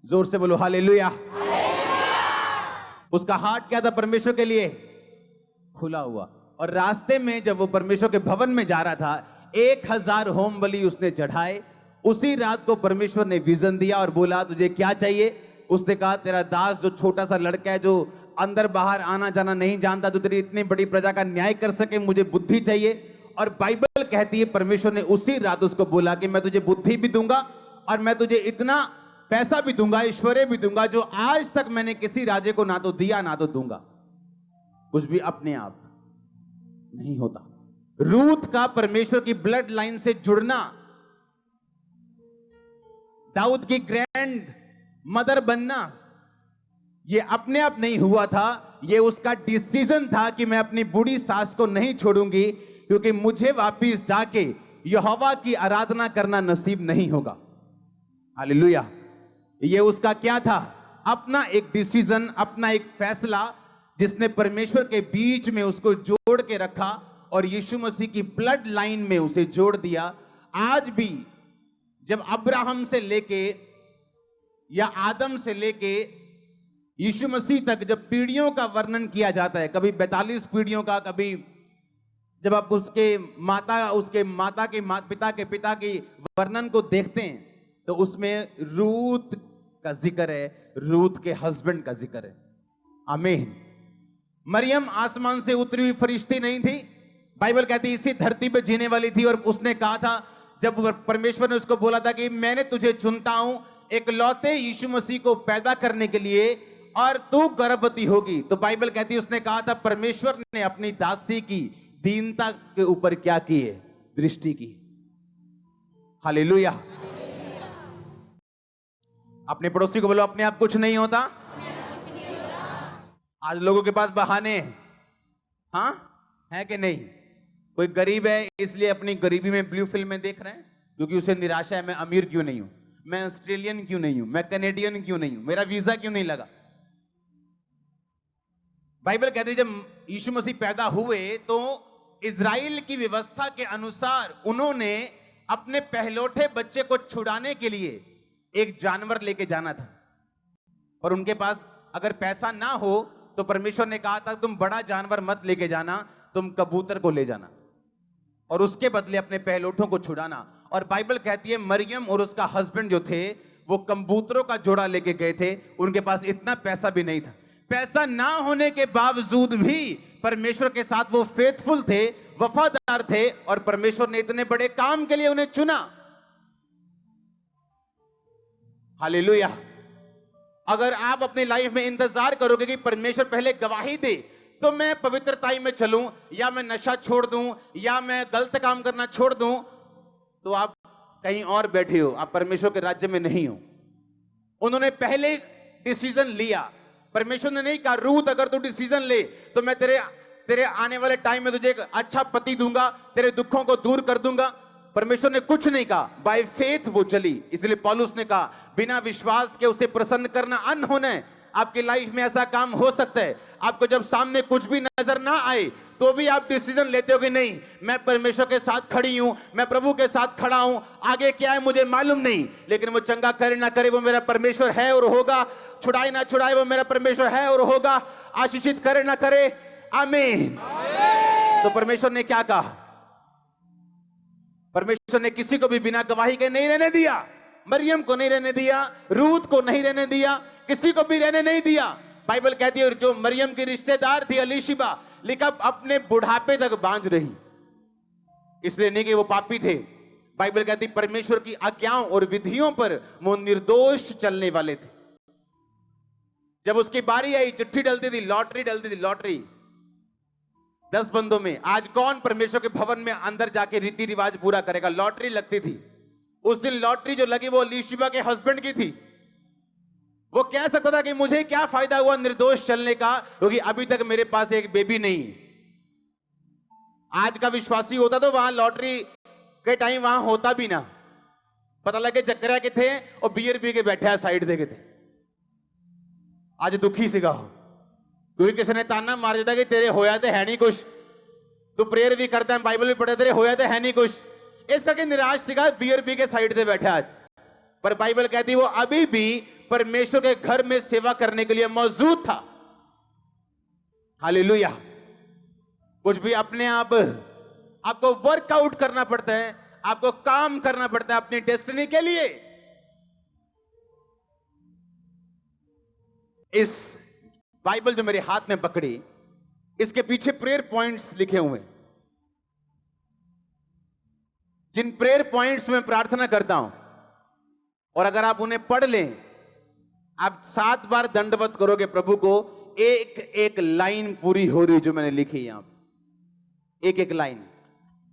जोर से बोलो हालेलुया। उसका हार्ट क्या था परमेश्वर के लिए? खुला हुआ। और रास्ते में जब वो परमेश्वर के भवन में जा रहा था, 1000 होम बलि उसने चढ़ाए। उसी रात को परमेश्वर ने विजन दिया और बोला तुझे क्या चाहिए? उसने कहा तेरा दास जो छोटा सा लड़का है, जो अंदर बाहर आना जाना नहीं जानता, जो तेरी इतनी बड़ी प्रजा का न्याय कर सके, मुझे बुद्धि चाहिए। और बाइबल कहती है परमेश्वर ने उसी रात उसको बोला कि मैं तुझे बुद्धि भी दूंगा और मैं तुझे इतना पैसा भी दूंगा, ऐश्वर्य भी दूंगा, जो आज तक मैंने किसी राजे को ना तो दिया ना तो दूंगा। कुछ भी अपने आप नहीं होता। रूथ का परमेश्वर की ब्लड लाइन से जुड़ना, दाऊद की ग्रैंड मदर बनना, यह अपने आप नहीं हुआ था। यह उसका डिसीजन था कि मैं अपनी बूढ़ी सास को नहीं छोड़ूंगी, क्योंकि मुझे वापिस जाके यहोवा की आराधना करना नसीब नहीं होगा। हालेलुया। यह उसका क्या था? अपना एक डिसीजन, अपना एक फैसला, जिसने परमेश्वर के बीच में उसको जोड़ के रखा और यीशु मसीह की ब्लड लाइन में उसे जोड़ दिया। आज भी जब अब्राहम से लेके या आदम से लेके यीशु मसीह तक जब पीढ़ियों का वर्णन किया जाता है, कभी 42 पीढ़ियों का, कभी जब आप उसके माता के पिता के पिता की वर्णन को देखते हैं, तो उसमें रूत का जिक्र है, रूत के हस्बैंड का जिक्र है। आमीन। मरियम आसमान से उतरी हुई फरिश्ती नहीं थी। बाइबल कहती है इसी धरती पे जीने वाली थी। और उसने कहा था, जब परमेश्वर ने उसको बोला था कि मैंने तुझे चुनता हूं एकलौते यीशु मसीह को पैदा करने के लिए, और तू गर्भवती होगी, तो बाइबल कहती है उसने कहा था परमेश्वर ने अपनी दासी की दीनता के ऊपर क्या की है? दृष्टि की। हालेलुया। अपने पड़ोसी को बोलो अपने आप कुछ नहीं होता। आज लोगों के पास बहाने हैं, हाँ है कि नहीं? कोई गरीब है इसलिए अपनी गरीबी में ब्लू फिल्में देख रहे हैं, क्योंकि उसे निराशा है, मैं अमीर क्यों नहीं हूं, मैं ऑस्ट्रेलियन क्यों नहीं हूं, मैं कनेडियन क्यों नहीं हूं, मेरा वीजा क्यों नहीं लगा। बाइबल कहती है जब यीशु मसीह पैदा हुए तो इजराइल की व्यवस्था के अनुसार उन्होंने अपने पहलौठे बच्चे को छुड़ाने के लिए एक जानवर लेके जाना था। और उनके पास अगर पैसा ना हो तो परमेश्वर ने कहा था तुम बड़ा जानवर मत लेके जाना, तुम कबूतर को ले जाना और उसके बदले अपने पहलौठों को छुड़ाना। और बाइबल कहती है मरियम और उसका हस्बैंड जो थे वो कबूतरों का जोड़ा लेके गए थे। उनके पास इतना पैसा भी नहीं था। पैसा ना होने के बावजूद भी परमेश्वर के साथ वो फेथफुल थे, वफादार थे, और परमेश्वर ने इतने बड़े काम के लिए उन्हें चुना। हालेलुया। अगर आप अपनी लाइफ में इंतजार करोगे कि परमेश्वर पहले गवाही दे तो मैं पवित्रताई में चलूं, या मैं नशा छोड़ दूं, या मैं गलत काम करना छोड़ दूं, तो आप कहीं और बैठे हो, आप परमेश्वर के राज्य में नहीं हो। उन्होंने पहले डिसीजन लिया। परमेश्वर ने नहीं कहा रूथ अगर तू डिसीजन ले तो मैं तेरे आने वाले टाइम में तुझे एक अच्छा पति दूंगा, तेरे दुखों को दूर कर दूंगा। परमेश्वर ने कुछ नहीं कहा, बाय फेथ वो चली। इसलिए पौलुस ने कहा बिना विश्वास के उसे प्रसन्न करना अनहोना है। आपकी लाइफ में ऐसा काम हो सकता है, आपको जब सामने कुछ भी नजर ना आए तो भी आप डिसीजन लेते हो कि नहीं मैं परमेश्वर के साथ खड़ी हूं, मैं प्रभु के साथ खड़ा हूं, आगे क्या है मुझे मालूम नहीं, लेकिन वो चंगा करे ना करे वो मेरा परमेश्वर है और होगा, छुड़ाए ना छुड़ाए वो मेरा परमेश्वर है और होगा, आशीषित करे ना करे, आमीन। तो परमेश्वर ने क्या कहा? परमेश्वर ने किसी को भी बिना गवाही के नहीं रहने दिया। मरियम को नहीं रहने दिया, रूथ को नहीं रहने दिया, किसी को भी रहने नहीं दिया। बाइबल कहती है जो मरियम की रिश्तेदार थी अलीशिबा, लिखा अपने बुढ़ापे तक बांझ रही। इसलिए नहीं कि वो पापी थे, बाइबल कहती परमेश्वर की आज्ञाओं और विधियों पर वो निर्दोष चलने वाले थे। जब उसकी बारी आई, चिट्ठी डलती थी, लॉटरी डलती थी, लॉटरी 10 बंदों में। आज कौन परमेश्वर के भवन में अंदर जाके रीति रिवाज पूरा करेगा? लॉटरी लगती थी। उस दिन लॉटरी जो लगी वो अलीशिबा के हस्बैंड की थी। वो कह सकता था कि मुझे क्या फायदा हुआ निर्दोष चलने का, क्योंकि अभी तक मेरे पास एक बेबी नहीं है। आज का विश्वासी होता तो वहां लॉटरी के टाइम वहां होता भी ना, पता लगे चक्करा के थे और बियर पी के बैठे साइड दे के थे। आज दुखी सिगा हो, क्योंकि किसी ने ताना मार देता कि तेरे होया तो है नहीं कुछ, तू प्रेयर भी करता है, बाइबल भी पढ़े, तेरे होया तो है नहीं कुछ, इस करके निराश सिगा बियर पी के साइड से बैठा आज। पर बाइबल कहती वो अभी भी परमेश्वर के घर में सेवा करने के लिए मौजूद था। हालेलुया। कुछ भी अपने आप आपको वर्कआउट करना पड़ता है, आपको काम करना पड़ता है अपनी डेस्टिनी के लिए। इस बाइबल जो मेरे हाथ में पकड़ी, इसके पीछे प्रेयर पॉइंट्स लिखे हुए हैं। जिन प्रेयर पॉइंट्स में प्रार्थना करता हूं, और अगर आप उन्हें पढ़ लें, आप 7 बार दंडवत करोगे प्रभु को, एक एक लाइन पूरी हो रही जो मैंने लिखी यहां, एक एक लाइन।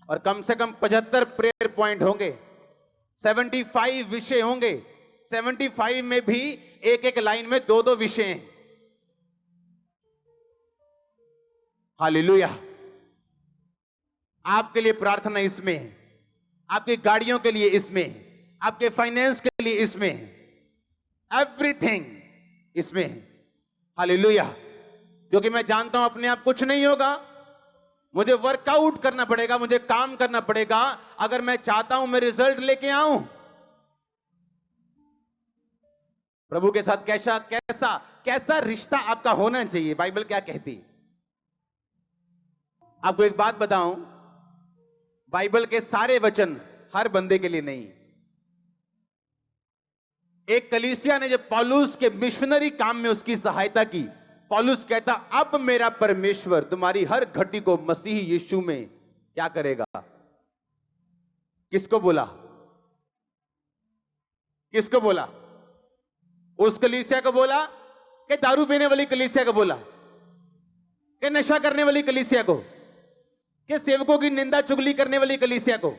और कम से कम 75 प्रेयर पॉइंट होंगे, 75 विषय होंगे। 75 में भी एक एक लाइन में 2-2 विषय हैं। हालेलुया। आपके लिए प्रार्थना इसमें है, आपकी गाड़ियों के लिए इसमें है, आपके फाइनेंस के लिए इसमें है, एवरीथिंग इसमें है। हालेलुया। क्योंकि मैं जानता हूं अपने आप कुछ नहीं होगा, मुझे वर्कआउट करना पड़ेगा, मुझे काम करना पड़ेगा अगर मैं चाहता हूं मैं रिजल्ट लेके आऊं। प्रभु के साथ कैसा कैसा कैसा रिश्ता आपका होना चाहिए, बाइबल क्या कहती है। आपको एक बात बताऊं, बाइबल के सारे वचन हर बंदे के लिए नहीं। एक कलीसिया ने जब पौलुस के मिशनरी काम में उसकी सहायता की, पौलुस कहता अब मेरा परमेश्वर तुम्हारी हर घटी को मसीह यीशु में क्या करेगा। किसको बोला? किसको बोला? उस कलीसिया को बोला कि दारू पीने वाली कलीसिया को बोला, कि नशा करने वाली कलीसिया को, कि सेवकों की निंदा चुगली करने वाली कलीसिया को?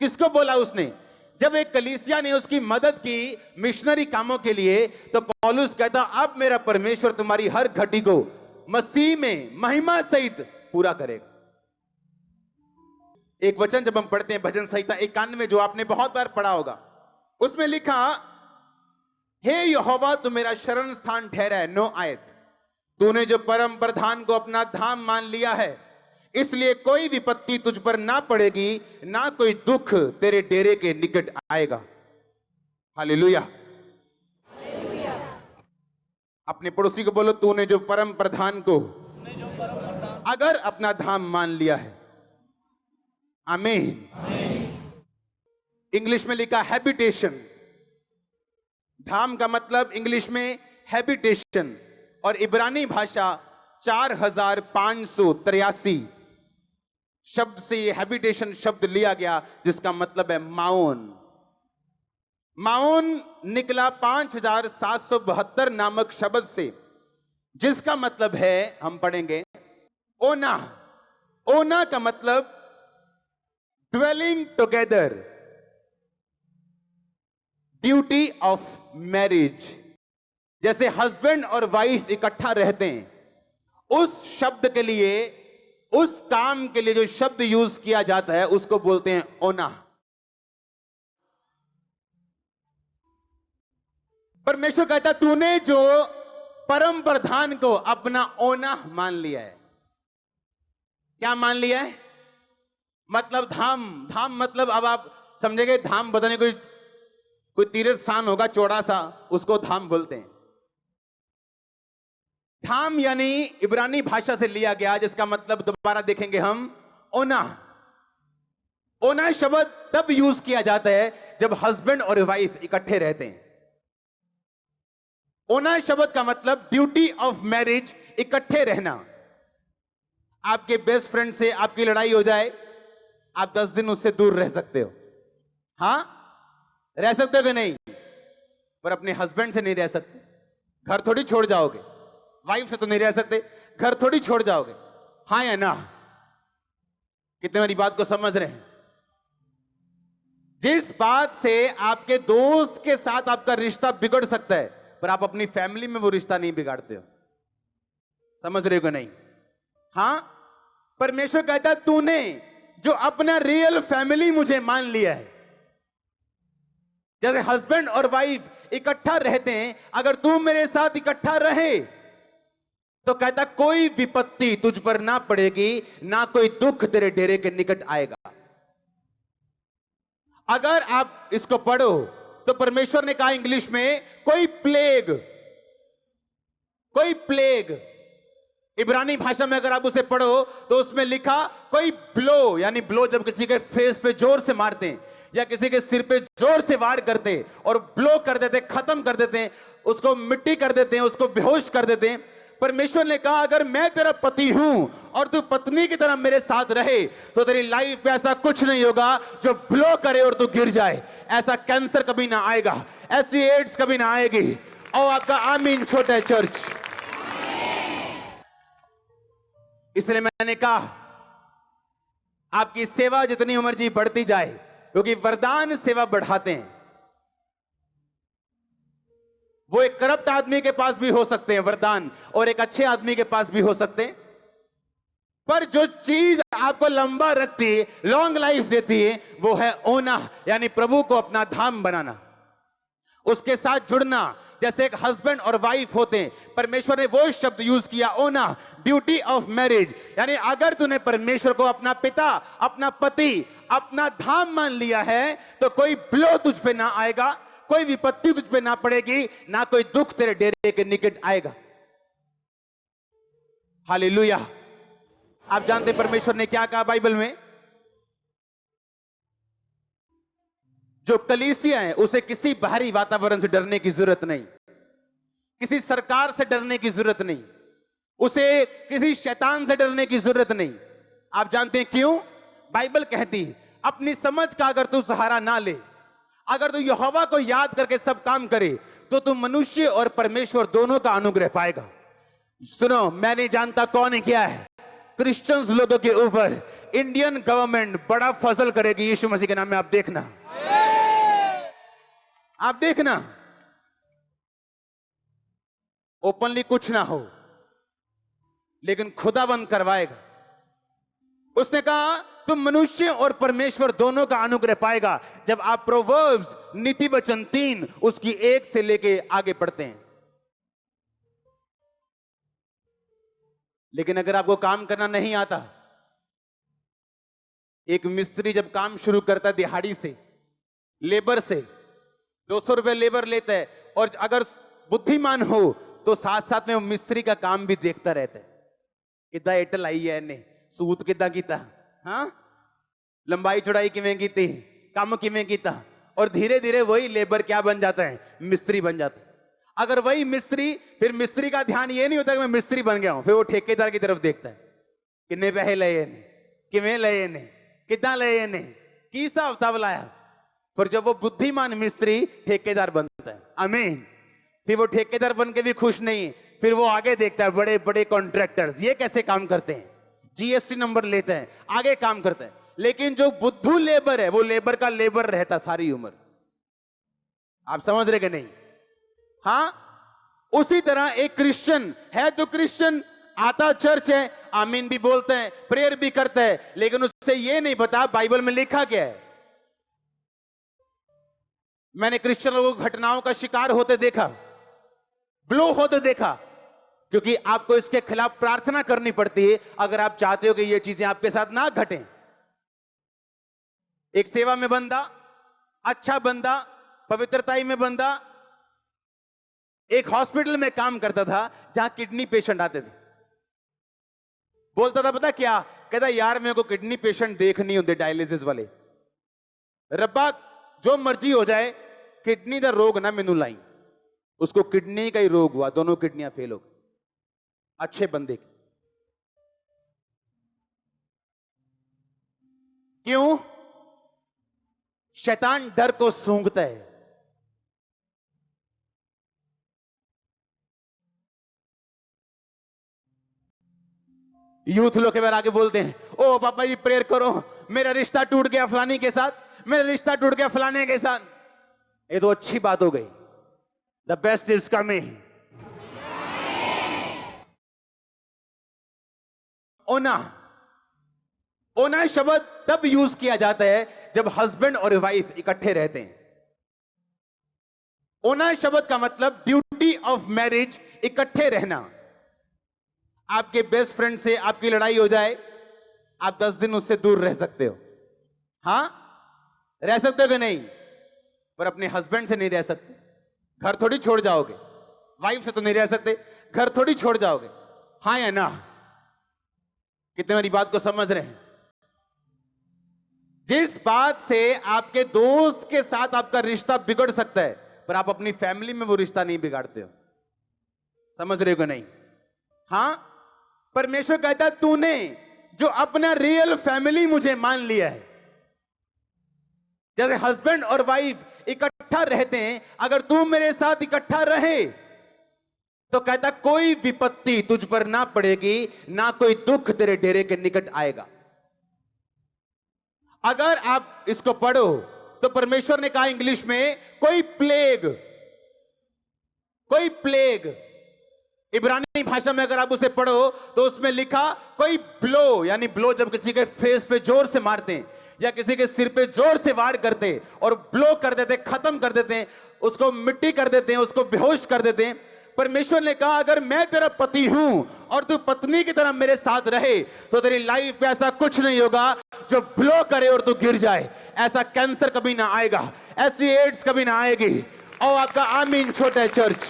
किसको बोला उसने? जब एक कलीसिया ने उसकी मदद की मिशनरी कामों के लिए, तो पौलुस कहता अब मेरा परमेश्वर तुम्हारी हर घटी को मसीह में महिमा सहित पूरा करेगा। एक वचन जब हम पढ़ते हैं भजन संहिता 91 जो आपने बहुत बार पढ़ा होगा, उसमें लिखा हे यहोवा तू मेरा शरण स्थान ठहरा है। 9 आयत, तूने जो परम प्रधान को अपना धाम मान लिया है, इसलिए कोई विपत्ति तुझ पर ना पड़ेगी, ना कोई दुख तेरे डेरे के निकट आएगा। हालेलुया। अपने पड़ोसी को बोलो तूने जो परम प्रधान को अगर अपना धाम मान लिया है। आमीन। इंग्लिश में लिखा हैबिटेशन। धाम का मतलब इंग्लिश में हैबिटेशन, और इब्रानी भाषा 4583 शब्द से ये हैबिटेशन शब्द लिया गया, जिसका मतलब है माओन। माओन निकला 5772 नामक शब्द से, जिसका मतलब है, हम पढ़ेंगे, ओना। ओना का मतलब dwelling together, duty of marriage. जैसे हस्बैंड और वाइफ इकट्ठा रहते हैं, उस शब्द के लिए, उस काम के लिए जो शब्द यूज किया जाता है उसको बोलते हैं ओना। परमेश्वर कहता तूने जो परम प्रधान को अपना ओना मान लिया है। क्या मान लिया है? मतलब धाम। धाम मतलब अब आप समझेंगे, धाम बताने कोई तीर्थ स्थान होगा चौड़ा सा, उसको धाम बोलते हैं। धाम यानी इब्रानी भाषा से लिया गया, जिसका मतलब दोबारा देखेंगे हम, ओना। ओना शब्द तब यूज किया जाता है जब हस्बैंड और वाइफ इकट्ठे रहते हैं। ओना शब्द का मतलब ड्यूटी ऑफ मैरिज, इकट्ठे रहना। आपके बेस्ट फ्रेंड से आपकी लड़ाई हो जाए, आप 10 दिन उससे दूर रह सकते हो। हां, रह सकते हो कि नहीं? पर अपने हस्बैंड से नहीं रह सकते। घर थोड़ी छोड़ जाओगे, वाइफ से तो नहीं रह सकते, घर थोड़ी छोड़ जाओगे। हाँ या ना? कितने मेरी बात को समझ रहे हैं? जिस बात से आपके दोस्त के साथ आपका रिश्ता बिगड़ सकता है, पर आप अपनी फैमिली में वो रिश्ता नहीं बिगाड़ते हो। समझ रहे हो कि नहीं? हां, परमेश्वर कहता है तूने जो अपना रियल फैमिली मुझे मान लिया है। जैसे हस्बैंड और वाइफ इकट्ठा रहते हैं, अगर तू मेरे साथ इकट्ठा रहे तो कहता कोई विपत्ति तुझ पर ना पड़ेगी, ना कोई दुख तेरे डेरे के निकट आएगा। अगर आप इसको पढ़ो तो परमेश्वर ने कहा इंग्लिश में कोई प्लेग। इब्रानी भाषा में अगर आप उसे पढ़ो तो उसमें लिखा कोई ब्लो, यानी ब्लो जब किसी के फेस पे जोर से मारते हैं या किसी के सिर पे जोर से वार करते और ब्लो कर देते, खत्म कर देते हैं, उसको मिट्टी कर देते हैं, उसको बेहोश कर देते हैं। परमेश्वर ने कहा अगर मैं तेरा पति हूं और तू पत्नी की तरह मेरे साथ रहे तो तेरी लाइफ पे ऐसा कुछ नहीं होगा जो ब्लो करे और तू गिर जाए। ऐसा कैंसर कभी ना आएगा, ऐसी एड्स कभी ना आएगी। और आपका आमीन छोटा चर्च। इसलिए मैंने कहा आपकी सेवा जितनी मर्जी बढ़ती जाए, क्योंकि वरदान सेवा बढ़ाते हैं। वो एक करप्ट आदमी के पास भी हो सकते हैं वरदान, और एक अच्छे आदमी के पास भी हो सकते हैं, पर जो चीज आपको लंबा रखती है, लॉन्ग लाइफ देती है, वो है ओना, यानी प्रभु को अपना धाम बनाना, उसके साथ जुड़ना। जैसे एक हस्बैंड और वाइफ होते हैं, परमेश्वर ने वो शब्द यूज किया ओना, ड्यूटी ऑफ मैरिज। यानी अगर तूने परमेश्वर को अपना पिता, अपना पति, अपना धाम मान लिया है तो कोई ब्लो तुझ पे ना आएगा, कोई विपत्ति तुझ पे ना पड़ेगी, ना कोई दुख तेरे डेरे के निकट आएगा। हालेलुया। आप जानते हैं परमेश्वर ने क्या कहा बाइबल में? जो कलीसिया है उसे किसी बाहरी वातावरण से डरने की जरूरत नहीं, किसी सरकार से डरने की जरूरत नहीं, उसे किसी शैतान से डरने की जरूरत नहीं। आप जानते हैं क्यों? बाइबल कहती है अपनी समझ का अगर तू सहारा ना ले, अगर तू यहोवा को याद करके सब काम करे, तो तू मनुष्य और परमेश्वर दोनों का अनुग्रह पाएगा। सुनो, मैं नहीं जानता कौन है क्या है, क्रिश्चियंस लोगों के ऊपर इंडियन गवर्नमेंट बड़ा फजल करेगी यीशु मसीह के नाम में। आप देखना, आप देखना, ओपनली कुछ ना हो लेकिन खुदाबंद करवाएगा। उसने कहा तुम मनुष्य और परमेश्वर दोनों का अनुग्रह पाएगा जब आप प्रोवर्ब्स नीति वचन 3 उसकी 1 से लेके आगे पढ़ते हैं। लेकिन अगर आपको काम करना नहीं आता, एक मिस्त्री जब काम शुरू करता है दिहाड़ी से, लेबर से 200 रुपए लेबर लेता है, और अगर बुद्धिमान हो तो साथ साथ में वो मिस्त्री का काम भी देखता रहता है, कितना एटल आई है ने सूत कितना कीता, हाँ लंबाई चौड़ाई किवें कीती, काम किवें कीता, और धीरे धीरे वही लेबर क्या बन जाता है? मिस्त्री बन जाता है। अगर वही मिस्त्री, फिर मिस्त्री का ध्यान ये नहीं होता कि मैं मिस्त्री बन गया हूं, फिर वो ठेकेदार की तरफ देखता है, कितने पैसे लए ने, किवें लए ने, कितना लए ने, की हिसाब तब लाया। फिर जब वो बुद्धिमान मिस्त्री ठेकेदार बनता है, आमीन, फिर वो ठेकेदार बन के भी खुश नहीं, फिर वो आगे देखता है बड़े बड़े कॉन्ट्रैक्टर्स ये कैसे काम करते हैं, जीएसटी नंबर लेते हैं, आगे काम करते हैं। लेकिन जो बुद्धू लेबर है वो लेबर का लेबर रहता सारी उम्र। आप समझ रहे कि नहीं? हाँ, उसी तरह एक क्रिश्चियन है तो क्रिश्चियन आता चर्च है, आमीन भी बोलते हैं, प्रेयर भी करता है, लेकिन उससे ये नहीं पता बाइबल में लिखा क्या है। मैंने क्रिश्चियन लोगों को घटनाओं का शिकार होते देखा, ब्लो होते देखा, क्योंकि आपको इसके खिलाफ प्रार्थना करनी पड़ती है अगर आप चाहते हो कि ये चीजें आपके साथ ना घटें। एक सेवा में बंदा, अच्छा बंदा, पवित्रताई में बंदा, एक हॉस्पिटल में काम करता था जहां किडनी पेशेंट आते थे। बोलता था पता क्या, कहता यार मेरे को किडनी पेशेंट देख नहीं होते डायलिसिस वाले, रब्बा जो मर्जी हो जाए किडनी का रोग ना मैनू लाई। उसको किडनी का ही रोग हुआ, दोनों किडनियां फेल हो गई, अच्छे बंदे की। क्यों? शैतान डर को सूंघता है। यूथ लोग के बारे आगे बोलते हैं, ओ पापा जी प्रेयर करो, मेरा रिश्ता टूट गया फलानी के साथ, मेरा रिश्ता टूट गया फलाने के साथ। ये तो अच्छी बात हो गई, द बेस्ट इज कमिंग। ओना, ओना शब्द तब यूज किया जाता है जब हस्बैंड और वाइफ इकट्ठे रहते हैं। ओना शब्द का मतलब ड्यूटी ऑफ मैरिज, इकट्ठे रहना। आपके बेस्ट फ्रेंड से आपकी लड़ाई हो जाए, आप 10 दिन उससे दूर रह सकते हो, हाँ रह सकते हो कि नहीं? पर अपने हस्बैंड से नहीं रह सकते। घर थोड़ी छोड़ जाओगे, वाइफ से तो नहीं रह सकते, घर थोड़ी छोड़ जाओगे। हाँ या ना? कितने मेरी बात को समझ रहे हैं? जिस बात से आपके दोस्त के साथ आपका रिश्ता बिगड़ सकता है, पर आप अपनी फैमिली में वो रिश्ता नहीं बिगाड़ते हो। समझ रहे हो कि नहीं? हां, परमेश्वर कहता है तूने जो अपना रियल फैमिली मुझे मान लिया है, जैसे हस्बैंड और वाइफ इकट्ठा रहते हैं, अगर तू मेरे साथ इकट्ठा रहे तो कहता कोई विपत्ति तुझ पर ना पड़ेगी, ना कोई दुख तेरे डेरे के निकट आएगा। अगर आप इसको पढ़ो तो परमेश्वर ने कहा इंग्लिश में कोई प्लेग, इब्रानी भाषा में अगर आप उसे पढ़ो तो उसमें लिखा कोई ब्लो, यानी ब्लो जब किसी के फेस पे जोर से मारते हैं या किसी के सिर पे जोर से वार करते और ब्लो कर देते, खत्म कर देते हैं, उसको मिट्टी कर देते हैं, उसको बेहोश कर देते हैं। परमेश्वर ने कहा अगर मैं तेरा पति हूं और तू पत्नी की तरह मेरे साथ रहे तो तेरी लाइफ पे ऐसा कुछ नहीं होगा जो ब्लो करे और तू गिर जाए। ऐसा कैंसर कभी ना आएगा, ऐसी एड्स कभी ना आएगी। और आपका आमीन छोटा है चर्च।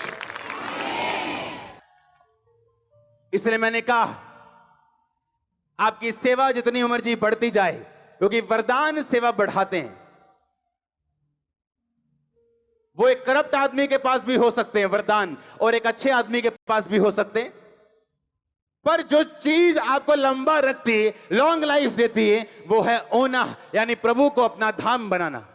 इसलिए मैंने कहा आपकी सेवा जितनी उम्र जी बढ़ती जाए, क्योंकि वरदान सेवा बढ़ाते हैं। वो एक करप्ट आदमी के पास भी हो सकते हैं वरदान, और एक अच्छे आदमी के पास भी हो सकते हैं, पर जो चीज आपको लंबा रखती है, लॉन्ग लाइफ देती है, वो है ओना, यानी प्रभु को अपना धाम बनाना,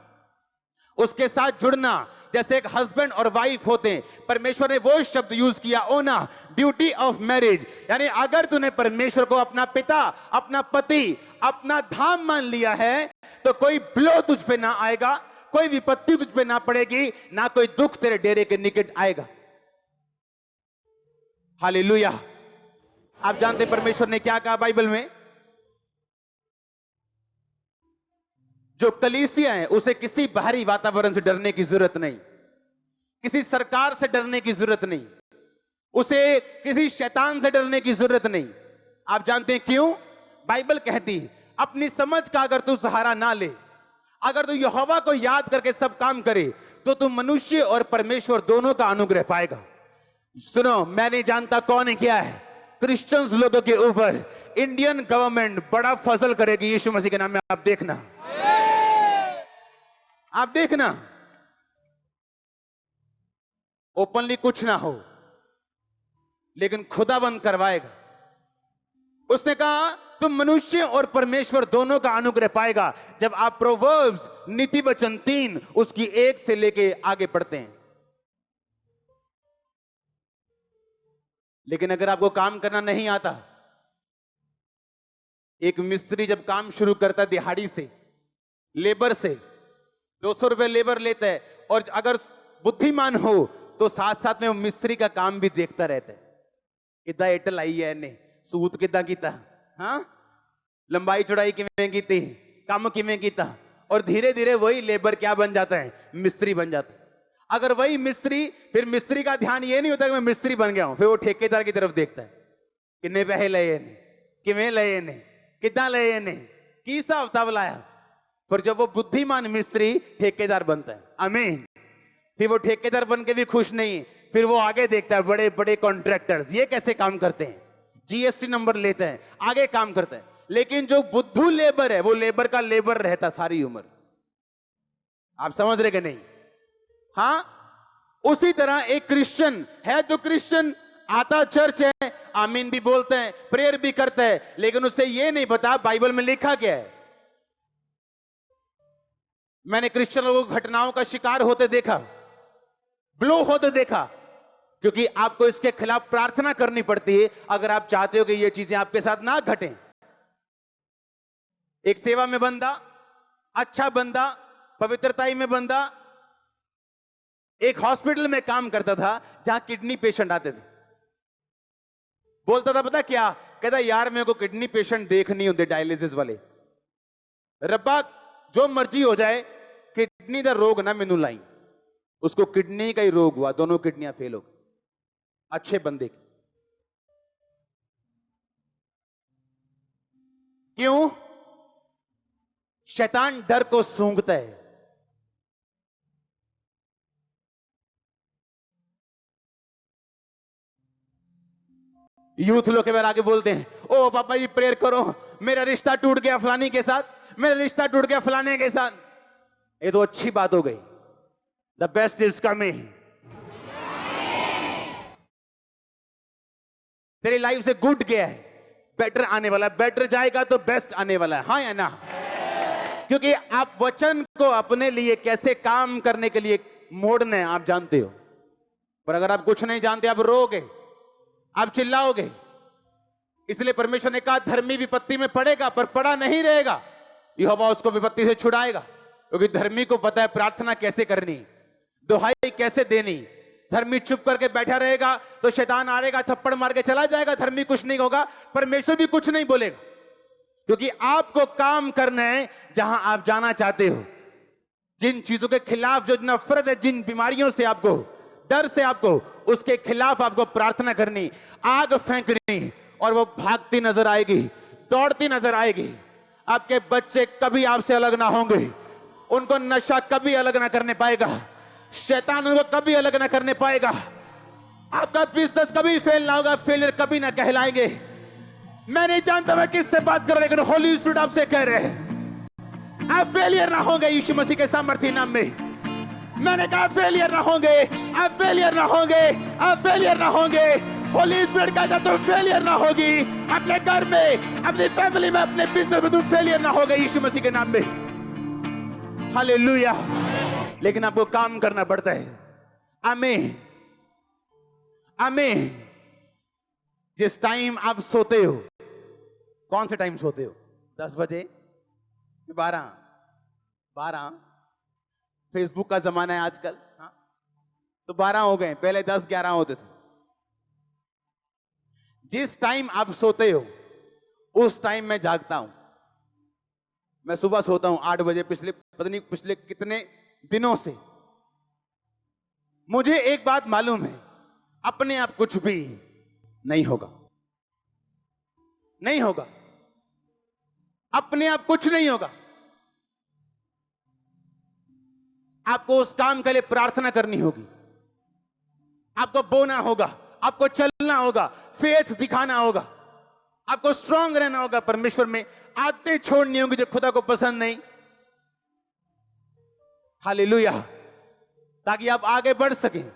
उसके साथ जुड़ना। जैसे एक हस्बैंड और वाइफ होते हैं, परमेश्वर ने वो शब्द यूज किया ओना, ड्यूटी ऑफ मैरिज, यानी अगर तूने परमेश्वर को अपना पिता, अपना पति, अपना धाम मान लिया है तो कोई ब्लो तुझ पे ना आएगा, कोई विपत्ति तुझ पे ना पड़ेगी, ना कोई दुख तेरे डेरे के निकट आएगा। हालेलुया। आप जानते परमेश्वर ने क्या कहा बाइबल में? जो कलीसिया है उसे किसी बाहरी वातावरण से डरने की जरूरत नहीं, किसी सरकार से डरने की जरूरत नहीं, उसे किसी शैतान से डरने की जरूरत नहीं। आप जानते हैं क्यों? बाइबल कहती अपनी समझ का अगर तू सहारा ना ले, अगर तू यहोवा को याद करके सब काम करे, तो तू मनुष्य और परमेश्वर दोनों का अनुग्रह पाएगा। सुनो, मैं नहीं जानता कौन है क्या है, क्रिश्चियंस लोगों के ऊपर इंडियन गवर्नमेंट बड़ा फजल करेगी यीशु मसीह के नाम में। आप देखना, आप देखना, ओपनली कुछ ना हो लेकिन खुदाबंद करवाएगा। उसने कहा तुम मनुष्य और परमेश्वर दोनों का अनुग्रह पाएगा। जब आप प्रोवर्ब्स नीति वचन 3 उसकी 1 से लेके आगे पढ़ते हैं। लेकिन अगर आपको काम करना नहीं आता, एक मिस्त्री जब काम शुरू करता है दिहाड़ी से, लेबर से 200 रुपए लेबर लेता है, और अगर बुद्धिमान हो तो साथ साथ में वो मिस्त्री का काम भी देखता रहता है, कितना एटल आई है ने सूत कितना कीता, हाँ लंबाई चौड़ाई किवें कीती, काम किवें कीता, और धीरे धीरे वही लेबर क्या बन जाता है? मिस्त्री बन जाता है। अगर वही मिस्त्री, फिर मिस्त्री का ध्यान ये नहीं होता कि मैं मिस्त्री बन गया हूं, फिर वो ठेकेदार की तरफ देखता है, कितने पैसे लए ने, किवें लए ने, कितना लए ने, की हिसाब किताब लाया। फिर जब वो बुद्धिमान मिस्त्री ठेकेदार बनता है, आमीन, फिर वो ठेकेदार बन के भी खुश नहीं, फिर वो आगे देखता है बड़े बड़े कॉन्ट्रैक्टर्स ये कैसे काम करते हैं, जीएसटी नंबर लेते हैं, आगे काम करते हैं। लेकिन जो बुद्धू लेबर है वो लेबर का लेबर रहता सारी उम्र। आप समझ रहे कि नहीं? हाँ, उसी तरह एक क्रिश्चियन है तो क्रिश्चियन आता चर्च है, आमीन भी बोलते हैं, प्रेयर भी करता है, लेकिन उससे ये नहीं पता बाइबल में लिखा क्या है। मैंने क्रिश्चियन लोगों को घटनाओं का शिकार होते देखा, ब्लो होते देखा, क्योंकि आपको इसके खिलाफ प्रार्थना करनी पड़ती है अगर आप चाहते हो कि ये चीजें आपके साथ ना घटें। एक सेवा में बंदा, अच्छा बंदा, पवित्रताई में बंदा, एक हॉस्पिटल में काम करता था जहां किडनी पेशेंट आते थे। बोलता था पता क्या, कहता यार मेरे को किडनी पेशेंट देख नहीं होते डायलिसिस वाले, रब्बा जो मर्जी हो जाए किडनी का रोग ना मेनू लाई। उसको किडनी का ही रोग हुआ, दोनों किडनियां फेल हो गई, अच्छे बंदे की। क्यों? शैतान डर को सूंघता है। यूथ लोग के बारे आगे बोलते हैं, ओ पापा जी प्रेयर करो, मेरा रिश्ता टूट गया फलानी के साथ, मेरा रिश्ता टूट गया फलाने के साथ। ये तो अच्छी बात हो गई। The best is coming. तेरी लाइफ से गुड गया है, बेटर आने वाला है, बेटर जाएगा तो बेस्ट आने वाला है। हाँ या ना? क्योंकि आप वचन को अपने लिए कैसे काम करने के लिए मोड़ना है आप जानते हो, पर अगर आप कुछ नहीं जानते आप रोओगे, आप चिल्लाओगे। इसलिए परमेश्वर ने कहा धर्मी विपत्ति में पड़ेगा पर पड़ा नहीं रहेगा, यहोवा उसको विपत्ति से छुड़ाएगा। क्योंकि धर्मी को पता है प्रार्थना कैसे करनी, दुहाई कैसे देनी। धर्मी चुप करके बैठा रहेगा तो शैतान आएगा, थप्पड़ मार के चला जाएगा, धर्मी कुछ नहीं होगा, परमेश्वर भी कुछ नहीं बोलेगा। क्योंकि आपको काम करना है जहां आप जाना चाहते हो। जिन चीजों के खिलाफ जो नफरत है, जिन बीमारियों से आपको डर से आपको, उसके खिलाफ आपको प्रार्थना करनी, आग फेंकनी, और वो भागती नजर आएगी, दौड़ती नजर आएगी। आपके बच्चे कभी आपसे अलग ना होंगे, उनको नशा कभी अलग ना करने पाएगा, शैतान उनको कभी अलग ना करने पाएगा। आपका बिजनेस कभी फेल ना होगा, फेलियर कभी ना कहलाएंगे। मैं नहीं जानता मैं किससे बात कर रहा हूं, लेकिन होली स्पिरिट आपसे कह रहे हैं आप फेलियर ना होंगे यीशु मसीह के सामर्थ्य नाम में। मैंने कहा फेलियर ना होंगे, आप फेलियर ना होंगे, आप फेलियर ना होंगे। होली स्पिरिट कहता तुम फेलियर ना होगी, अपने घर में, अपनी फैमिली में, अपने बिजनेस में तुम फेलियर ना होगे यीशु मसीह के नाम में। हालेलुया। लेकिन आपको काम करना पड़ता है। आमीन, आमीन। जिस टाइम आप सोते हो, कौन से टाइम सोते हो? 10 बजे, 12? फेसबुक का जमाना है आजकल, हाँ? तो 12 हो गए, पहले 10-11 होते थे। जिस टाइम आप सोते हो उस टाइम मैं जागता हूं। मैं सुबह सोता हूं 8 बजे, पता नहीं पिछले कितने दिनों से। मुझे एक बात मालूम है, अपने आप कुछ भी नहीं होगा, नहीं होगा, अपने आप कुछ नहीं होगा। आपको उस काम के लिए प्रार्थना करनी होगी, आपको बोना होगा, आपको चलना होगा, फेथ दिखाना होगा, आपको स्ट्रांग रहना होगा परमेश्वर में। आदतें छोड़नी होंगी जो खुदा को पसंद नहीं। हालेलुया। ताकि आप आगे बढ़ सकें।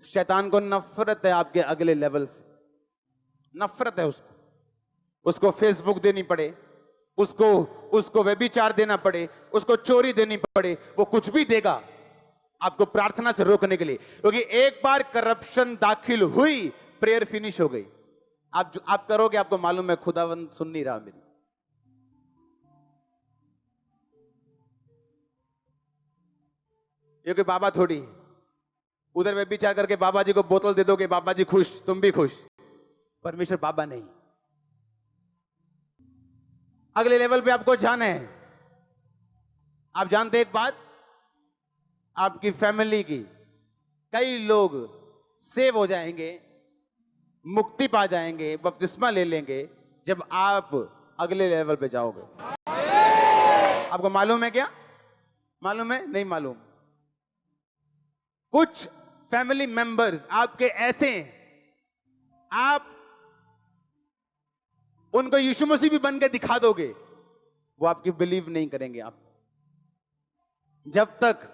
शैतान को नफरत है आपके अगले लेवल से, नफरत है उसको फेसबुक देनी पड़े, उसको व्यभिचार देना पड़े, उसको चोरी देनी पड़े, वो कुछ भी देगा आपको प्रार्थना से रोकने के लिए। क्योंकि एक बार करप्शन दाखिल हुई, प्रेयर फिनिश हो गई। आप करोगे, आपको मालूम है खुदावंद सुन नहीं रहा मेरी। क्योंकि बाबा थोड़ी उधर व्यभिचार करके बाबा जी को बोतल दे दोगे, बाबा जी खुश, तुम भी खुश। परमेश्वर बाबा नहीं। अगले लेवल पे आपको जाना है। आप जानते एक बात, आपकी फैमिली की कई लोग सेव हो जाएंगे, मुक्ति पा जाएंगे, बपतिस्मा ले लेंगे जब आप अगले लेवल पे जाओगे। आपको मालूम है क्या? मालूम है? नहीं मालूम। कुछ फैमिली मेंबर्स आपके ऐसे हैं, आप उनको यीशु मसीह भी बन के दिखा दोगे, वो आपकी बिलीव नहीं करेंगे। आप जब तक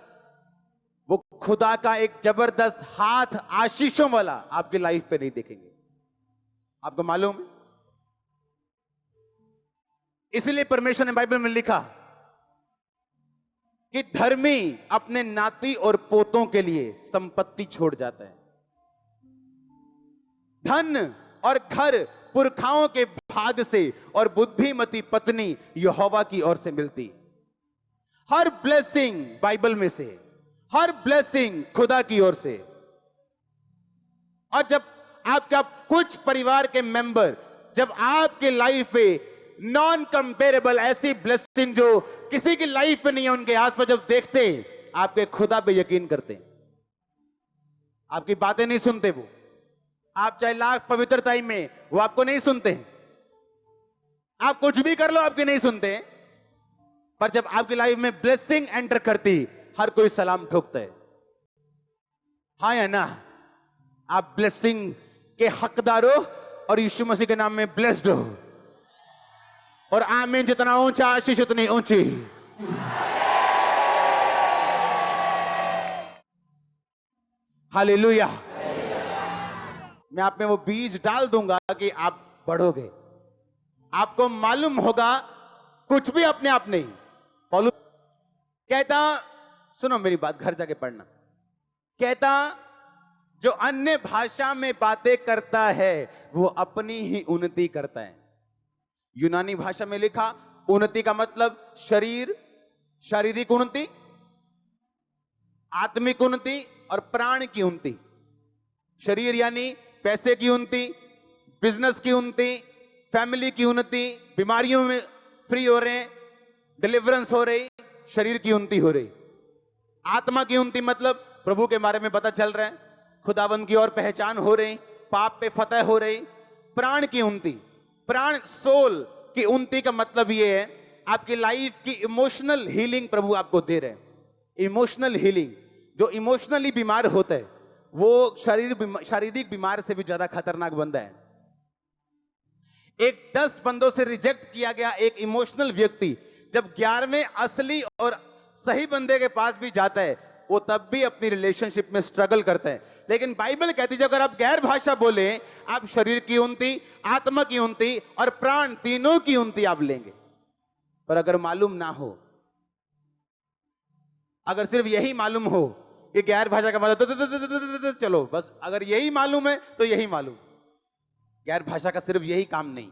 वो खुदा का एक जबरदस्त हाथ आशीषों वाला आपकी लाइफ पे नहीं देखेंगे। आपको मालूम है? इसलिए परमेश्वर ने बाइबल में लिखा कि धर्मी अपने नाती और पोतों के लिए संपत्ति छोड़ जाता है। धन और घर पुरखाओं के भाग से और बुद्धिमती पत्नी यहोवा की ओर से मिलती। हर ब्लेसिंग बाइबल में से, हर ब्लेसिंग खुदा की ओर से। और जब आपका कुछ परिवार के मेंबर जब आपके लाइफ पे नॉन कंपेरेबल ऐसी ब्लेसिंग जो किसी की लाइफ पे नहीं है, उनके आसपास जब देखते आपके खुदा पे यकीन करते, आपकी बातें नहीं सुनते वो। आप चाहे लाख पवित्रताई में, वो आपको नहीं सुनते। आप कुछ भी कर लो, आपके नहीं सुनते। पर जब आपकी लाइफ में ब्लेसिंग एंटर करती, हर कोई सलाम ठोकता है। हाँ या ना? आप ब्लेसिंग के हकदार हो और यीशु मसीह के नाम में ब्लेस्ड हो। और आमीन जितना ऊंचा आशीष उतनी ऊंची। हालेलुया। मैं आप में वो बीज डाल दूंगा कि आप बढ़ोगे, आपको मालूम होगा कुछ भी अपने आप नहीं। पौलुस कहता, सुनो मेरी बात, घर जाके पढ़ना, कहता जो अन्य भाषा में बातें करता है वो अपनी ही उन्नति करता है। यूनानी भाषा में लिखा उन्नति का मतलब शारीरिक उन्नति, आत्मिक उन्नति और प्राण की उन्नति। शरीर यानी पैसे की उन्नति, बिजनेस की उन्नति, फैमिली की उन्नति, बीमारियों में फ्री हो रहे हैं, डिलीवरेंस हो रही, शरीर की उन्नति हो रही। आत्मा की उन्नति मतलब प्रभु के बारे में पता चल रहा है, खुदावंद की ओर पहचान हो रही, पाप पे फतह हो रही। प्राण की उन्नति, प्राण सोल की उन्नति का मतलब ये है आपकी लाइफ की इमोशनल हीलिंग प्रभु आपको दे रहे हैं। इमोशनल हीलिंग, जो इमोशनली बीमार होता है वो शारीरिक बीमार से भी ज्यादा खतरनाक बंदा है। एक 10 बंदों से रिजेक्ट किया गया एक इमोशनल व्यक्ति जब 11वें असली और सही बंदे के पास भी जाता है वो तब भी अपनी रिलेशनशिप में स्ट्रगल करता है। लेकिन बाइबल कहती है अगर आप गैर भाषा बोले आप शरीर की उन्नति, आत्मा की उन्नति और प्राण तीनों की उन्नति आप लेंगे। पर अगर मालूम ना हो, अगर सिर्फ यही मालूम हो कि गैर भाषा का मतलब चलो बस, अगर यही मालूम है तो यही मालूम। गैर भाषा का सिर्फ यही काम नहीं,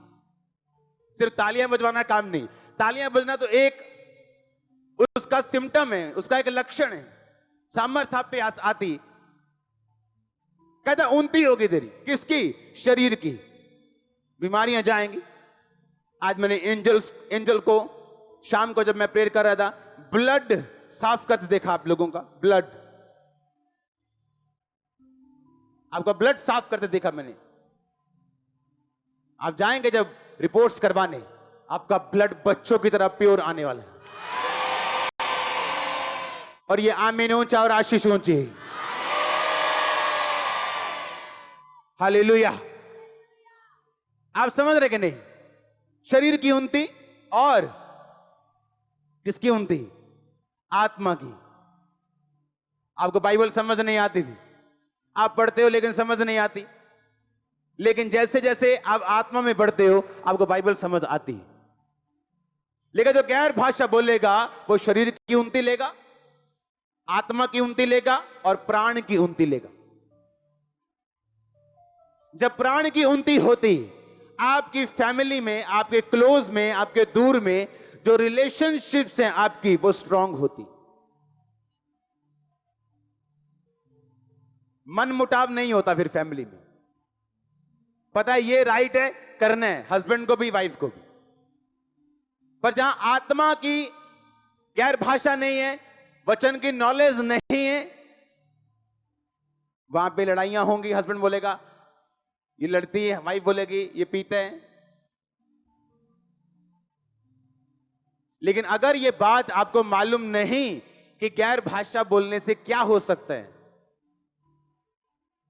सिर्फ तालियां बजवाना काम नहीं। तालियां बजना तो एक उसका सिम्टम है, उसका एक लक्षण है। सामर्थ्य आप पे आती, कहता उन्नति होगी तेरी, किसकी? शरीर की। बीमारियां जाएंगी। आज मैंने एंजल को शाम को जब मैं प्रेयर कर रहा था ब्लड साफ करते देखा आप लोगों का, ब्लड, आपका ब्लड साफ करते देखा मैंने। आप जाएंगे जब रिपोर्ट्स करवाने, आपका ब्लड बच्चों की तरह प्योर आने वाला है। और ये आमीन ऊंचा और आशीष ऊंची। हालेलुया। आप समझ रहे कि नहीं? शरीर की उन्नति और किसकी उन्नति? आत्मा की। आपको बाइबल समझ नहीं आती थी, आप पढ़ते हो लेकिन समझ नहीं आती। लेकिन जैसे जैसे आप आत्मा में बढ़ते हो आपको बाइबल समझ आती है। लेकिन जो गैर भाषा बोलेगा वो शरीर की उन्नति लेगा, आत्मा की उन्नति लेगा और प्राण की उन्नति लेगा। जब प्राण की उन्नति होती, आपकी फैमिली में, आपके क्लोज में, आपके दूर में जो रिलेशनशिप्स हैं आपकी, वो स्ट्रांग होती। मन मुटाव नहीं होता फिर फैमिली में। पता है ये राइट है, करना है, हस्बैंड को भी वाइफ को भी। पर जहां आत्मा की गैर भाषा नहीं है, वचन की नॉलेज नहीं है, वहां पे लड़ाइयां होंगी। हस्बैंड बोलेगा ये लड़ती है, वाइफ बोलेगी ये पीते हैं। लेकिन अगर ये बात आपको मालूम नहीं कि गैर भाषा बोलने से क्या हो सकता है,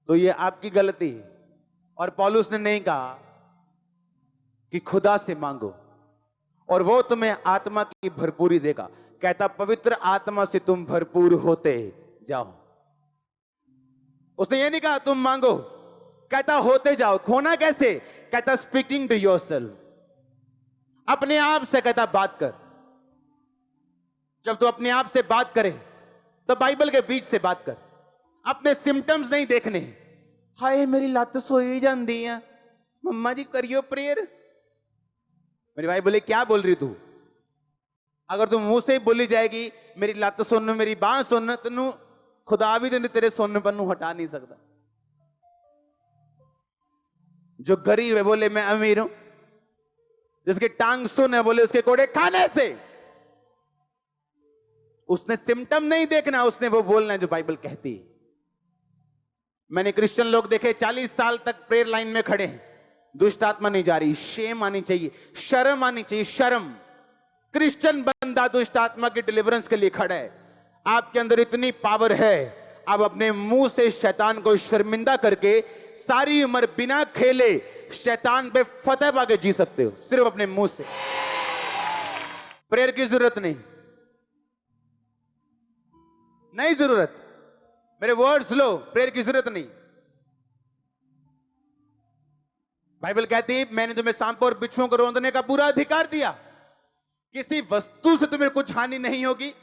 तो ये आपकी गलती है। और पौलुस ने नहीं कहा कि खुदा से मांगो और वो तुम्हें आत्मा की भरपूरी देगा। कहता पवित्र आत्मा से तुम भरपूर होते जाओ। उसने ये नहीं कहा तुम मांगो, कहता होते जाओ। खोना कैसे? कहता स्पीकिंग टू योरसेल्फ, अपने आप से कहता बात कर। जब तू अपने आप से बात करे तो बाइबल के बीच से बात कर। अपने सिम्टम्स नहीं देखने। हाय मेरी लत सोई जाती है, मम्मा जी करियो प्रेयर। मेरी भाई बोले क्या बोल रही तू? अगर तू मुंह से ही बोली जाएगी मेरी लत सुन, मेरी बांह सुन, तेनू खुदा भी तेरे सुनने पर हटा नहीं सकता। जो गरीब है बोले मैं अमीर हूं, जिसकी टांग सुन है बोले उसके कोड़े खाने से। उसने सिम्टम नहीं देखना, उसने वो बोलना है जो बाइबल कहती है। मैंने क्रिश्चियन लोग देखे 40 साल तक प्रेयर लाइन में खड़े हैं, दुष्ट आत्मा नहीं जा रही। शेम आनी चाहिए, शर्म आनी चाहिए, शर्म। क्रिश्चियन बंदा दुष्ट आत्मा की डिलीवरेंस के लिए खड़ा है। आपके अंदर इतनी पावर है, अब अपने मुंह से शैतान को शर्मिंदा करके सारी उम्र बिना खेले शैतान पे फतेह पाके जी सकते हो, सिर्फ अपने मुंह से। प्रेयर की जरूरत नहीं, नहीं जरूरत, मेरे वर्ड्स लो, प्रेयर की जरूरत नहीं। बाइबल कहती है मैंने तुम्हें सांपों और बिच्छुओं को रौंदने का पूरा अधिकार दिया, किसी वस्तु से तुम्हें कुछ हानि नहीं होगी।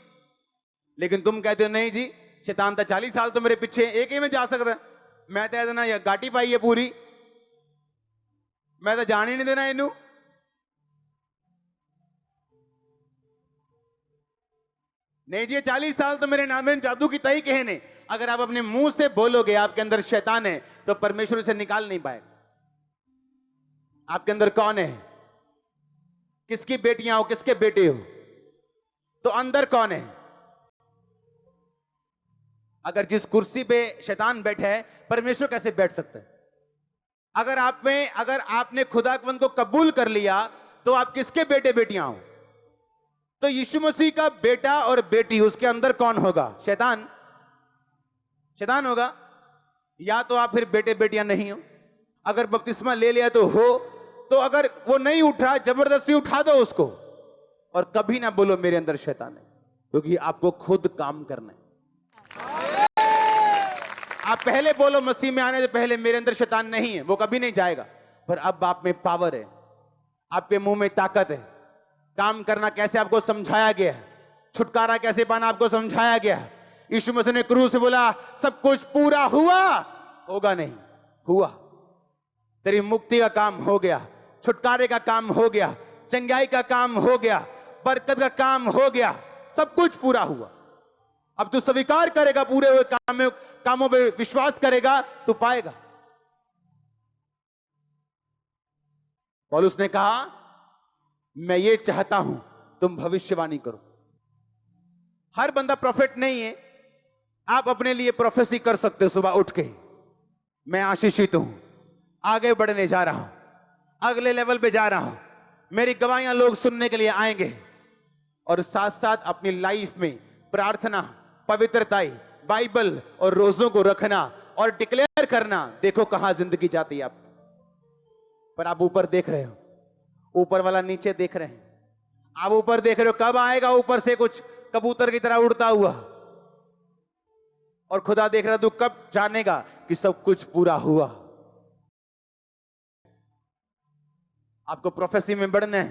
लेकिन तुम कहते हो नहीं जी, शैतान था 40 साल तो मेरे पीछे, एक ही में जा सकता, मैं तो देना या गाटी पाई है पूरी, मैं तो जान ही नहीं देना इनू। नहीं जी, 40 साल तो मेरे नाम में जादू की तई कहे ने। अगर आप अपने मुंह से बोलोगे आपके अंदर शैतान है, तो परमेश्वर उसे निकाल नहीं पाएगा। आपके अंदर कौन है, किसकी बेटियां हो, किसके बेटे हो, तो अंदर कौन है। अगर जिस कुर्सी पे शैतान बैठा है, परमेश्वर कैसे बैठ सकता है। अगर आपने खुदावंद को कबूल कर लिया, तो आप किसके बेटे बेटियां हो। तो यीशु मसीह का बेटा और बेटी, उसके अंदर कौन होगा, शैतान, शैतान होगा। या तो आप फिर बेटे बेटियां नहीं हो। अगर बपतिस्मा ले लिया तो हो, तो अगर वो नहीं उठा, जबरदस्ती उठा दो उसको, और कभी ना बोलो मेरे अंदर शैतान है, क्योंकि आपको खुद काम करना है। आप पहले बोलो मसीह में आने से पहले मेरे अंदर शैतान नहीं है, वो कभी नहीं जाएगा। पर अब आप में पावर है, आपके मुंह में ताकत है, काम करना कैसे आपको समझाया गया है, छुटकारा कैसे पाना आपको समझाया गया है। यीशु मसीह ने क्रूस से बोला सब कुछ पूरा हुआ, होगा नहीं, हुआ। तेरी मुक्ति का काम हो गया, छुटकारे का काम हो गया, चंगाई का काम हो गया, बरकत का काम हो गया, सब कुछ पूरा हुआ। अब तू स्वीकार करेगा, पूरे हुए कामों पे विश्वास करेगा, तू पाएगा। पौलुस ने कहा मैं ये चाहता हूं तुम भविष्यवाणी करो। हर बंदा प्रोफेट नहीं है। आप अपने लिए प्रोफेसी कर सकते हो सुबह उठ के, मैं आशीषित हूं, आगे बढ़ने जा रहा हूं, अगले लेवल पे जा रहा हूं, मेरी गवाहियां लोग सुनने के लिए आएंगे। और साथ साथ अपनी लाइफ में प्रार्थना, पवित्रता, बाइबल और रोजों को रखना और डिक्लेयर करना। देखो कहां जिंदगी जाती है आपकी। पर आप ऊपर देख रहे हो, ऊपर वाला नीचे देख रहे हैं। आप ऊपर देख रहे हो, कब आएगा ऊपर से कुछ कबूतर की तरह उड़ता हुआ, और खुदा देख रहा, तू कब जानेगा कि सब कुछ पूरा हुआ। आपको प्रोफेसी में बढ़ना है,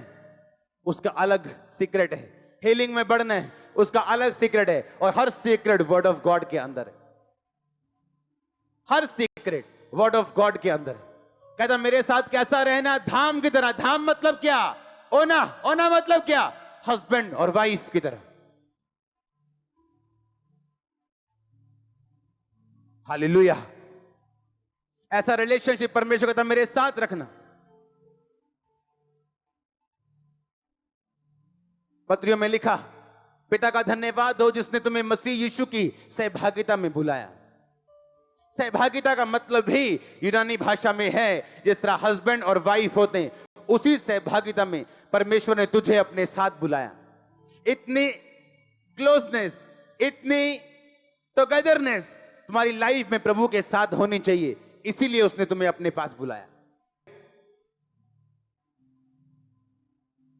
उसका अलग सीक्रेट है। हीलिंग में बढ़ना है, उसका अलग सीक्रेट है। और हर सीक्रेट वर्ड ऑफ गॉड के अंदर है। हर सीक्रेट वर्ड ऑफ गॉड के अंदर है। कहता मेरे साथ कैसा रहना, धाम की तरह। धाम मतलब क्या, ओना। ओना मतलब क्या, हस्बैंड और वाइफ की तरह। हालेलुया। ऐसा रिलेशनशिप परमेश्वर कहता मेरे साथ रखना। पत्रियों में लिखा, पिता का धन्यवाद हो जिसने तुम्हें मसीह यीशु की सहभागिता में बुलाया। सहभागिता का मतलब भी यूनानी भाषा में है, जिस तरह हस्बैंड और वाइफ होते हैं, उसी सहभागिता में परमेश्वर ने तुझे अपने साथ बुलाया। इतनी क्लोजनेस, इतनी टुगेदरनेस तुम्हारी लाइफ में प्रभु के साथ होनी चाहिए, इसीलिए उसने तुम्हें अपने पास बुलाया।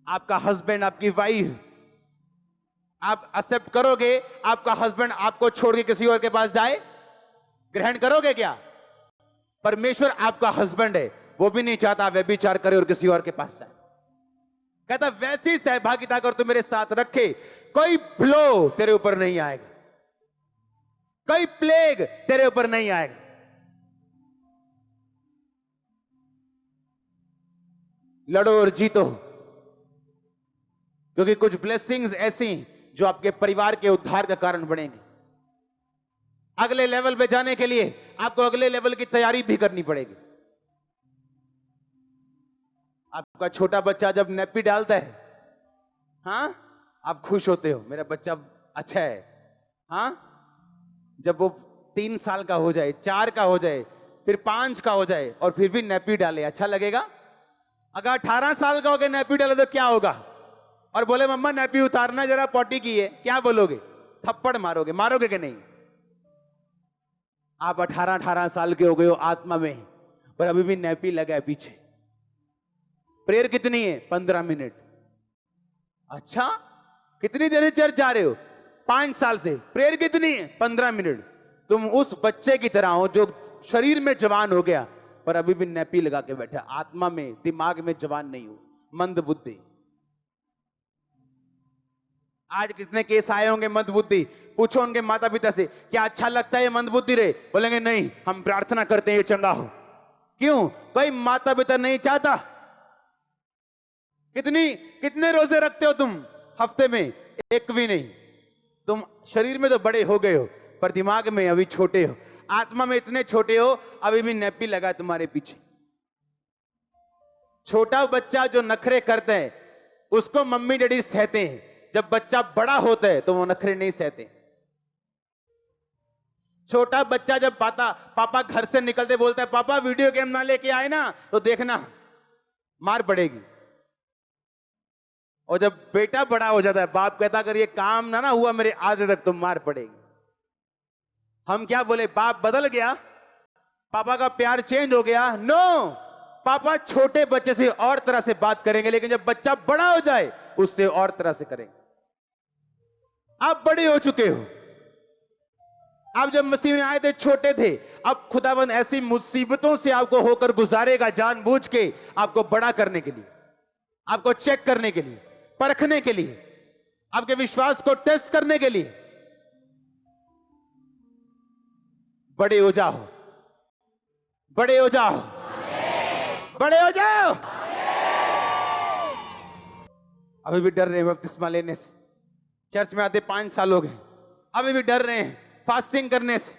आपका हस्बैंड, आपकी वाइफ, आप एक्सेप्ट करोगे आपका हस्बैंड आपको छोड़ के किसी और के पास जाए? ग्रहण करोगे क्या? परमेश्वर आपका हस्बैंड है, वो भी नहीं चाहता व्यभिचार करे और किसी और के पास जाए। कहता वैसी सहभागिता कर तू मेरे साथ रखे, कोई फ्लो तेरे ऊपर नहीं आएगा, कोई प्लेग तेरे ऊपर नहीं आएगा। लड़ो और जीतो, क्योंकि कुछ ब्लेसिंग्स ऐसी जो आपके परिवार के उद्धार का कारण बनेंगे। अगले लेवल पे जाने के लिए आपको अगले लेवल की तैयारी भी करनी पड़ेगी। आपका छोटा बच्चा जब नैपी डालता है, हाँ, आप खुश होते हो, मेरा बच्चा अच्छा है। हाँ, जब वो 3 साल का हो जाए, 4 का हो जाए, फिर 5 का हो जाए और फिर भी नैपी डाले, अच्छा लगेगा? अगर 18 साल का हो गया नैपी डाले तो क्या होगा? और बोले मम्मा नैपी उतारना जरा, पॉटी की है, क्या बोलोगे? थप्पड़ मारोगे? मारोगे कि नहीं? आप 18-18 साल के हो गए हो आत्मा में, पर अभी भी नैपी लगा है पीछे। प्रेयर कितनी है? 15 मिनट। अच्छा, कितनी देर से चर्च जा रहे हो? 5 साल से। प्रेयर कितनी है? 15 मिनट। तुम उस बच्चे की तरह हो जो शरीर में जवान हो गया पर अभी भी नैपी लगा के बैठा, आत्मा में दिमाग में जवान नहीं हो, मंद बुद्धि। आज कितने केस आए होंगे मंद बुद्धि? पूछो उनके माता पिता से, क्या अच्छा लगता है ये मंद बुद्धि रे? बोलेंगे नहीं, हम प्रार्थना करते हैं ये चंगा हो। क्यों? कोई माता पिता नहीं चाहता। कितने रोजे रखते हो तुम हफ्ते में? एक भी नहीं। तुम शरीर में तो बड़े हो गए हो पर दिमाग में अभी छोटे हो, आत्मा में इतने छोटे हो, अभी भी नैपी लगा है तुम्हारे पीछे। छोटा बच्चा जो नखरे करते हैं उसको मम्मी डैडी सहते हैं, जब बच्चा बड़ा होता है तो वो नखरे नहीं सहते। छोटा बच्चा जब पापा घर से निकलते बोलता है पापा वीडियो गेम ना लेके आए ना तो देखना मार पड़ेगी। और जब बेटा बड़ा हो जाता है बाप कहता अगर ये काम ना हुआ मेरे आधे तक तो मार पड़ेगी। हम क्या बोले? बाप बदल गया, पापा का प्यार चेंज हो गया? नो, पापा छोटे बच्चे से और तरह से बात करेंगे, लेकिन जब बच्चा बड़ा हो जाए उससे और तरह से करेंगे। आप बड़े हो चुके हो। आप जब मसीह में आए थे छोटे थे, अब खुदावंद ऐसी मुसीबतों से आपको होकर गुजारेगा जानबूझ के, आपको बड़ा करने के लिए, आपको चेक करने के लिए, परखने के लिए, आपके विश्वास को टेस्ट करने के लिए। बड़े हो जाओ, बड़े हो जाओ, बड़े हो जाओ। अभी भी डर रहे हैं बपतिस्मा लेने से। चर्च में आते 5 साल हो गए, अभी भी डर रहे हैं फास्टिंग करने से।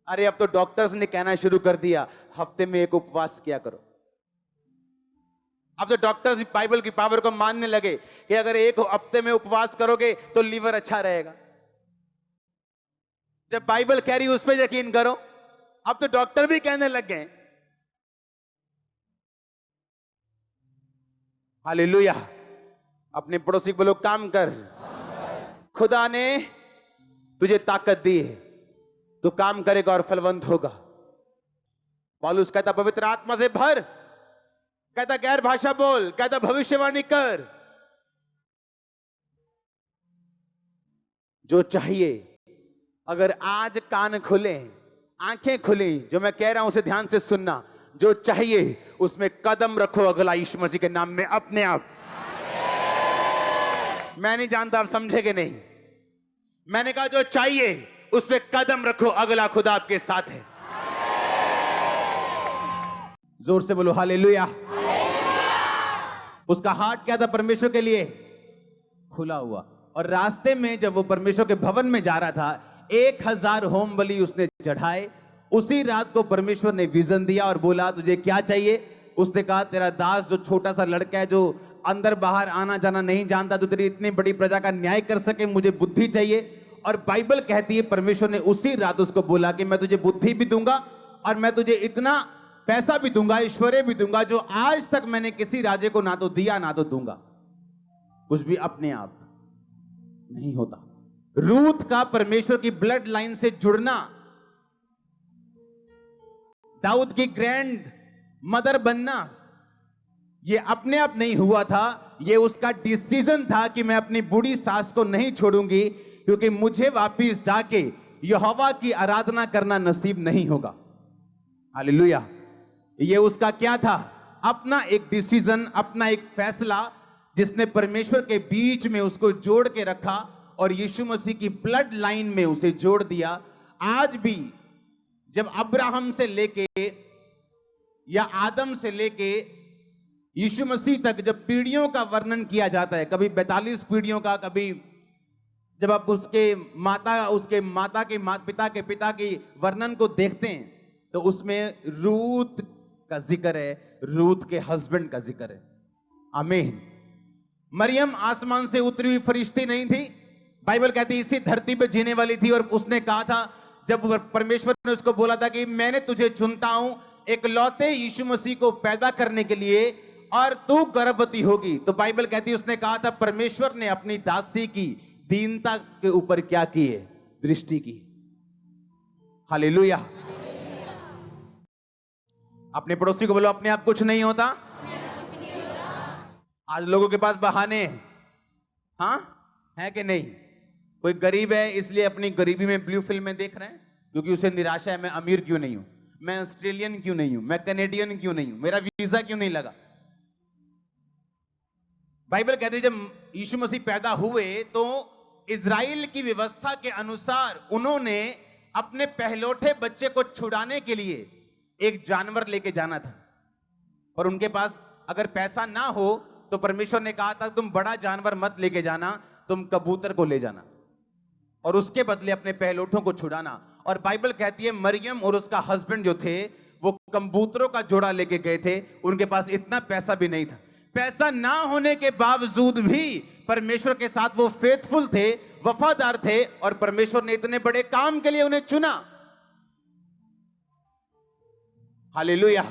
अरे अब तो डॉक्टर्स ने कहना शुरू कर दिया हफ्ते में एक उपवास किया करो। अब तो डॉक्टर्स बाइबल की पावर को मानने लगे कि अगर एक हफ्ते में उपवास करोगे तो लीवर अच्छा रहेगा। जब बाइबल कह रही उस पर यकीन करो। अब तो डॉक्टर भी कहने लग गए। हालेलुया। अपने पड़ोसी को बोलो काम कर। खुदा ने तुझे ताकत दी है, तो काम करेगा और फलवंत होगा। पौलुस कहता पवित्र आत्मा से भर, कहता गैर भाषा बोल, कहता भविष्यवाणी कर। जो चाहिए, अगर आज कान खुले, आंखें खुली, जो मैं कह रहा हूं उसे ध्यान से सुनना। जो चाहिए उसमें कदम रखो अगला यीशु मसीह के नाम में अपने आप। मैं नहीं जानता आप समझेंगे नहीं। मैंने कहा जो चाहिए उसमें कदम रखो, अगला खुदा आपके साथ है। जोर से बोलो हालेलुया। उसका हार्ट क्या था? परमेश्वर के लिए खुला हुआ। और रास्ते में जब वो परमेश्वर के भवन में जा रहा था, 1000 होम बलि उसने चढ़ाए। उसी रात को परमेश्वर ने विजन दिया और बोला तुझे क्या चाहिए? उसने कहा तेरा दास जो छोटा सा लड़का है, जो अंदर बाहर आना जाना नहीं जानता, जो तेरी इतनी बड़ी प्रजा का न्याय कर सके, मुझे बुद्धि चाहिए। और बाइबल कहती है परमेश्वर ने उसी रात उसको बोला कि मैं तुझे बुद्धि भी दूंगा और मैं तुझे इतना पैसा भी दूंगा, ऐश्वर्य भी दूंगा, जो आज तक मैंने किसी राजे को ना तो दिया ना तो दूंगा। कुछ भी अपने आप नहीं होता। रूथ का परमेश्वर की ब्लड लाइन से जुड़ना, दाऊद की ग्रैंड मदर बनना, ये अपने आप नहीं हुआ था। ये उसका डिसीजन था कि मैं अपनी बूढ़ी सास को नहीं छोड़ूंगी, क्योंकि मुझे वापिस जाके यहोवा की आराधना करना नसीब नहीं होगा। हालेलुया। ये उसका क्या था? अपना एक डिसीजन, अपना एक फैसला, जिसने परमेश्वर के बीच में उसको जोड़ के रखा और यीशु मसीह की ब्लड लाइन में उसे जोड़ दिया। आज भी जब अब्राहम से लेके या आदम से लेके यीशु मसीह तक जब पीढ़ियों का वर्णन किया जाता है, कभी 42 पीढ़ियों का, कभी जब आप उसके माता के पिता के पिता की वर्णन को देखते हैं तो उसमें रूत का जिक्र है, रूत के हस्बैंड का जिक्र है। आमीन। मरियम आसमान से उतरी हुई फरिश्ती नहीं थी। बाइबल कहती है इसी धरती पे जीने वाली थी। और उसने कहा था, जब परमेश्वर ने उसको बोला था कि मैंने तुझे चुनता हूं एक लौते यीशु मसीह को पैदा करने के लिए और तू गर्भवती होगी, तो बाइबल कहती है उसने कहा था परमेश्वर ने अपनी दासी की दीनता के ऊपर क्या की है? दृष्टि की। हालेलुया। अपने पड़ोसी को बोलो अपने आप कुछ नहीं होता। आज लोगों के पास बहाने हैं, हाँ है कि नहीं? कोई गरीब है इसलिए अपनी गरीबी में ब्लू फिल्में देख रहे हैं क्योंकि उसे निराशा है, मैं अमीर क्यों नहीं हूं, मैं ऑस्ट्रेलियन क्यों नहीं हूं, मैं कनेडियन क्यों नहीं हूं, मेरा वीजा क्यों नहीं लगा। बाइबल कहती है जब यीशु मसीह पैदा हुए तो इजराइल की व्यवस्था के अनुसार उन्होंने अपने पहलौठे बच्चे को छुड़ाने के लिए एक जानवर लेके जाना था, और उनके पास अगर पैसा ना हो तो परमेश्वर ने कहा था तुम बड़ा जानवर मत लेके जाना, तुम कबूतर को ले जाना और उसके बदले अपने पहलौठों को छुड़ाना। और बाइबल कहती है मरियम और उसका हस्बैंड जो थे वो कबूतरों का जोड़ा लेके गए थे, उनके पास इतना पैसा भी नहीं था। पैसा ना होने के बावजूद भी परमेश्वर के साथ वो फेथफुल थे, वफादार थे, और परमेश्वर ने इतने बड़े काम के लिए उन्हें चुना। हालेलुया।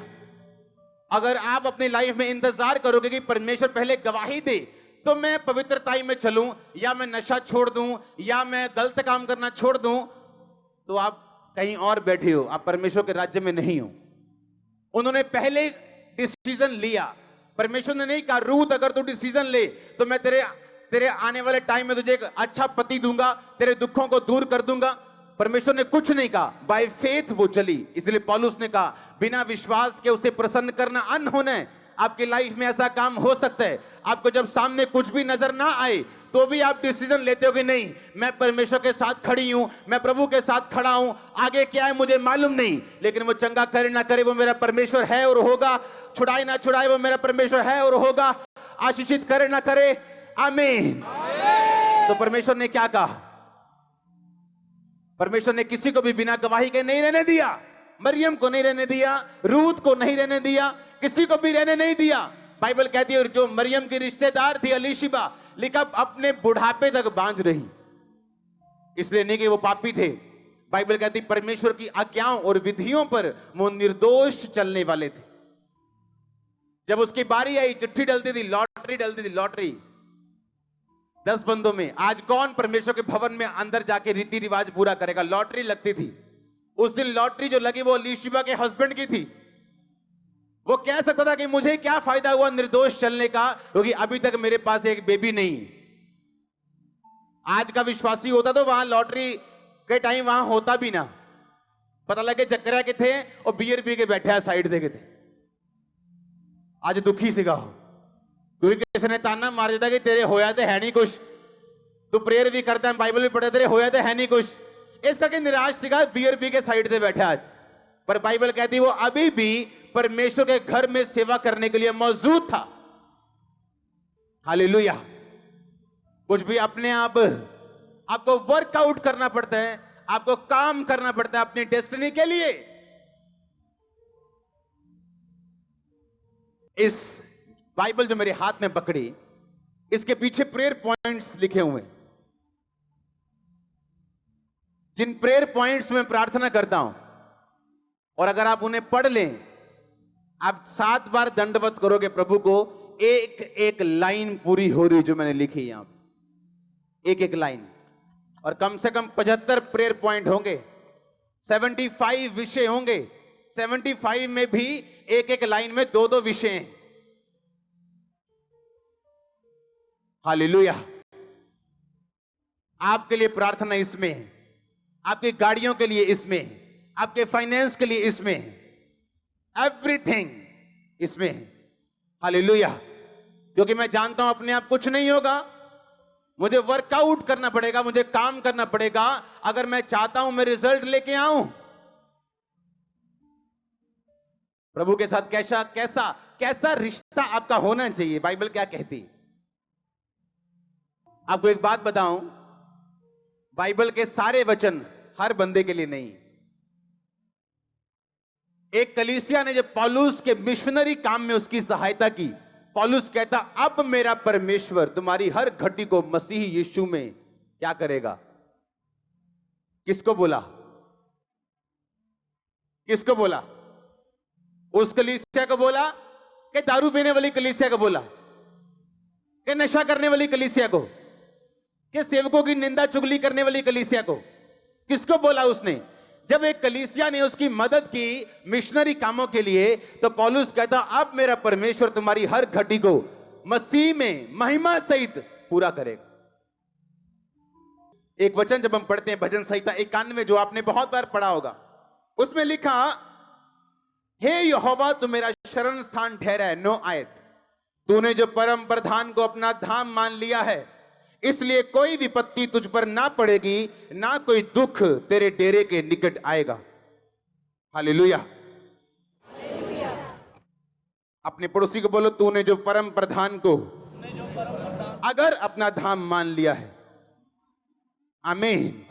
अगर आप अपनी लाइफ में इंतजार करोगे कि परमेश्वर पहले गवाही दे तो मैं पवित्रताई में चलूं, या मैं नशा छोड़ दूं, या मैं गलत काम करना छोड़ दूं, तो आप कहीं और बैठे हो, आप परमेश्वर के राज्य में नहीं हो। उन्होंने पहले डिसीजन लिया। परमेश्वर ने नहीं कहा रूथ अगर तू डिसीजन ले तो मैं तेरे आने वाले टाइम में तुझे एक अच्छा पति दूंगा, तेरे दुखों को दूर कर दूंगा। परमेश्वर ने कुछ नहीं कहा, बाय फेथ वो चली। इसलिए पौलुस ने कहा बिना विश्वास के उसे प्रसन्न करना अनहोना है। आपकी लाइफ में ऐसा काम हो सकता है, आपको जब सामने कुछ भी नजर ना आए तो भी आप डिसीजन लेते हो कि नहीं मैं परमेश्वर के साथ खड़ी हूं, मैं प्रभु के साथ खड़ा हूं, आगे क्या है मुझे मालूम नहीं, लेकिन वो चंगा करे ना करे वो मेरा परमेश्वर है और होगा, छुड़ाए ना छुड़ाए वो मेरा परमेश्वर है और होगा, आशीषित करे ना करे, आमीन। तो परमेश्वर ने क्या कहा? परमेश्वर ने किसी को भी बिना गवाही के नहीं रहने दिया। मरियम को नहीं रहने दिया, रूथ को नहीं रहने दिया, किसी को भी रहने नहीं दिया। बाइबल कहती है जो मरियम की रिश्तेदार थी अलीशिबा, लिखा अपने बुढ़ापे तक बांझ रही, इसलिए नहीं कि वो पापी थे। बाइबल कहती परमेश्वर की आज्ञाओं और विधियों पर वो निर्दोष चलने वाले थे। जब उसकी बारी आई चिट्ठी डलती थी, लॉटरी डलती थी, लॉटरी 10 बंदों में, आज कौन परमेश्वर के भवन में अंदर जाके रीति रिवाज पूरा करेगा? लॉटरी लगती थी। उस दिन लॉटरी जो लगी वो अलीशिबा के हस्बैंड की थी। वो कह सकता था कि मुझे क्या फायदा हुआ निर्दोष चलने का, क्योंकि अभी तक मेरे पास एक बेबी नहीं। आज का विश्वासी होता तो वहां लॉटरी के टाइम वहां होता भी ना, पता लगे चक्करा के थे और बियर पी के बैठे साइड दे के थे। आज दुखी सिगा हो क्योंकि किसी ने ताना मार देता कि तेरे होया तो है नहीं कुछ, तू प्रेयर भी करता है, बाइबल भी पढ़े, तेरे होया तो है नहीं कुछ, इस करके निराश सिगा बियर पी के साइड से बैठा आज। पर बाइबल कहती वो अभी भी परमेश्वर के घर में सेवा करने के लिए मौजूद था। हालेलुया। कुछ भी अपने आप आपको वर्कआउट करना पड़ता है, आपको काम करना पड़ता है अपनी डेस्टिनी के लिए। इस बाइबल जो मेरे हाथ में पकड़ी, इसके पीछे प्रेयर पॉइंट्स लिखे हुए हैं, जिन प्रेयर पॉइंट्स में प्रार्थना करता हूं, और अगर आप उन्हें पढ़ लें, आप 7 बार दंडवत करोगे प्रभु को, एक एक लाइन पूरी हो रही जो मैंने लिखी यहां पे, एक एक लाइन, और कम से कम 75 प्रेयर पॉइंट होंगे, 75 विषय होंगे, 75 में भी एक एक लाइन में 2-2 विषय हैं। हालेलुया। आपके लिए प्रार्थना इसमें है, आपकी गाड़ियों के लिए इसमें है, आपके फाइनेंस के लिए इसमें है, एवरीथिंग इसमें है। हालेलुया। क्योंकि मैं जानता हूं अपने आप कुछ नहीं होगा, मुझे वर्कआउट करना पड़ेगा, मुझे काम करना पड़ेगा अगर मैं चाहता हूं मैं रिजल्ट लेके आऊं। प्रभु के साथ कैसा कैसा कैसा रिश्ता आपका होना चाहिए, बाइबल क्या कहती है? आपको एक बात बताऊं, बाइबल के सारे वचन हर बंदे के लिए नहीं। एक कलीसिया ने जब पौलुस के मिशनरी काम में उसकी सहायता की, पौलुस कहता अब मेरा परमेश्वर तुम्हारी हर घटी को मसीह यीशु में क्या करेगा? किसको बोला? किसको बोला? उस कलीसिया को बोला कि दारू पीने वाली कलीसिया को बोला, कि नशा करने वाली कलीसिया को, कि सेवकों की निंदा चुगली करने वाली कलीसिया को? किसको बोला उसने? जब एक कलीसिया ने उसकी मदद की मिशनरी कामों के लिए, तो पौलुस कहता अब मेरा परमेश्वर तुम्हारी हर घटी को मसीह में महिमा सहित पूरा करेगा। एक वचन जब हम पढ़ते हैं भजन संहिता 91 जो आपने बहुत बार पढ़ा होगा, उसमें लिखा, हे यहोवा तू मेरा शरण स्थान ठहरा है। 9 आयत, तूने जो परम प्रधान को अपना धाम मान लिया है, इसलिए कोई विपत्ति तुझ पर ना पड़ेगी, ना कोई दुख तेरे डेरे के निकट आएगा। हालेलुया। अपने पड़ोसी को बोलो, तूने जो परम प्रधान को अगर अपना धाम मान लिया है। आमीन।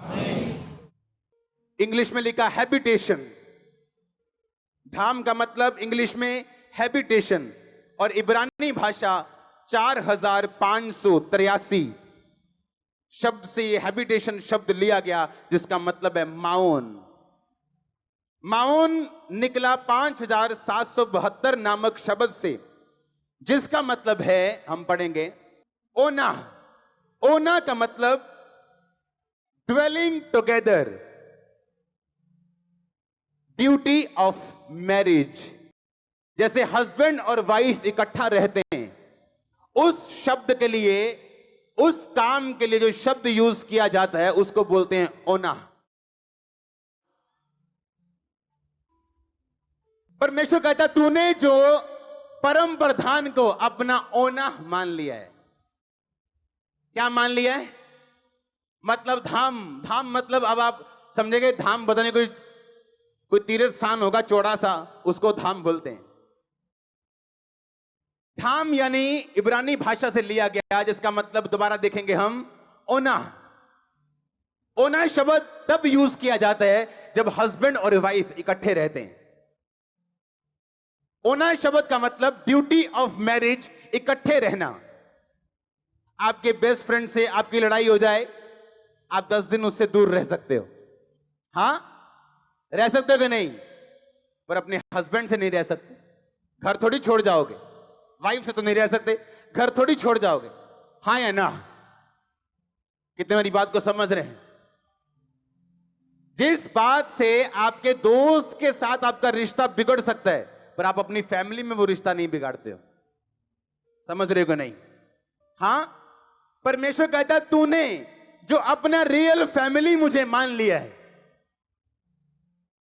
इंग्लिश में लिखा हैबिटेशन। धाम का मतलब इंग्लिश में हैबिटेशन, और इब्रानी भाषा 4583 शब्द से ये हैबिटेशन शब्द लिया गया, जिसका मतलब है माओन। माओन निकला 5772 नामक शब्द से, जिसका मतलब है, हम पढ़ेंगे, ओना। ओना का मतलब dwelling together, duty of marriage. जैसे हस्बैंड और वाइफ इकट्ठा रहते हैं, उस शब्द के लिए, उस काम के लिए जो शब्द यूज किया जाता है उसको बोलते हैं ओना। परमेश्वर कहता तूने जो परम प्रधान को अपना ओना मान लिया है। क्या मान लिया है? मतलब धाम। धाम मतलब, अब आप समझेंगे, धाम बताने कोई तीर्थ स्थान होगा चौड़ा सा, उसको धाम बोलते हैं। धाम यानी इब्रानी भाषा से लिया गया, जिसका मतलब दोबारा देखेंगे हम, ओना। ओना शब्द तब यूज किया जाता है जब हस्बैंड और वाइफ इकट्ठे रहते हैं। ओना शब्द का मतलब ड्यूटी ऑफ मैरिज, इकट्ठे रहना। आपके बेस्ट फ्रेंड से आपकी लड़ाई हो जाए, आप 10 दिन उससे दूर रह सकते हो। हां, रह सकते हो कि नहीं? पर अपने हस्बैंड से नहीं रह सकते। घर थोड़ी छोड़ जाओगे, वाइफ से तो नहीं रह सकते, घर थोड़ी छोड़ जाओगे। हाँ या ना? कितने मेरी बात को समझ रहे हैं? जिस बात से आपके दोस्त के साथ आपका रिश्ता बिगड़ सकता है, पर आप अपनी फैमिली में वो रिश्ता नहीं बिगाड़ते हो। समझ रहे हो कि नहीं? हां, परमेश्वर कहता है तूने जो अपना रियल फैमिली मुझे मान लिया है।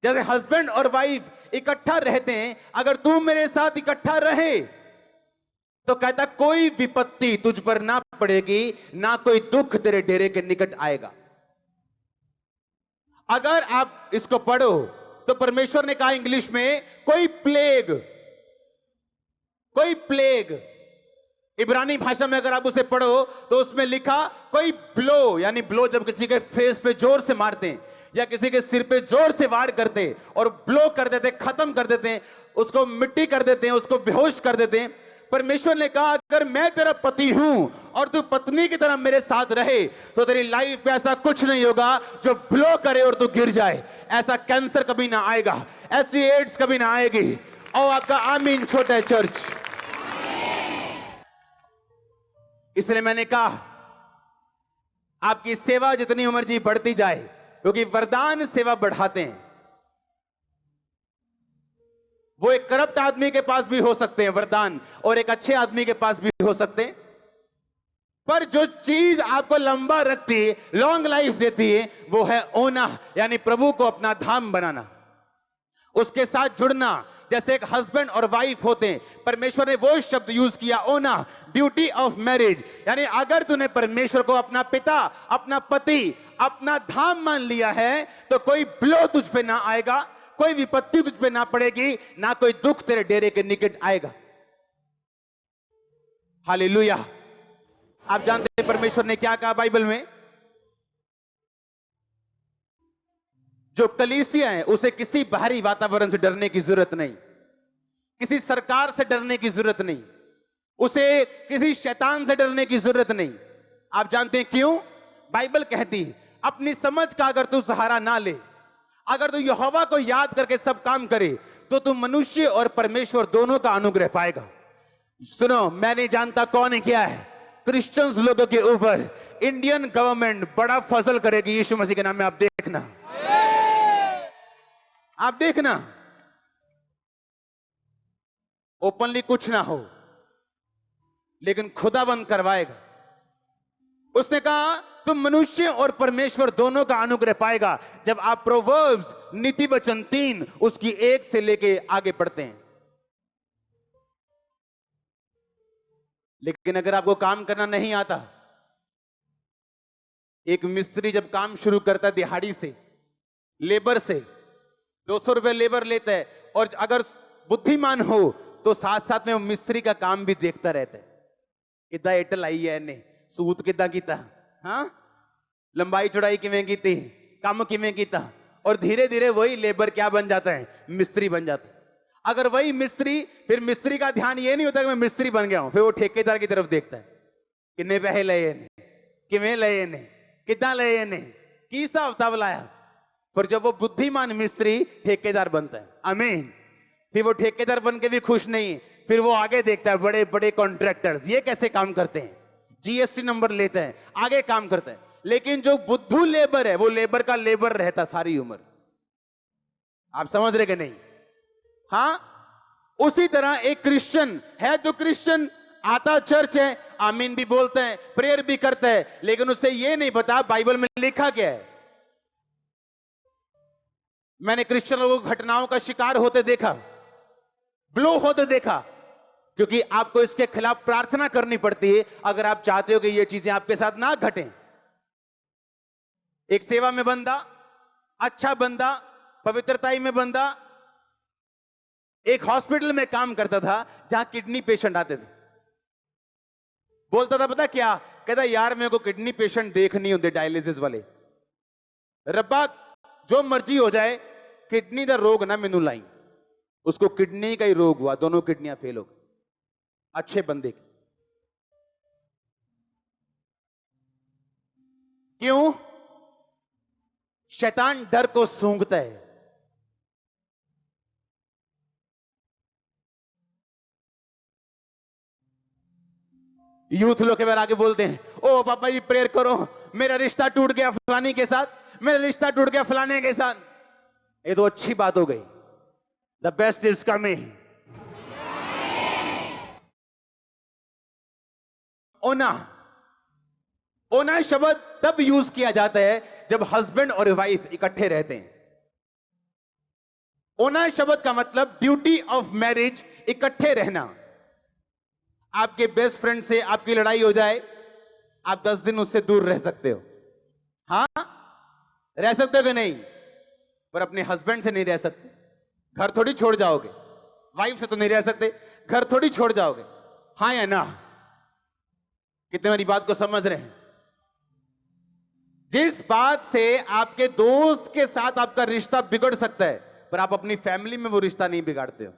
जैसे हस्बैंड और वाइफ इकट्ठा रहते हैं, अगर तू मेरे साथ इकट्ठा रहे तो कहता कोई विपत्ति तुझ पर ना पड़ेगी, ना कोई दुख तेरे डेरे के निकट आएगा। अगर आप इसको पढ़ो तो परमेश्वर ने कहा इंग्लिश में, कोई प्लेग। इब्रानी भाषा में अगर आप उसे पढ़ो तो उसमें लिखा कोई ब्लो, यानी ब्लो जब किसी के फेस पे जोर से मारते हैं या किसी के सिर पे जोर से वार करते और ब्लो कर देते, खत्म कर देते हैं, उसको मिट्टी कर देते हैं, उसको बेहोश कर देते हैं। परमेश्वर ने कहा अगर मैं तेरा पति हूं और तू पत्नी की तरह मेरे साथ रहे तो तेरी लाइफ पे ऐसा कुछ नहीं होगा जो ब्लो करे और तू गिर जाए। ऐसा कैंसर कभी ना आएगा, ऐसी एड्स कभी ना आएगी। और आपका आमीन छोटा है चर्च। इसलिए मैंने कहा आपकी सेवा जितनी उम्र जी बढ़ती जाए, क्योंकि वरदान सेवा बढ़ाते हैं। वो एक करप्ट आदमी के पास भी हो सकते हैं वरदान, और एक अच्छे आदमी के पास भी हो सकते हैं, पर जो चीज आपको लंबा रखती है, लॉन्ग लाइफ देती है, वो है ओना, यानी प्रभु को अपना धाम बनाना, उसके साथ जुड़ना। जैसे एक हस्बैंड और वाइफ होते हैं, परमेश्वर ने वो शब्द यूज किया ओना, ड्यूटी ऑफ मैरिज। यानी अगर तूने परमेश्वर को अपना पिता, अपना पति, अपना धाम मान लिया है तो कोई ब्लो तुझ पे ना आएगा, कोई विपत्ति तुझ पे ना पड़ेगी, ना कोई दुख तेरे डेरे के निकट आएगा। हालेलुया। आप जानते हैं परमेश्वर ने क्या कहा बाइबल में? जो कलीसिया है उसे किसी बाहरी वातावरण से डरने की जरूरत नहीं, किसी सरकार से डरने की जरूरत नहीं, उसे किसी शैतान से डरने की जरूरत नहीं। आप जानते हैं क्यों? बाइबल कहती है अपनी समझ का अगर तू सहारा ना ले, अगर तू यहोवा को याद करके सब काम करे, तो तू मनुष्य और परमेश्वर दोनों का अनुग्रह पाएगा। सुनो, मैं नहीं जानता कौन है क्या है, क्रिश्चियंस लोगों के ऊपर इंडियन गवर्नमेंट बड़ा फजल करेगी यीशु मसीह के नाम में, आप देखना। आप देखना, ओपनली कुछ ना हो, लेकिन खुदाबंद करवाएगा। उसने कहा तुम मनुष्य और परमेश्वर दोनों का अनुग्रह पाएगा जब आप प्रोवर्ब्स नीति वचन 3 उसकी 1 से लेके आगे पढ़ते हैं। लेकिन अगर आपको काम करना नहीं आता, एक मिस्त्री जब काम शुरू करता है दिहाड़ी से, लेबर से 200 रुपए लेबर लेता है, और अगर बुद्धिमान हो तो साथ साथ में वो मिस्त्री का काम भी देखता रहता है। कितना एटल आई है ने सूत कितना कीता, हाँ लंबाई चौड़ाई किवें कीती, काम किवें कीता, और धीरे धीरे वही लेबर क्या बन जाता है, मिस्त्री बन जाता है। अगर वही मिस्त्री, फिर मिस्त्री का ध्यान ये नहीं होता कि मैं मिस्त्री बन गया हूं, फिर वो ठेकेदार की तरफ देखता है, कितने पैसे लए ने, किवें लए ने, कितना लए ने, की हिसाब किताब लाया। फिर जब वो बुद्धिमान मिस्त्री ठेकेदार बनता है, आमीन, फिर वो ठेकेदार बन के भी खुश नहीं, फिर वो आगे देखता है बड़े बड़े कॉन्ट्रैक्टर्स ये कैसे काम करते हैं, जीएसटी नंबर लेते हैं, आगे काम करते हैं। लेकिन जो बुद्धू लेबर है वो लेबर का लेबर रहता सारी उम्र। आप समझ रहे कि नहीं? हाँ, उसी तरह एक क्रिश्चियन है तो क्रिश्चियन आता चर्च है, आमीन भी बोलता है, प्रेयर भी करता है, लेकिन उसे ये नहीं पता बाइबल में लिखा क्या है। मैंने क्रिश्चियन लोगों को घटनाओं का शिकार होते देखा, ब्लो होते देखा, क्योंकि आपको इसके खिलाफ प्रार्थना करनी पड़ती है अगर आप चाहते हो कि ये चीजें आपके साथ ना घटें। एक सेवा में बंदा, अच्छा बंदा, पवित्रताई में बंदा, एक हॉस्पिटल में काम करता था जहां किडनी पेशेंट आते थे। बोलता था पता क्या, कहता यार मेरे को किडनी पेशेंट देखनी होते डायलिसिस वाले, रब्बा जो मर्जी हो जाए किडनी का रोग ना मैनू लाई। उसको किडनी का ही रोग हुआ, दोनों किडनियां फेल हो गई, अच्छे बंदे की। क्यों? शैतान डर को सूंघता है। यूथ लोग के बारे आगे बोलते हैं, ओ पापा जी प्रेयर करो, मेरा रिश्ता टूट गया फलानी के साथ, मेरा रिश्ता टूट गया फलाने के साथ। ये तो अच्छी बात हो गई, द बेस्ट इज कमिंग। ओना, ओना शब्द तब यूज किया जाता है जब हस्बैंड और वाइफ इकट्ठे रहते हैं। ओना शब्द का मतलब ड्यूटी ऑफ मैरिज, इकट्ठे रहना। आपके बेस्ट फ्रेंड से आपकी लड़ाई हो जाए, आप 10 दिन उससे दूर रह सकते हो, हाँ रह सकते हो कि नहीं, पर अपने हस्बैंड से नहीं रह सकते। घर थोड़ी छोड़ जाओगे, वाइफ से तो नहीं रह सकते, घर थोड़ी छोड़ जाओगे, हाँ या ना? कितने मेरी बात को समझ रहे हैं? जिस बात से आपके दोस्त के साथ आपका रिश्ता बिगड़ सकता है, पर आप अपनी फैमिली में वो रिश्ता नहीं बिगाड़ते हो।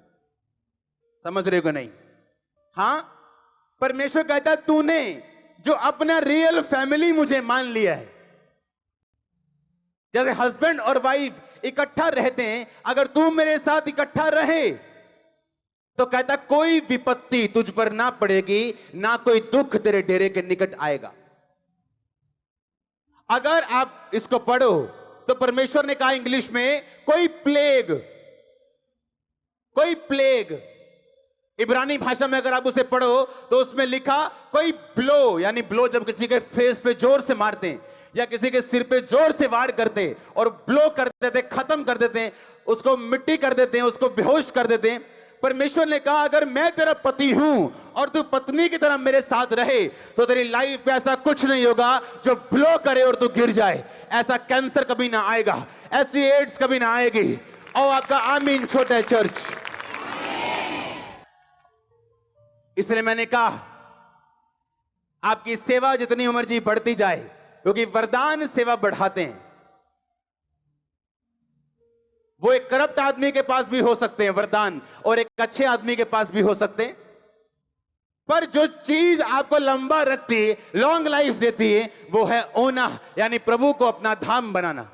समझ रहे हो कि नहीं? हाँ, परमेश्वर कहता है तूने जो अपना रियल फैमिली मुझे मान लिया है, जैसे हस्बैंड और वाइफ इकट्ठा रहते हैं, अगर तू मेरे साथ इकट्ठा रहे तो कहता कोई विपत्ति तुझ पर ना पड़ेगी, ना कोई दुख तेरे डेरे के निकट आएगा। अगर आप इसको पढ़ो तो परमेश्वर ने कहा इंग्लिश में कोई प्लेग, इब्रानी भाषा में अगर आप उसे पढ़ो तो उसमें लिखा कोई ब्लो, यानी ब्लो जब किसी के फेस पे जोर से मारते हैं या किसी के सिर पे जोर से वार करते और ब्लो कर देते, खत्म कर देते हैं, उसको मिट्टी कर देते हैं, उसको बेहोश कर देते हैं। परमेश्वर ने कहा अगर मैं तेरा पति हूं और तू पत्नी की तरह मेरे साथ रहे तो तेरी लाइफ में ऐसा कुछ नहीं होगा जो ब्लो करे और तू गिर जाए। ऐसा कैंसर कभी ना आएगा, ऐसी एड्स कभी ना आएगी। और आपका आमीन छोटा चर्च। इसलिए मैंने कहा आपकी सेवा जितनी उम्र जी बढ़ती जाए, क्योंकि वरदान सेवा बढ़ाते हैं। वो एक करप्ट आदमी के पास भी हो सकते हैं वरदान, और एक अच्छे आदमी के पास भी हो सकते हैं, पर जो चीज आपको लंबा रखती है, लॉन्ग लाइफ देती है, वो है ओना, यानी प्रभु को अपना धाम बनाना,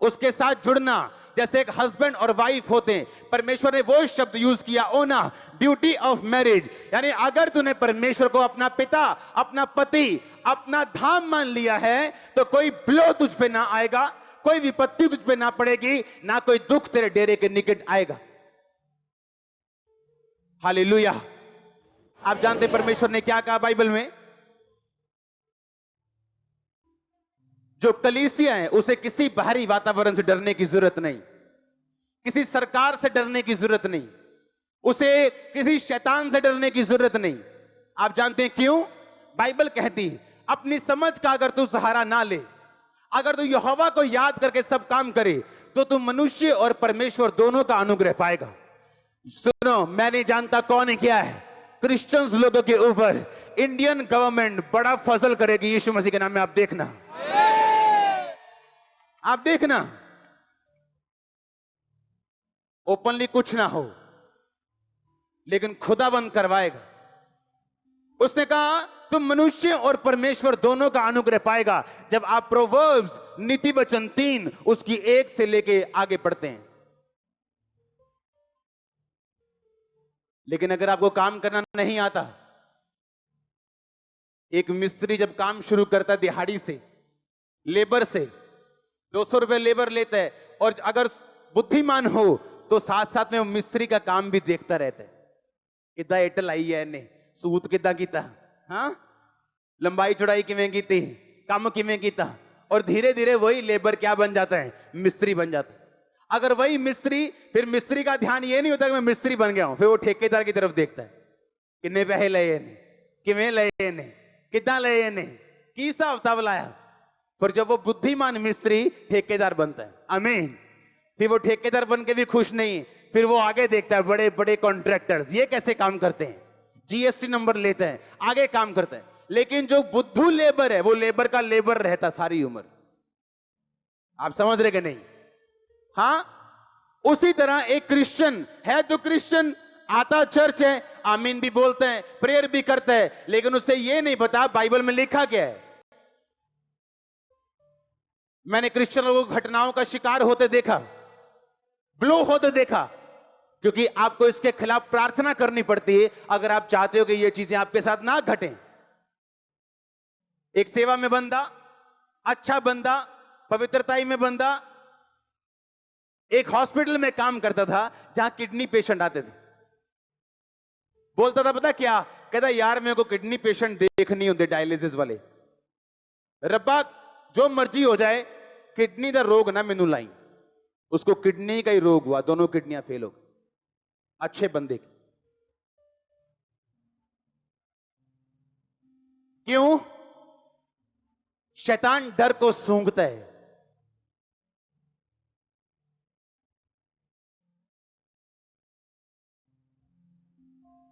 उसके साथ जुड़ना। जैसे एक हस्बैंड और वाइफ होते हैं, परमेश्वर ने वो शब्द यूज किया ओना, ड्यूटी ऑफ मैरिज, यानी अगर तूने परमेश्वर को अपना पिता, अपना पति, अपना धाम मान लिया है तो कोई ब्लो तुझ पे ना आएगा, कोई विपत्ति तुझ पे ना पड़ेगी, ना कोई दुख तेरे डेरे के निकट आएगा। हालेलुया। आप जानते परमेश्वर ने क्या कहा बाइबल में? जो कलीसिया है उसे किसी बाहरी वातावरण से डरने की जरूरत नहीं, किसी सरकार से डरने की जरूरत नहीं, उसे किसी शैतान से डरने की जरूरत नहीं। आप जानते हैं क्यों? बाइबल कहती है अपनी समझ का अगर तू सहारा ना ले, अगर तू यहोवा को याद करके सब काम करे, तो तू मनुष्य और परमेश्वर दोनों का अनुग्रह पाएगा। सुनो, मैं नहीं जानता कौन है क्या है, क्रिश्चियंस लोगों के ऊपर इंडियन गवर्नमेंट बड़ा फजल करेगी यीशु मसीह के नाम में। आप देखना, आप देखना, ओपनली कुछ ना हो लेकिन खुदाबंद करवाएगा। उसने कहा तुम मनुष्य और परमेश्वर दोनों का अनुग्रह पाएगा जब आप प्रोवर्ब्स नीति वचन 3 उसकी 1 से लेके आगे पढ़ते हैं। लेकिन अगर आपको काम करना नहीं आता, एक मिस्त्री जब काम शुरू करता है दिहाड़ी से, लेबर से 200 रुपए लेबर लेता है, और अगर बुद्धिमान हो तो साथ साथ में वो मिस्त्री का काम भी देखता रहता है। कितना एटल आई है ने सूत कितना कीता, हाँ लंबाई चौड़ाई किवें कीती, काम किवें कीता, और धीरे धीरे वही लेबर क्या बन जाता है? मिस्त्री बन जाता है। अगर वही मिस्त्री, फिर मिस्त्री का ध्यान ये नहीं होता कि मैं मिस्त्री बन गया हूं, फिर वो ठेकेदार की तरफ देखता है, कितने पैसे लए ने, किवें लए ने, कितना लए ने, की हिसाब किताब लाया। पर जब वो बुद्धिमान मिस्त्री ठेकेदार बनता है, आमीन, फिर वो ठेकेदार बन के भी खुश नहीं, फिर वो आगे देखता है बड़े बड़े कॉन्ट्रैक्टर्स ये कैसे काम करते हैं, जीएसटी नंबर लेते हैं, आगे काम करते हैं। लेकिन जो बुद्धू लेबर है वो लेबर का लेबर रहता सारी उम्र। आप समझ रहे कि नहीं? हाँ, उसी तरह एक क्रिश्चियन है तो क्रिश्चियन आता चर्च है, आमीन भी बोलते हैं, प्रेयर भी करता है, लेकिन उसे ये नहीं पता बाइबल में लिखा क्या है। मैंने क्रिश्चियन लोगों को घटनाओं का शिकार होते देखा, ब्लो होते देखा, क्योंकि आपको इसके खिलाफ प्रार्थना करनी पड़ती है अगर आप चाहते हो कि ये चीजें आपके साथ ना घटें। एक सेवा में बंदा, अच्छा बंदा, पवित्रताई में बंदा, एक हॉस्पिटल में काम करता था जहां किडनी पेशेंट आते थे। बोलता था पता क्या, कहता यार मेरे को किडनी पेशेंट देखनी होते डायलिसिस वाले, रब्बा जो मर्जी हो जाए किडनी का रोग ना मैनू लाई। उसको किडनी का ही रोग हुआ, दोनों किडनियां फेल हो गई, अच्छे बंदे की। क्यों? शैतान डर को सूंघता है।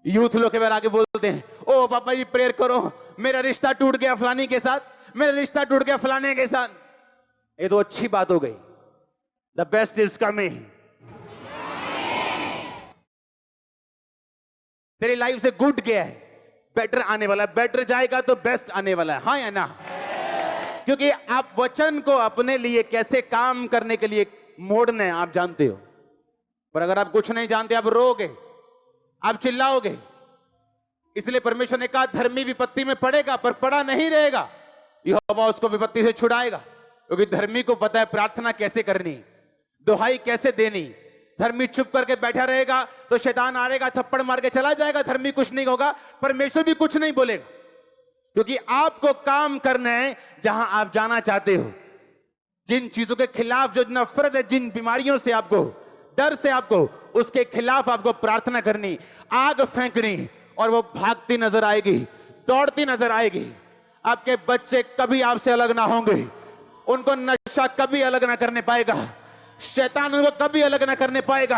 यूथ लोग के बारे आगे बोलते हैं, ओ पापा जी प्रेयर करो, मेरा रिश्ता टूट गया फलानी के साथ, मेरा रिश्ता टूट गया फलाने के साथ। ये तो अच्छी बात हो गई, द बेस्ट इज कमिंग। तेरी लाइफ से गुड गया है, बेटर आने वाला है, बेटर जाएगा तो बेस्ट आने वाला है, हाँ या ना? क्योंकि आप वचन को अपने लिए कैसे काम करने के लिए मोड़ना है आप जानते हो, पर अगर आप कुछ नहीं जानते आप रोओगे, आप चिल्लाओगे। इसलिए परमेश्वर ने कहा धर्मी विपत्ति में पड़ेगा पर पड़ा नहीं रहेगा, यहोवा उसको विपत्ति से छुड़ाएगा। क्योंकि धर्मी को पता है प्रार्थना कैसे करनी, दुहाई कैसे देनी। धर्मी चुप करके बैठा रहेगा तो शैतान आएगा, थप्पड़ मार के चला जाएगा, धर्मी कुछ नहीं होगा, परमेश्वर भी कुछ नहीं बोलेगा। क्योंकि आपको काम करना है जहां आप जाना चाहते हो। जिन चीजों के खिलाफ जो नफरत है, जिन बीमारियों से आपको डर से, आपको उसके खिलाफ आपको प्रार्थना करनी, आग फेंकनी, और वो भागती नजर आएगी, दौड़ती नजर आएगी। आपके बच्चे कभी आपसे अलग ना होंगे, उनको नशा कभी अलग ना करने पाएगा, शैतान उनको कभी अलग ना करने पाएगा,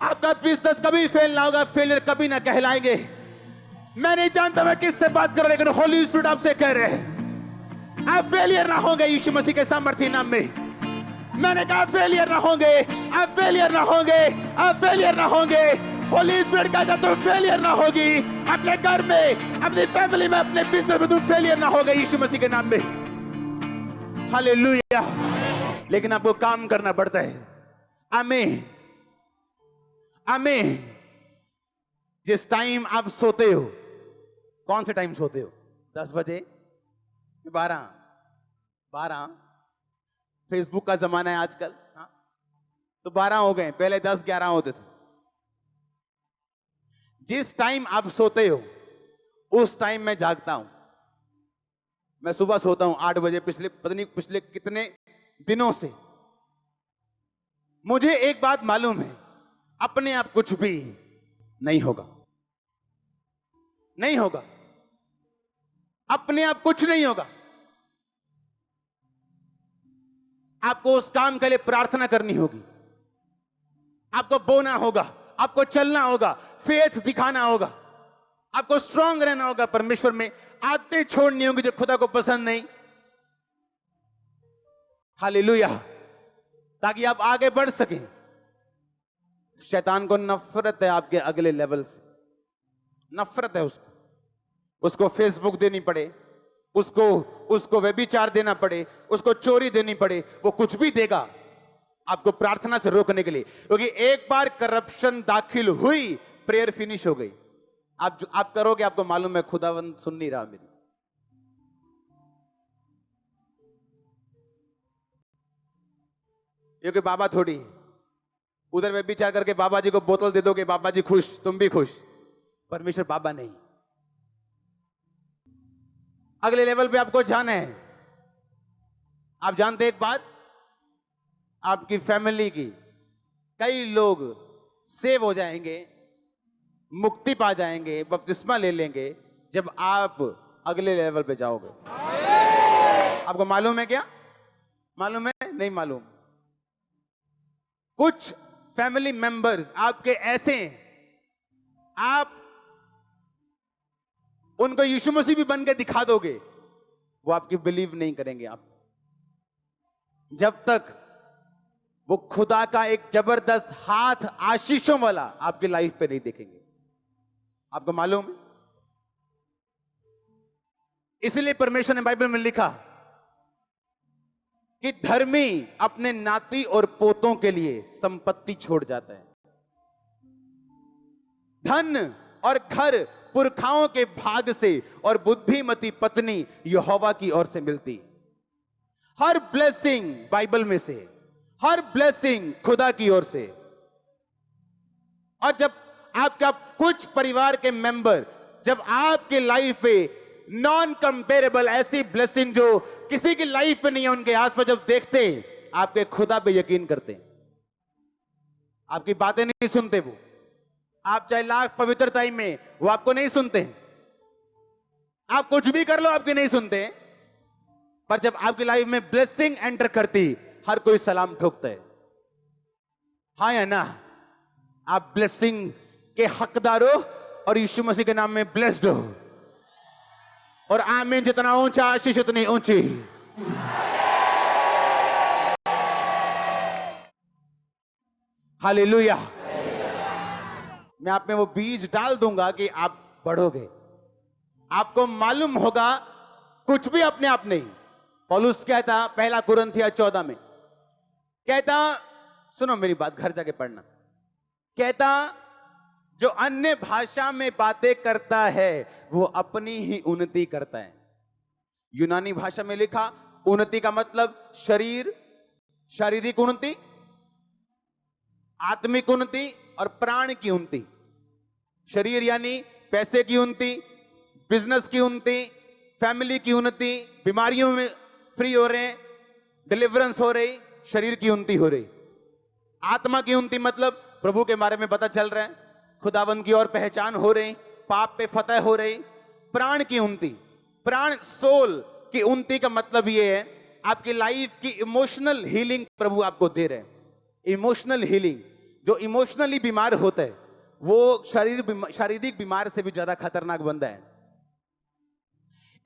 आपका बिजनेस कभी फेल ना होगा, फेलियर कभी ना कहलाएंगे। मैं नहीं जानता मैं किससे बात कर रहा, लेकिन होली स्पिरिट आपसे कह रहे हैं आप फेलियर ना होंगे यीशु मसीह के सामर्थ्य नाम में। मैंने कहा फेलियर ना होंगे, आप फेलियर ना होंगे, आप फेलियर ना होंगे। होली स्पिरिट कहता तुम फेलियर ना होगी, अपने घर में, अपनी फैमिली में, अपने बिजनेस में तुम फेलियर ना होगे यीशु मसीह के नाम में। हालेलुया। लेकिन आपको काम करना पड़ता है। आमीन, आमीन। जिस टाइम आप सोते हो, कौन से टाइम सोते हो? 10 बजे, 12, फेसबुक का जमाना है आजकल। हाँ, तो 12 हो गए, पहले 10-11 होते थे। जिस टाइम आप सोते हो उस टाइम मैं जागता हूं। मैं सुबह सोता हूं 8 बजे, पिछले कितने दिनों से। मुझे एक बात मालूम है, अपने आप कुछ भी नहीं होगा, नहीं होगा, अपने आप कुछ नहीं होगा। आपको उस काम के लिए प्रार्थना करनी होगी, आपको बोना होगा, आपको चलना होगा, फेथ दिखाना होगा, आपको स्ट्रांग रहना होगा परमेश्वर में। आदतें छोड़नी होंगी जो खुदा को पसंद नहीं। हालेलुया, ताकि आप आगे बढ़ सकें। शैतान को नफरत है आपके अगले लेवल से, नफरत है उसको फेसबुक देनी पड़े, उसको व्यभिचार देना पड़े, उसको चोरी देनी पड़े, वो कुछ भी देगा आपको प्रार्थना से रोकने के लिए। क्योंकि एक बार करप्शन दाखिल हुई, प्रेयर फिनिश हो गई। आप करोगे, आपको मालूम है खुदावंद सुन नहीं रहा मेरी। क्योंकि बाबा थोड़ी उधर व्यभिचार करके बाबा जी को बोतल दे दोगे, बाबा जी खुश, तुम भी खुश। परमेश्वर बाबा नहीं। अगले लेवल पे आपको जाना है। आप जानते एक बात, आपकी फैमिली की कई लोग सेव हो जाएंगे, मुक्ति पा जाएंगे, बपतिस्मा ले लेंगे जब आप अगले लेवल पे जाओगे। आपको मालूम है क्या? मालूम है? नहीं मालूम। कुछ फैमिली मेंबर्स आपके ऐसे हैं, आप उनको यीशु मसीह भी बन के दिखा दोगे, वो आपकी बिलीव नहीं करेंगे। आप जब तक वो खुदा का एक जबरदस्त हाथ आशीषों वाला आपकी लाइफ पे नहीं देखेंगे। आपको मालूम है? इसलिए परमेश्वर ने बाइबल में लिखा कि धर्मी अपने नाती और पोतों के लिए संपत्ति छोड़ जाता है। धन और घर पुरखाओं के भाग से और बुद्धिमती पत्नी यहोवा की ओर से मिलती। हर ब्लेसिंग बाइबल में से, हर ब्लेसिंग खुदा की ओर से। और जब आपका कुछ परिवार के मेंबर जब आपके लाइफ पे नॉन कंपेरेबल ऐसी ब्लेसिंग जो किसी की लाइफ पे नहीं है, उनके आसपास जब देखते हैं, आपके खुदा पे यकीन करते हैं। आपकी बातें नहीं सुनते वो, आप चाहे लाख पवित्रताई में, वो आपको नहीं सुनते हैं। आप कुछ भी कर लो, आपके नहीं सुनते हैं। पर जब आपकी लाइफ में ब्लेसिंग एंटर करती, हर कोई सलाम ठोकता है। हाँ या ना? आप ब्लेसिंग के हकदार हो और यीशु मसीह के नाम में ब्लेस्ड हो। और आमीन, जितना ऊंचा आशीष उतनी ऊंची। हालेलुया। मैं आप में वो बीज डाल दूंगा कि आप बढ़ोगे। आपको मालूम होगा कुछ भी अपने आप नहीं। पौलुस कहता पहला कुरिन्थियों 14 में, कहता, सुनो मेरी बात, घर जाके पढ़ना। कहता जो अन्य भाषा में बातें करता है वो अपनी ही उन्नति करता है। यूनानी भाषा में लिखा, उन्नति का मतलब शरीर, शारीरिक उन्नति, आत्मिक उन्नति और प्राण की उन्नति। शरीर यानी पैसे की उन्नति, बिजनेस की उन्नति, फैमिली की उन्नति, बीमारियों में फ्री हो रहे हैं, डिलीवरेंस हो रही, शरीर की उन्नति हो रही। आत्मा की उन्नति मतलब प्रभु के बारे में पता चल रहा है, खुदावंद की ओर पहचान हो रही, पाप पे फतह हो रही। प्राण की उन्नति, प्राण सोल की उन्नति का मतलब ये है आपकी लाइफ की इमोशनल हीलिंग प्रभु आपको दे रहे हैं। इमोशनल हीलिंग, जो इमोशनली बीमार होता है वो शारीरिक बीमार से भी ज्यादा खतरनाक बंदा है।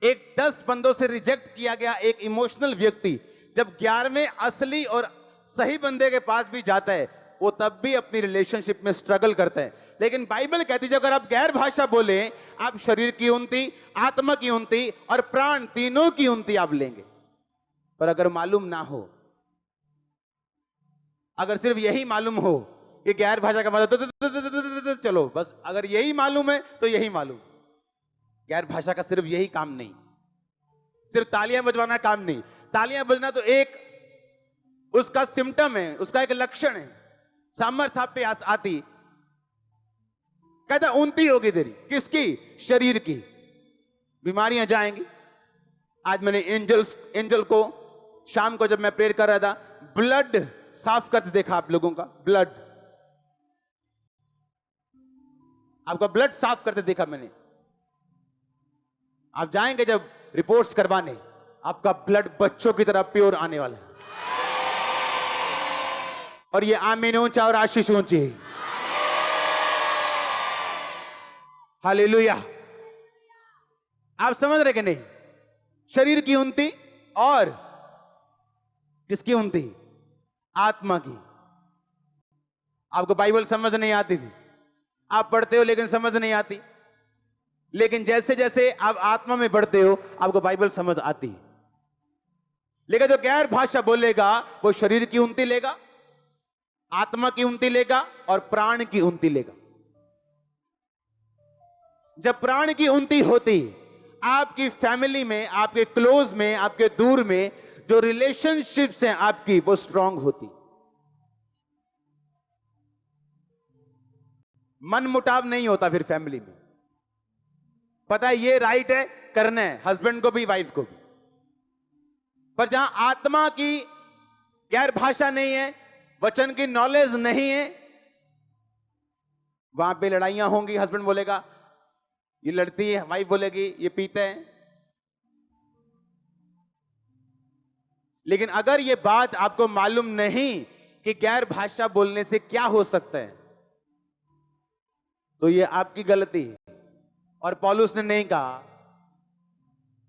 एक 10 बंदों से रिजेक्ट किया गया एक इमोशनल व्यक्ति जब 11वें असली और सही बंदे के पास भी जाता है, वो तब भी अपनी रिलेशनशिप में स्ट्रगल करता है। लेकिन बाइबल कहती है अगर आप गैर भाषा बोले, आप शरीर की उन्नति, आत्मा की उन्नति और प्राण तीनों की उन्नति आप लेंगे। पर अगर मालूम ना हो, अगर सिर्फ यही मालूम हो कि गैर भाषा का मतलब चलो बस, अगर यही मालूम है तो यही मालूम। गैर भाषा का सिर्फ यही काम नहीं, सिर्फ तालियां बजवाना काम नहीं। तालियां बजना तो एक उसका सिम्टम है, उसका एक लक्षण है, सामर्थ्य आप पे आती, कहता उन्नति होगी तेरी। किसकी? शरीर की। बीमारियां जाएंगी। आज मैंने एंजल को शाम को जब मैं प्रेयर कर रहा था, ब्लड साफ करते देखा आप लोगों का, ब्लड, आपका ब्लड साफ करते देखा मैंने। आप जाएंगे जब रिपोर्ट्स करवाने, आपका ब्लड बच्चों की तरह प्योर आने वाला है। और ये आमीन ऊंचा और आशीष ऊंची है। हालेलुया। आप समझ रहे कि नहीं? शरीर की उन्नति और किसकी उन्नति? आत्मा की। आपको बाइबल समझ नहीं आती थी, आप पढ़ते हो लेकिन समझ नहीं आती, लेकिन जैसे जैसे आप आत्मा में बढ़ते हो आपको बाइबल समझ आती है। लेकिन जो गैर भाषा बोलेगा वो शरीर की उन्नति लेगा, आत्मा की उन्नति लेगा और प्राण की उन्नति लेगा। जब प्राण की उन्नति होती, आपकी फैमिली में, आपके क्लोज में, आपके दूर में जो रिलेशनशिप्स हैं आपकी, वो स्ट्रांग होती। मन मुटाव नहीं होता फिर फैमिली में। पता है ये राइट है, करना है, हस्बैंड को भी वाइफ को भी। पर जहां आत्मा की गैर भाषा नहीं है, वचन की नॉलेज नहीं है, वहां पे लड़ाइयां होंगी। हस्बैंड बोलेगा ये लड़ती है, वाइफ बोलेगी ये पीते हैं। लेकिन अगर ये बात आपको मालूम नहीं कि गैर भाषा बोलने से क्या हो सकता है, तो ये आपकी गलती है। और पौलुस ने नहीं कहा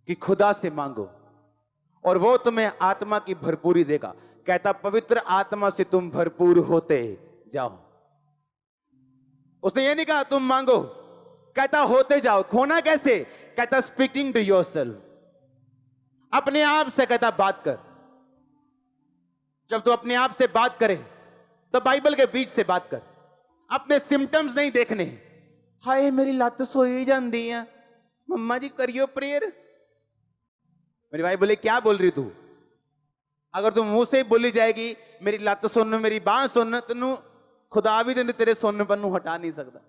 कि खुदा से मांगो और वो तुम्हें आत्मा की भरपूरी देगा। कहता पवित्र आत्मा से तुम भरपूर होते जाओ। उसने ये नहीं कहा तुम मांगो, कहता होते जाओ। खोना कैसे? कहता स्पीकिंग टू योरसेल्फ, अपने आप से। कहता बात कर। जब तू अपने आप से बात करे तो बाइबल के बीच से बात कर। अपने सिम्टम्स नहीं देखने। हाय मेरी लत सोई जाती है, मम्मा जी करियो प्रेयर। मेरी भाई बोले क्या बोल रही तू? अगर तू मुंह से बोली जाएगी मेरी लत सुन, मेरी बांह सुन, तेनू खुदा भी तेरे सुनपन नू हटा नहीं सकता।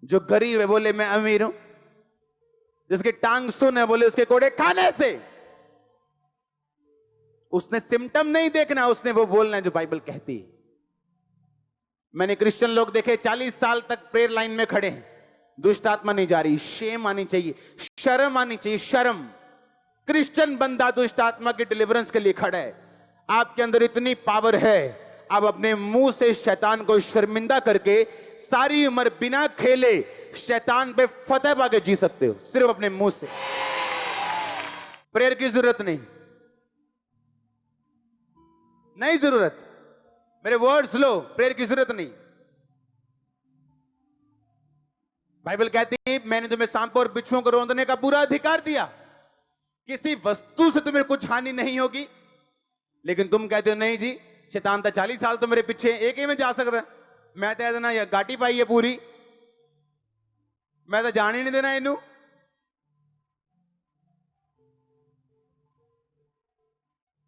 जो गरीब है बोले मैं अमीर हूं, जिसकी टांग सुन है बोले उसके कोड़े खाने से। उसने सिम्टम नहीं देखना, उसने वो बोलना है जो बाइबल कहती है। मैंने क्रिश्चियन लोग देखे 40 साल तक प्रेयर लाइन में खड़े हैं, दुष्ट आत्मा नहीं जा रही। शेम आनी चाहिए, शर्म आनी चाहिए, शर्म। क्रिश्चियन बंदा दुष्ट आत्मा की डिलीवरेंस के लिए खड़ा है। आपके अंदर इतनी पावर है, आप अपने मुंह से शैतान को शर्मिंदा करके सारी उम्र बिना खेले शैतान पे फतेह पाके जी सकते हो, सिर्फ अपने मुंह से। प्रेयर की जरूरत नहीं, नहीं जरूरत। मेरे वर्ड्स लो, प्रेयर की जरूरत नहीं। बाइबल कहती है मैंने तुम्हें सांपों और बिच्छुओं को रौंदने का पूरा अधिकार दिया। किसी वस्तु से तुम्हें कुछ हानि नहीं होगी। लेकिन तुम कहते हो नहीं जी, शैतान तो 40 साल तो मेरे पीछे, एक ही में जा सकता है। मैं तो देना या गाटी पाई है पूरी, मैं तो जान ही नहीं देना इनू।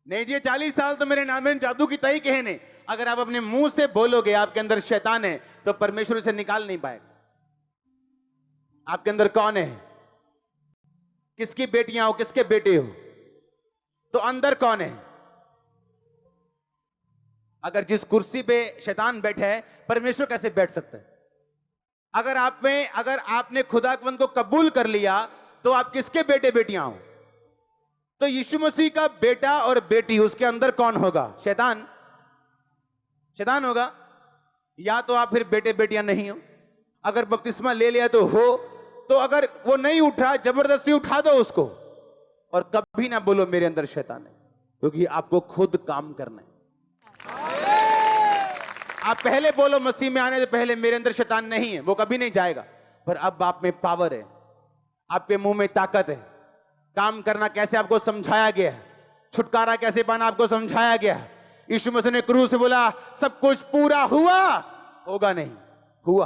नहीं जी 40 साल तो मेरे नाम में जादू की तई कहे ने। अगर आप अपने मुंह से बोलोगे आपके अंदर शैतान है, तो परमेश्वर इसे निकाल नहीं पाएगा। आपके अंदर कौन है? किसकी बेटियां हो, किसके बेटे हो, तो अंदर कौन है? अगर जिस कुर्सी पे शैतान बैठा है, परमेश्वर कैसे बैठ सकता है? अगर आपने खुदावंद को कबूल कर लिया, तो आप किसके बेटे बेटियां हो? तो यीशु मसीह का बेटा और बेटी, उसके अंदर कौन होगा? शैतान। शैतान होगा। या तो आप फिर बेटे बेटियां नहीं हो। अगर बपतिस्मा ले लिया तो हो, तो अगर वो नहीं उठा, जबरदस्ती उठा दो उसको। और कभी ना बोलो मेरे अंदर शैतान है, क्योंकि आपको खुद काम करना है। आप पहले बोलो मसीह में आने से पहले मेरे अंदर शैतान नहीं है, वो कभी नहीं जाएगा। पर अब आप में पावर है, आपके मुंह में ताकत है। काम करना कैसे आपको समझाया गया है, छुटकारा कैसे पाना आपको समझाया गया है। यीशु मसीह ने क्रूस से बोला सब कुछ पूरा हुआ, होगा नहीं, हुआ।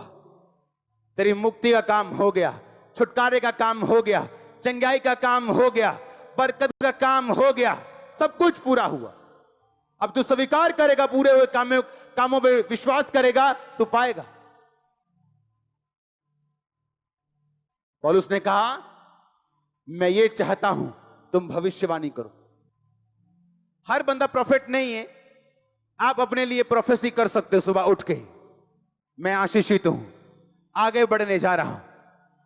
तेरी मुक्ति का काम हो गया, छुटकारे का काम हो गया, चंगाई का काम हो गया, बरकत का काम हो गया, सब कुछ पूरा हुआ। अब तू स्वीकार करेगा, पूरे हुए कामों में विश्वास करेगा, तू पाएगा। पौलुस ने कहा, मैं ये चाहता हूं तुम भविष्यवाणी करो। हर बंदा प्रोफेट नहीं है। आप अपने लिए प्रोफेसी कर सकते हो सुबह उठ के, मैं आशीषित हूं, आगे बढ़ने जा रहा हूं,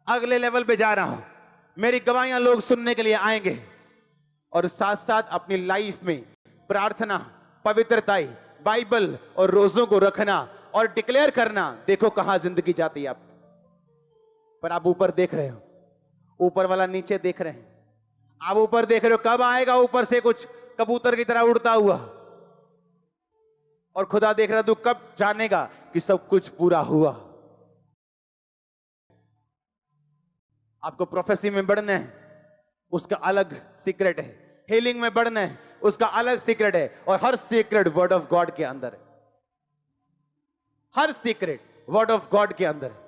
अगले लेवल पे जा रहा हूं, मेरी गवाहियां लोग सुनने के लिए आएंगे। और साथ साथ अपनी लाइफ में प्रार्थना, पवित्रताई, बाइबल और रोजों को रखना और डिक्लेयर करना। देखो कहां जिंदगी जाती है आपकी। पर आप ऊपर देख रहे हो, ऊपर वाला नीचे देख रहे हैं। आप ऊपर देख रहे हो, कब आएगा ऊपर से कुछ कबूतर की तरह उड़ता हुआ, और खुदा देख रहा तू कब जानेगा कि सब कुछ पूरा हुआ। आपको प्रोफेसी में बढ़ना है, उसका अलग सीक्रेट है। हीलिंग में बढ़ना है, उसका अलग सीक्रेट है। और हर सीक्रेट वर्ड ऑफ गॉड के अंदर है। हर सीक्रेट वर्ड ऑफ गॉड के अंदर है।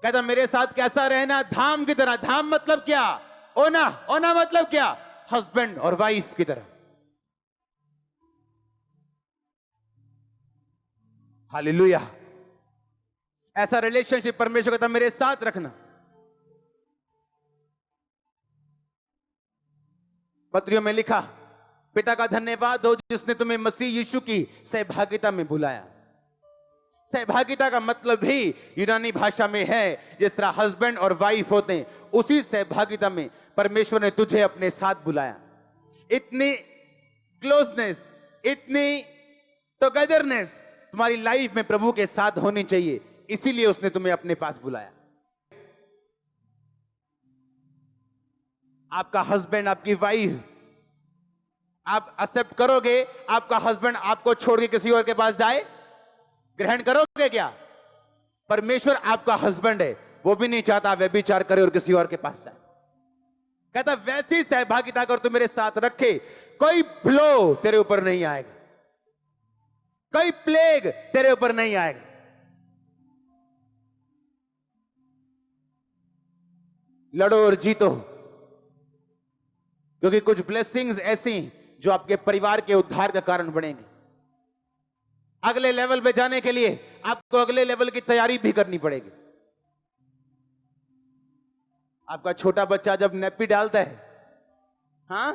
कहता मेरे साथ कैसा रहना, धाम की तरह। धाम मतलब क्या? ओना। ओना मतलब क्या? हस्बैंड और वाइफ की तरह। हालेलुया। ऐसा रिलेशनशिप परमेश्वर कहता मेरे साथ रखना। पत्रियों में लिखा, पिता का धन्यवाद हो जिसने तुम्हें मसीह यीशु की सहभागिता में बुलाया। सहभागिता का मतलब भी यूनानी भाषा में है, जिस तरह हस्बैंड और वाइफ होते हैं, उसी सहभागिता में परमेश्वर ने तुझे अपने साथ बुलाया। इतनी क्लोजनेस, इतनी टुगेदरनेस तुम्हारी लाइफ में प्रभु के साथ होनी चाहिए, इसीलिए उसने तुम्हें अपने पास बुलाया। आपका हस्बैंड, आपकी वाइफ, आप एक्सेप्ट करोगे आपका हस्बैंड आपको छोड़ के किसी और के पास जाए? ग्रहण करोगे क्या? परमेश्वर आपका हस्बैंड है, वो भी नहीं चाहता व्यभिचार करे और किसी और के पास जाए। कहता वैसी सहभागिता कर तू मेरे साथ रखे, कोई ब्लो तेरे ऊपर नहीं आएगा, कोई प्लेग तेरे ऊपर नहीं आएगा। लड़ो और जीतो, क्योंकि कुछ ब्लेसिंग्स ऐसी जो आपके परिवार के उद्धार का कारण बनेंगे। अगले लेवल पे जाने के लिए आपको अगले लेवल की तैयारी भी करनी पड़ेगी। आपका छोटा बच्चा जब नैपी डालता है, हाँ,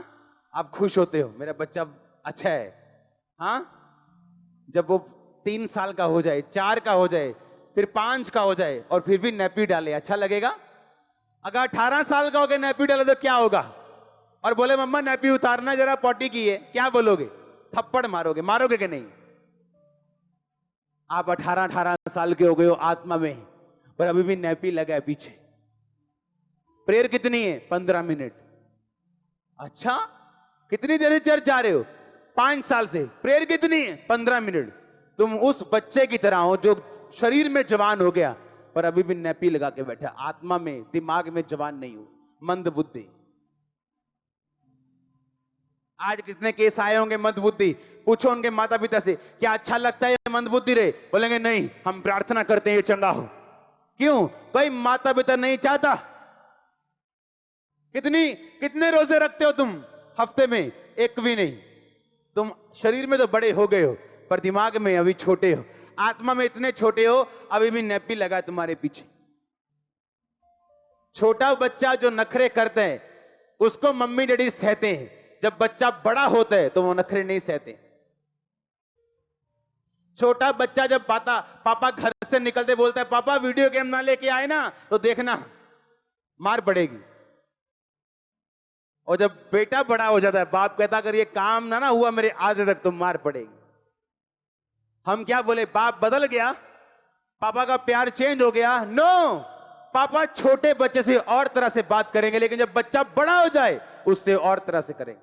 आप खुश होते हो, मेरा बच्चा अच्छा है। हाँ, जब वो 3 साल का हो जाए, 4 का हो जाए, फिर 5 का हो जाए और फिर भी नैपी डाले, अच्छा लगेगा? अगर 18 साल का हो गया नैपी डाले तो क्या होगा? और बोले मम्मा नैपी उतारना जरा, पॉटी की है, क्या बोलोगे? थप्पड़ मारोगे? मारोगे कि नहीं? आप 18 साल के हो गए हो आत्मा में, पर अभी भी नैपी लगा है पीछे। प्रेयर कितनी है? 15 मिनट। अच्छा, कितनी देर से चर्च जा रहे हो? 5 साल से। प्रेयर कितनी है? 15 मिनट। तुम उस बच्चे की तरह हो जो शरीर में जवान हो गया पर अभी भी नैपी लगा के बैठा, आत्मा में, दिमाग में जवान नहीं हो, मंद बुद्धि। आज कितने केस आए होंगे मंद बुद्धि, पूछो उनके माता पिता से, क्या अच्छा लगता है मंद बुद्धि रहे? बोलेंगे नहीं, हम प्रार्थना करते हैं ये चंगा हो। क्यों? कोई माता पिता नहीं चाहता। कितने रोजे रखते हो तुम हफ्ते में? एक भी नहीं। तुम शरीर में तो बड़े हो गए हो पर दिमाग में अभी छोटे हो, आत्मा में इतने छोटे हो, अभी भी नैपी लगा तुम्हारे पीछे। छोटा बच्चा जो नखरे करते हैं उसको मम्मी डैडी सहते हैं, जब बच्चा बड़ा होता है तो वो नखरे नहीं सहते। छोटा बच्चा जब पापा घर से निकलते बोलता है पापा वीडियो गेम ना लेके आए ना, तो देखना मार पड़ेगी। और जब बेटा बड़ा हो जाता है बाप कहता अगर ये काम ना हुआ मेरे आधे तक तो मार पड़ेगी। हम क्या बोले? बाप बदल गया, पापा का प्यार चेंज हो गया? नो, पापा छोटे बच्चे से और तरह से बात करेंगे, लेकिन जब बच्चा बड़ा हो जाए उससे और तरह से करेंगे।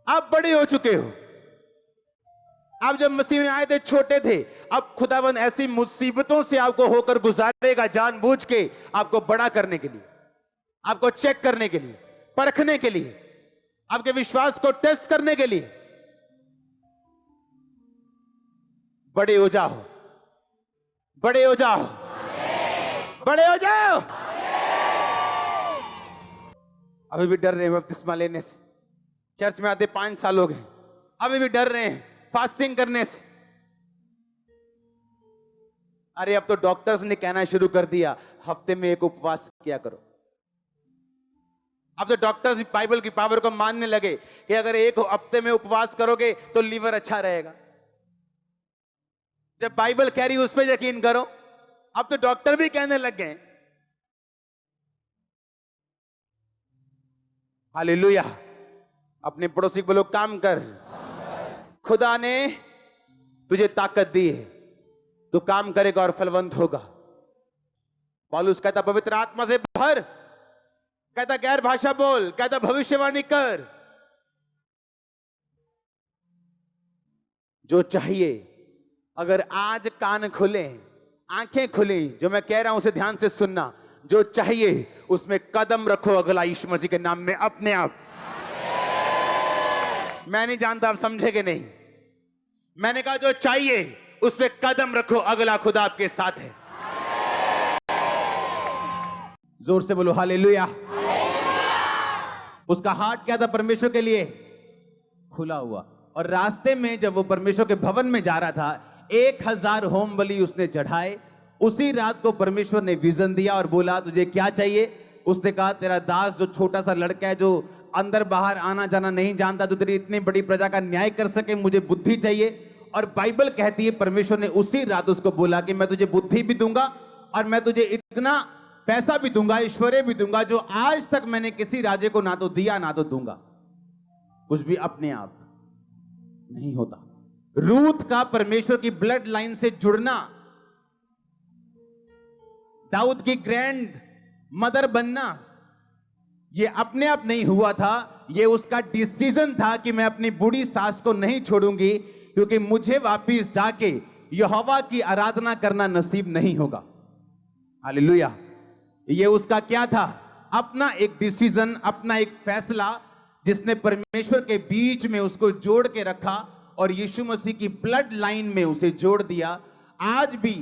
आप बड़े हो चुके हो। आप जब मसीह में आए थे छोटे थे, अब खुदावंद ऐसी मुसीबतों से आपको होकर गुजारेगा जानबूझ के, आपको बड़ा करने के लिए, आपको चेक करने के लिए, परखने के लिए, आपके विश्वास को टेस्ट करने के लिए। बड़े हो जाओ, बड़े हो जाओ, बड़े हो जाओ। अभी भी डर रहे हैं बपतिस्मा लेने से। चर्च में आते 5 साल हो गए, अभी भी डर रहे हैं फास्टिंग करने से। अरे अब तो डॉक्टर्स ने कहना शुरू कर दिया हफ्ते में 1 उपवास किया करो। अब तो डॉक्टर्स बाइबल की पावर को मानने लगे कि अगर 1 हफ्ते में उपवास करोगे तो लीवर अच्छा रहेगा। जब बाइबल कह रही उस पर यकीन करो। अब तो डॉक्टर भी कहने लग गए। हालेलुया। अपने पड़ोसी को बोलो काम कर। खुदा ने तुझे ताकत दी है, तू काम करेगा और फलवंत होगा। पौलुस कहता पवित्र आत्मा से भर, कहता गैर भाषा बोल, कहता भविष्यवाणी कर। जो चाहिए, अगर आज कान खुले, आंखें खुली, जो मैं कह रहा हूं उसे ध्यान से सुनना। जो चाहिए उसमें कदम रखो अगला यीशु मसीह के नाम में अपने आप। मैं नहीं जानता आप समझे कि नहीं। मैंने कहा जो चाहिए उसमें कदम रखो, अगला खुदा आपके साथ है। जोर से बोलो हालेलुया। उसका हार्ट क्या था परमेश्वर के लिए? खुला हुआ। और रास्ते में जब वो परमेश्वर के भवन में जा रहा था, 1000 होम बलि उसने चढ़ाए। उसी रात को परमेश्वर ने विजन दिया और बोला तुझे क्या चाहिए? उसने कहा तेरा दास जो छोटा सा लड़का है, जो अंदर बाहर आना जाना नहीं जानता, तो तेरी इतनी बड़ी प्रजा का न्याय कर सके, मुझे बुद्धि चाहिए। और बाइबल कहती है परमेश्वर ने उसी रात उसको बोला कि मैं तुझे बुद्धि भी दूंगा और मैं तुझे इतना पैसा भी दूंगा, ऐश्वर्य भी दूंगा, जो आज तक मैंने किसी राजे को ना तो दिया ना तो दूंगा। कुछ भी अपने आप नहीं होता। रूथ का परमेश्वर की ब्लड लाइन से जुड़ना, दाऊद की ग्रैंड मदर बनना, यह अपने आप नहीं हुआ था। यह उसका डिसीजन था कि मैं अपनी बूढ़ी सास को नहीं छोड़ूंगी, क्योंकि मुझे वापिस जाके यहोवा की आराधना करना नसीब नहीं होगा। हालेलुया। यह उसका क्या था? अपना एक डिसीजन, अपना एक फैसला, जिसने परमेश्वर के बीच में उसको जोड़ के रखा और यीशु मसीह की ब्लड लाइन में उसे जोड़ दिया। आज भी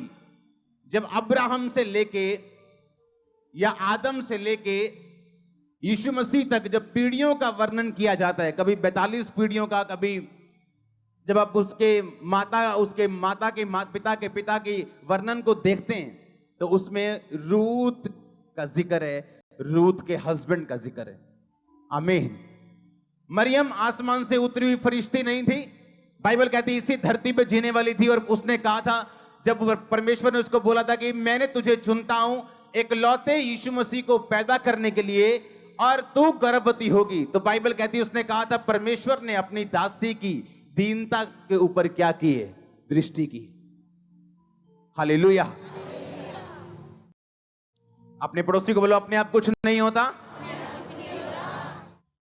जब अब्राहम से लेके या आदम से लेके यीशु मसीह तक जब पीढ़ियों का वर्णन किया जाता है, कभी 42 पीढ़ियों का, कभी जब आप उसके माता के पिता के पिता की वर्णन को देखते हैं, तो उसमें रूत का जिक्र है, रूत के हस्बैंड का जिक्र है। आमीन। मरियम आसमान से उतरी हुई फरिश्ती नहीं थी। बाइबल कहती है इसी धरती पे जीने वाली थी। और उसने कहा था, जब परमेश्वर ने उसको बोला था कि मैंने तुझे चुनता हूं एक लौते यीशु मसीह को पैदा करने के लिए, और तू गर्भवती होगी, तो बाइबल कहती है उसने कहा था परमेश्वर ने अपनी दासी की दीनता के ऊपर क्या की है? दृष्टि की। हालेलुया। अपने पड़ोसी को बोलो अपने आप कुछ नहीं होता।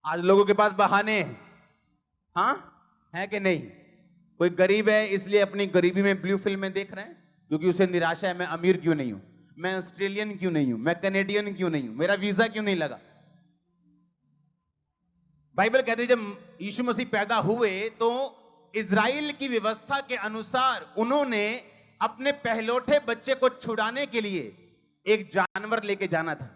आज लोगों के पास बहाने हैं, हाँ है कि नहीं? कोई गरीब है इसलिए अपनी गरीबी में ब्लू फिल्में देख रहे हैं, क्योंकि उसे निराशा है, मैं अमीर क्यों नहीं हूं, मैं ऑस्ट्रेलियन क्यों नहीं हूं, मैं कनेडियन क्यों नहीं हूं, मेरा वीजा क्यों नहीं लगा। बाइबल कहती है जब यीशु मसीह पैदा हुए तो इजराइल की व्यवस्था के अनुसार उन्होंने अपने पहलौठे बच्चे को छुड़ाने के लिए एक जानवर लेके जाना था।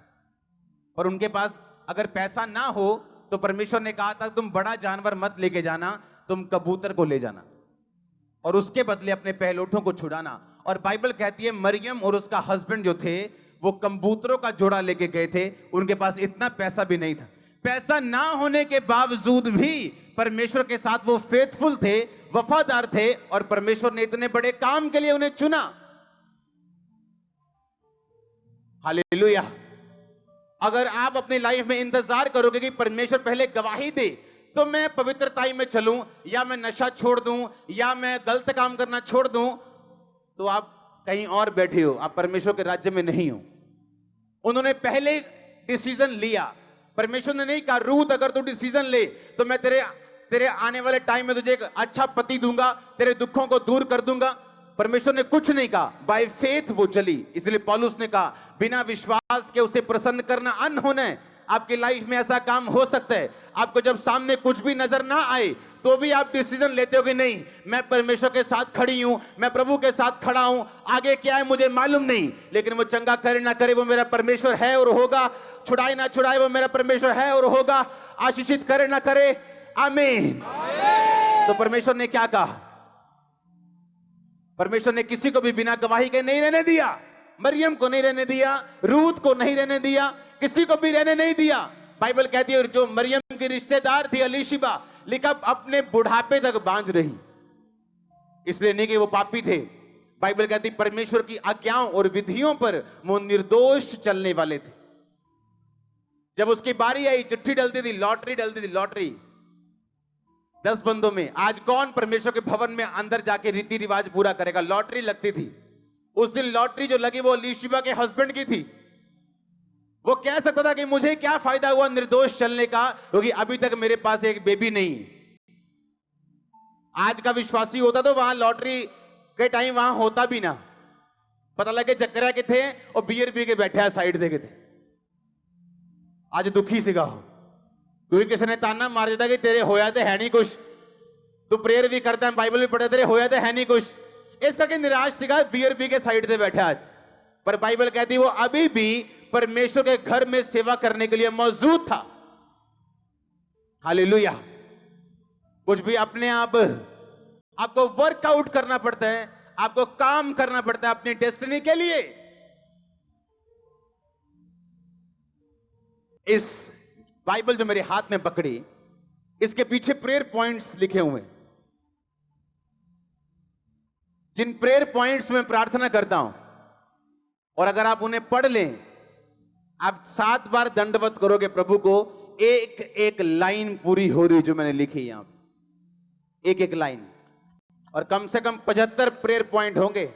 और उनके पास अगर पैसा ना हो तो परमेश्वर ने कहा था तुम बड़ा जानवर मत लेके जाना, तुम कबूतर को ले जाना और उसके बदले अपने पहलौठों को छुड़ाना। और बाइबल कहती है मरियम और उसका हस्बैंड जो थे वो कबूतरों का जोड़ा लेके गए थे। उनके पास इतना पैसा भी नहीं था। पैसा ना होने के बावजूद भी परमेश्वर के साथ वो फेथफुल थे, वफादार थे, और परमेश्वर ने इतने बड़े काम के लिए उन्हें चुना। हालेलुया। अगर आप अपनी लाइफ में इंतजार करोगे कि परमेश्वर पहले गवाही दे तो मैं पवित्रताई में चलूं, या मैं नशा छोड़ दूं, या मैं गलत काम करना छोड़ दूं, तो आप कहीं और बैठे हो, आप परमेश्वर के राज्य में नहीं हो। उन्होंने पहले डिसीजन लिया। परमेश्वर ने नहीं कहा रूथ अगर तू डिसीजन ले तो मैं तेरे आने वाले टाइम में तुझे एक अच्छा पति दूंगा, तेरे दुखों को दूर कर दूंगा। परमेश्वर ने कुछ नहीं कहा, बाय फेथ वो चली। इसलिए पौलुस ने कहा बिना विश्वास के उसे प्रसन्न करना अनहोना है। आपकी लाइफ में ऐसा काम हो सकता है, आपको जब सामने कुछ भी नजर ना आए तो भी आप डिसीजन लेते हो कि नहीं मैं परमेश्वर के साथ खड़ी हूं, मैं प्रभु के साथ खड़ा हूं, आगे क्या है मुझे मालूम नहीं, लेकिन वो चंगा करे ना करे वो मेरा परमेश्वर है और होगा, छुड़ाए ना छुड़ाए वो मेरा परमेश्वर है और होगा, आशीषित करे ना करे आमीन। तो परमेश्वर ने क्या कहा? परमेश्वर ने किसी को भी बिना गवाही के नहीं रहने दिया। मरियम को नहीं रहने दिया, रूत को नहीं रहने दिया, किसी को भी रहने नहीं दिया। बाइबल कहती है जो मरियम की रिश्तेदार थी एलीशिबा, लिखा अपने बुढ़ापे तक बांझ रही। इसलिए नहीं कि वो पापी थे, बाइबल कहती परमेश्वर की आज्ञाओं और विधियों पर वो निर्दोष चलने वाले थे। जब उसकी बारी आई, चिट्ठी डलती थी, लॉटरी डलती थी, लॉटरी 10 बंदों में। आज कौन परमेश्वर के भवन में अंदर जाके रीति रिवाज पूरा करेगा? लॉटरी लगती थी। उस दिन लॉटरी जो लगी वो एलीशिबा के हस्बैंड की थी। वो कह सकता था कि मुझे क्या फायदा हुआ निर्दोष चलने का, क्योंकि अभी तक मेरे पास एक बेबी नहीं है। आज का विश्वासी होता तो वहां लॉटरी के टाइम वहां होता भी ना, पता लगे चक्करा के थे और बियर पी के बैठे हैं साइड देखे थे। आज दुखी सिगा हो, क्योंकि किसी ने ताना मार देता कि तेरे होया तो है नहीं कुछ, तू प्रेयर भी करता है, बाइबल भी पढ़ता, तेरे होया तो है नहीं कुछ। इस करके निराश सिगा बियर पी के साइड से बैठा आज। पर बाइबल कहती वो अभी भी परमेश्वर के घर में सेवा करने के लिए मौजूद था। हालेलुया। कुछ भी अपने आप आपको वर्कआउट करना पड़ता है, आपको काम करना पड़ता है अपनी डेस्टिनी के लिए। इस बाइबल जो मेरे हाथ में पकड़ी, इसके पीछे प्रेयर पॉइंट्स लिखे हुए हैं। जिन प्रेयर पॉइंट्स में प्रार्थना करता हूं, और अगर आप उन्हें पढ़ लें, आप 7 बार दंडवत करोगे प्रभु को, एक एक लाइन पूरी हो रही जो मैंने लिखी यहां पे, एक एक लाइन। और कम से कम 75 प्रेयर पॉइंट होंगे,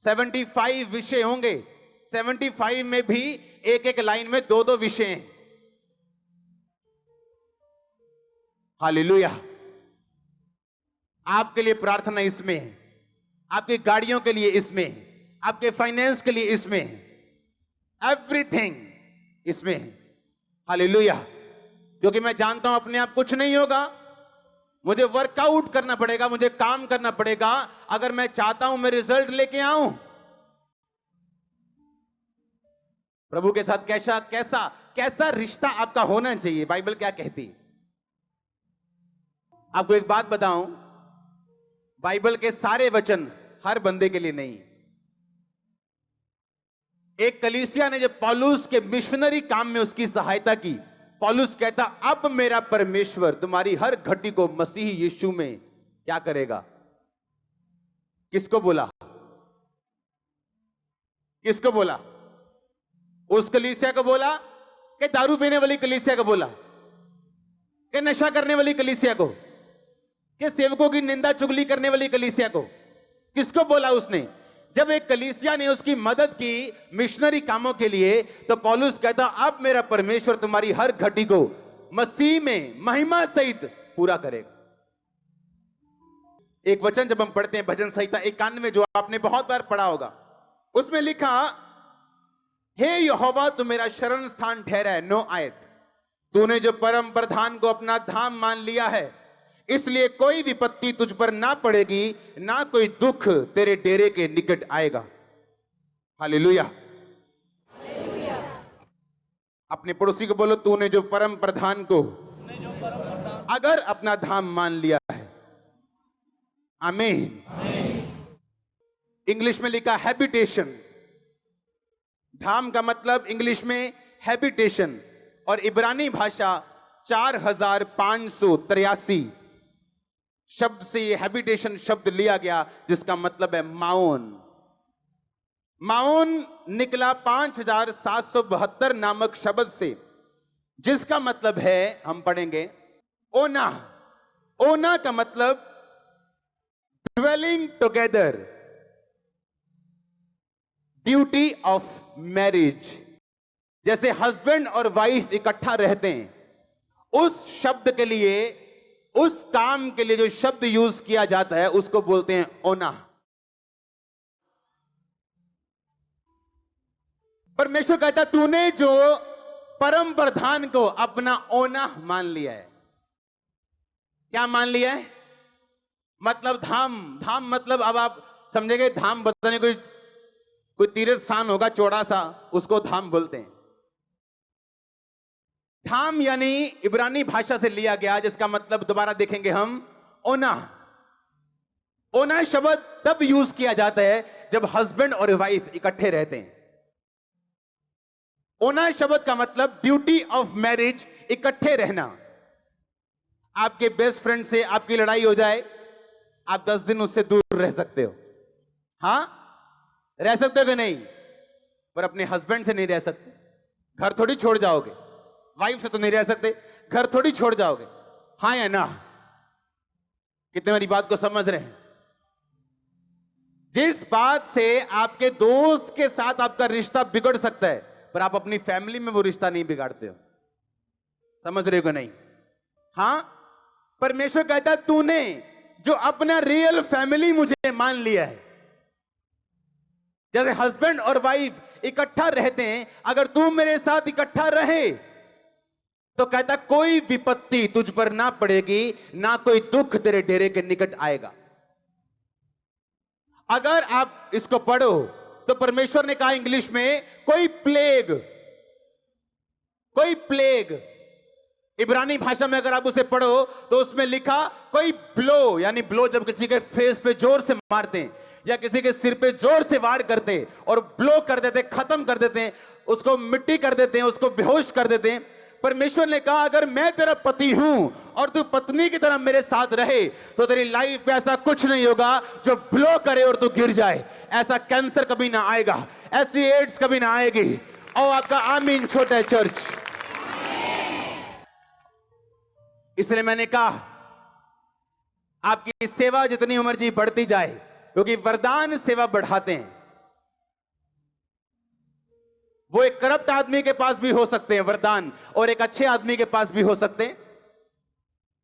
75 विषय होंगे। 75 में भी एक एक लाइन में 2-2 विषय हैं। हालेलुया। आपके लिए प्रार्थना इसमें है, आपकी गाड़ियों के लिए इसमें है, आपके फाइनेंस के लिए इसमें है, एवरीथिंग इसमें है। हालेलुया। क्योंकि मैं जानता हूं अपने आप कुछ नहीं होगा, मुझे वर्कआउट करना पड़ेगा, मुझे काम करना पड़ेगा अगर मैं चाहता हूं मैं रिजल्ट लेके आऊं। प्रभु के साथ कैसा कैसा कैसा रिश्ता आपका होना चाहिए, बाइबल क्या कहती है? आपको एक बात बताऊं, बाइबल के सारे वचन हर बंदे के लिए नहीं। एक कलीसिया ने जब पौलुस के मिशनरी काम में उसकी सहायता की, पौलुस कहता अब मेरा परमेश्वर तुम्हारी हर घटी को मसीह यीशु में क्या करेगा? किसको बोला? किसको बोला? उस कलीसिया को बोला कि दारू पीने वाली कलीसिया को बोला, कि नशा करने वाली कलीसिया को, कि सेवकों की निंदा चुगली करने वाली कलीसिया को? किसको बोला उसने? जब एक कलीसिया ने उसकी मदद की मिशनरी कामों के लिए, तो पौलुस कहता अब मेरा परमेश्वर तुम्हारी हर घटी को मसीह में महिमा सहित पूरा करेगा। एक वचन जब हम पढ़ते हैं भजन संहिता 91 जो आपने बहुत बार पढ़ा होगा, उसमें लिखा हे यहोवा तू मेरा शरण स्थान ठहरा है। 9 आयत, तूने जो परम प्रधान को अपना धाम मान लिया है, इसलिए कोई विपत्ति तुझ पर ना पड़ेगी, ना कोई दुख तेरे डेरे के निकट आएगा। हालेलुया। अपने पड़ोसी को बोलो तूने जो परम प्रधान को अगर अपना धाम मान लिया है। आमीन। इंग्लिश में लिखा हैबिटेशन। धाम का मतलब इंग्लिश में हैबिटेशन, और इब्रानी भाषा 4583 शब्द से ये हैबिटेशन शब्द लिया गया, जिसका मतलब है माओन। माओन निकला 5772 नामक शब्द से, जिसका मतलब है, हम पढ़ेंगे, ओना। ओना का मतलब dwelling together, duty of marriage. जैसे हस्बैंड और वाइफ इकट्ठा रहते हैं, उस शब्द के लिए, उस काम के लिए जो शब्द यूज किया जाता है उसको बोलते हैं ओना। परमेश्वर कहता तूने जो परम प्रधान को अपना ओना मान लिया है। क्या मान लिया है? मतलब धाम। धाम मतलब अब आप समझेंगे, धाम बताने कोई तीर्थ स्थान होगा चौड़ा सा, उसको धाम बोलते हैं। धाम यानी इब्रानी भाषा से लिया गया, जिसका मतलब दोबारा देखेंगे हम, ओना। ओना शब्द तब यूज किया जाता है जब हस्बैंड और वाइफ इकट्ठे रहते हैं। ओना शब्द का मतलब ड्यूटी ऑफ मैरिज, इकट्ठे रहना। आपके बेस्ट फ्रेंड से आपकी लड़ाई हो जाए, आप 10 दिन उससे दूर रह सकते हो, हां रह सकते हो कि नहीं, पर अपने हस्बैंड से नहीं रह सकते। घर थोड़ी छोड़ जाओगे, वाइफ से तो नहीं रह सकते, घर थोड़ी छोड़ जाओगे, हां या ना? कितने मेरी बात को समझ रहे हैं? जिस बात से आपके दोस्त के साथ आपका रिश्ता बिगड़ सकता है, पर आप अपनी फैमिली में वो रिश्ता नहीं बिगाड़ते हो। समझ रहे हो कि नहीं? हां, परमेश्वर कहता है तूने जो अपना रियल फैमिली मुझे मान लिया है, जैसे हस्बैंड और वाइफ इकट्ठा रहते हैं, अगर तू मेरे साथ इकट्ठा रहे तो कहता कोई विपत्ति तुझ पर ना पड़ेगी, ना कोई दुख तेरे डेरे के निकट आएगा। अगर आप इसको पढ़ो तो परमेश्वर ने कहा इंग्लिश में कोई प्लेग, इब्रानी भाषा में अगर आप उसे पढ़ो तो उसमें लिखा कोई ब्लो, यानी ब्लो जब किसी के फेस पे जोर से मारते हैं या किसी के सिर पे जोर से वार करते हैं और ब्लो कर देते हैं, खत्म कर देते हैं, उसको मिट्टी कर देते हैं, उसको बेहोश कर देते हैं। परमेश्वर ने कहा अगर मैं तेरा पति हूं और तू पत्नी की तरह मेरे साथ रहे तो तेरी लाइफ में ऐसा कुछ नहीं होगा जो ब्लो करे और तू गिर जाए। ऐसा कैंसर कभी ना आएगा, ऐसी एड्स कभी ना आएगी। और आपका आमीन छोटा है चर्च। इसलिए मैंने कहा आपकी सेवा जितनी उम्र जी बढ़ती जाए, क्योंकि वरदान सेवा बढ़ाते हैं। वो एक करप्ट आदमी के पास भी हो सकते हैं वरदान, और एक अच्छे आदमी के पास भी हो सकते हैं,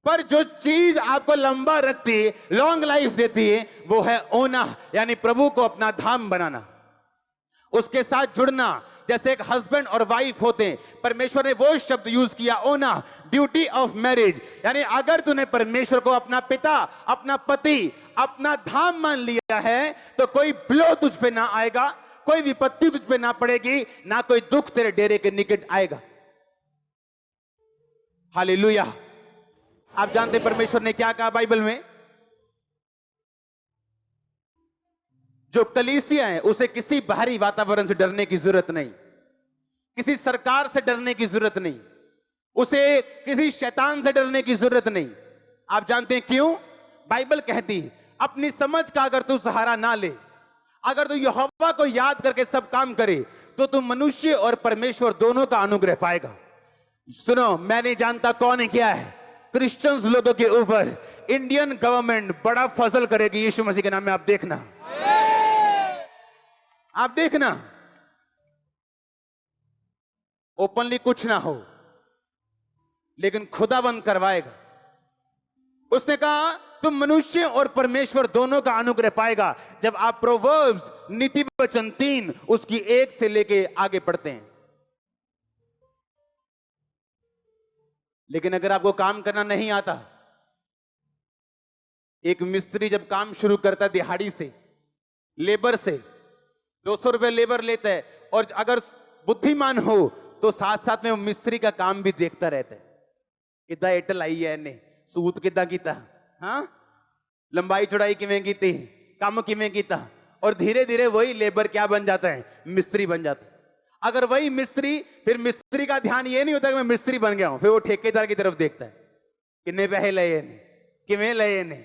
पर जो चीज आपको लंबा रखती है, लॉन्ग लाइफ देती है, वो है ओना, यानी प्रभु को अपना धाम बनाना, उसके साथ जुड़ना। जैसे एक हस्बैंड और वाइफ होते हैं, परमेश्वर ने वो शब्द यूज किया ओना, ड्यूटी ऑफ मैरिज। यानी अगर तूने परमेश्वर को अपना पिता, अपना पति, अपना धाम मान लिया है तो कोई ब्लो तुझ पे ना आएगा, कोई विपत्ति तुझ पे ना पड़ेगी, ना कोई दुख तेरे डेरे के निकट आएगा। हालेलुया। आप जानते परमेश्वर ने क्या कहा बाइबल में? जो कलीसिया है उसे किसी बाहरी वातावरण से डरने की जरूरत नहीं, किसी सरकार से डरने की जरूरत नहीं, उसे किसी शैतान से डरने की जरूरत नहीं। आप जानते हैं क्यों? बाइबल कहती है अपनी समझ का अगर तू सहारा ना ले, अगर तू यहोवा को याद करके सब काम करे, तो तू मनुष्य और परमेश्वर दोनों का अनुग्रह पाएगा। सुनो, मैं नहीं जानता कौन है क्या है, क्रिश्चियंस लोगों के ऊपर इंडियन गवर्नमेंट बड़ा फजल करेगी यीशु मसीह के नाम में। आप देखना, आप देखना, ओपनली कुछ ना हो लेकिन खुदाबंद करवाएगा। उसने कहा तुम मनुष्य और परमेश्वर दोनों का अनुग्रह पाएगा जब आप प्रोवर्ब्स नीति वचन 3 उसकी 1 से लेके आगे पढ़ते हैं। लेकिन अगर आपको काम करना नहीं आता, एक मिस्त्री जब काम शुरू करता है दिहाड़ी से, लेबर से 200 रुपए लेबर लेता है, और अगर बुद्धिमान हो तो साथ साथ में वो मिस्त्री का काम भी देखता रहता है, कितना एटल आई है ने सूत कितना कीता, हाँ लंबाई चौड़ाई किवें कीती, काम किवें कीता, और धीरे धीरे वही लेबर क्या बन जाता है? मिस्त्री बन जाता है। अगर वही मिस्त्री, फिर मिस्त्री का ध्यान ये नहीं होता कि मैं मिस्त्री बन गया हूं, फिर वो ठेकेदार की तरफ देखता है, कितने पैसे लए ने, किवें लए ने,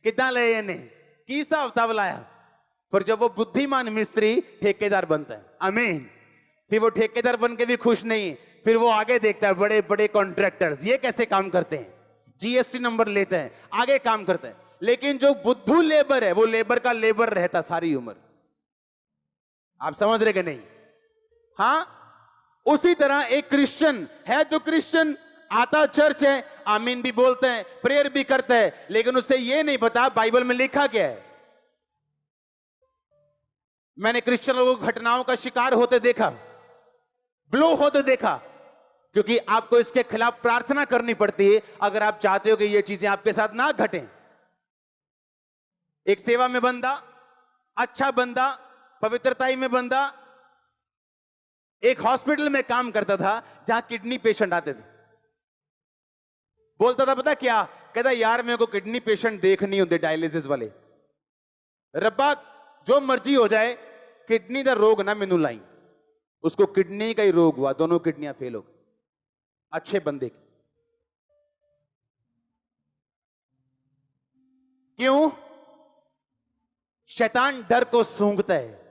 कितना लए ने, की हिसाब किताब लाया। फिर जब वो बुद्धिमान मिस्त्री ठेकेदार बनता है, आमीन, फिर वो ठेकेदार बन के भी खुश नहीं, फिर वो आगे देखता है बड़े बड़े कॉन्ट्रैक्टर्स ये कैसे काम करते हैं, जीएसटी नंबर लेते हैं, आगे काम करता है। लेकिन जो बुद्धू लेबर है वो लेबर का लेबर रहता सारी उम्र। आप समझ रहे कि नहीं? हां, उसी तरह एक क्रिश्चियन है तो क्रिश्चियन आता चर्च है, आमीन भी बोलते हैं, प्रेयर भी करता है, लेकिन उसे ये नहीं पता बाइबल में लिखा क्या है। मैंने क्रिश्चियन लोगों को घटनाओं का शिकार होते देखा, ब्लो होते देखा, क्योंकि आपको इसके खिलाफ प्रार्थना करनी पड़ती है अगर आप चाहते हो कि ये चीजें आपके साथ ना घटें। एक सेवा में बंदा, अच्छा बंदा, पवित्रताई में बंदा एक हॉस्पिटल में काम करता था जहां किडनी पेशेंट आते थे। बोलता था पता क्या, कहता यार मेरे को किडनी पेशेंट देख नहीं होते डायलिसिस वाले, रब्बा जो मर्जी हो जाए किडनी का रोग ना मैनू लाई। उसको किडनी का ही रोग हुआ, दोनों किडनियां फेल हो गई, अच्छे बंदे की। क्यों? शैतान डर को सूंघता है।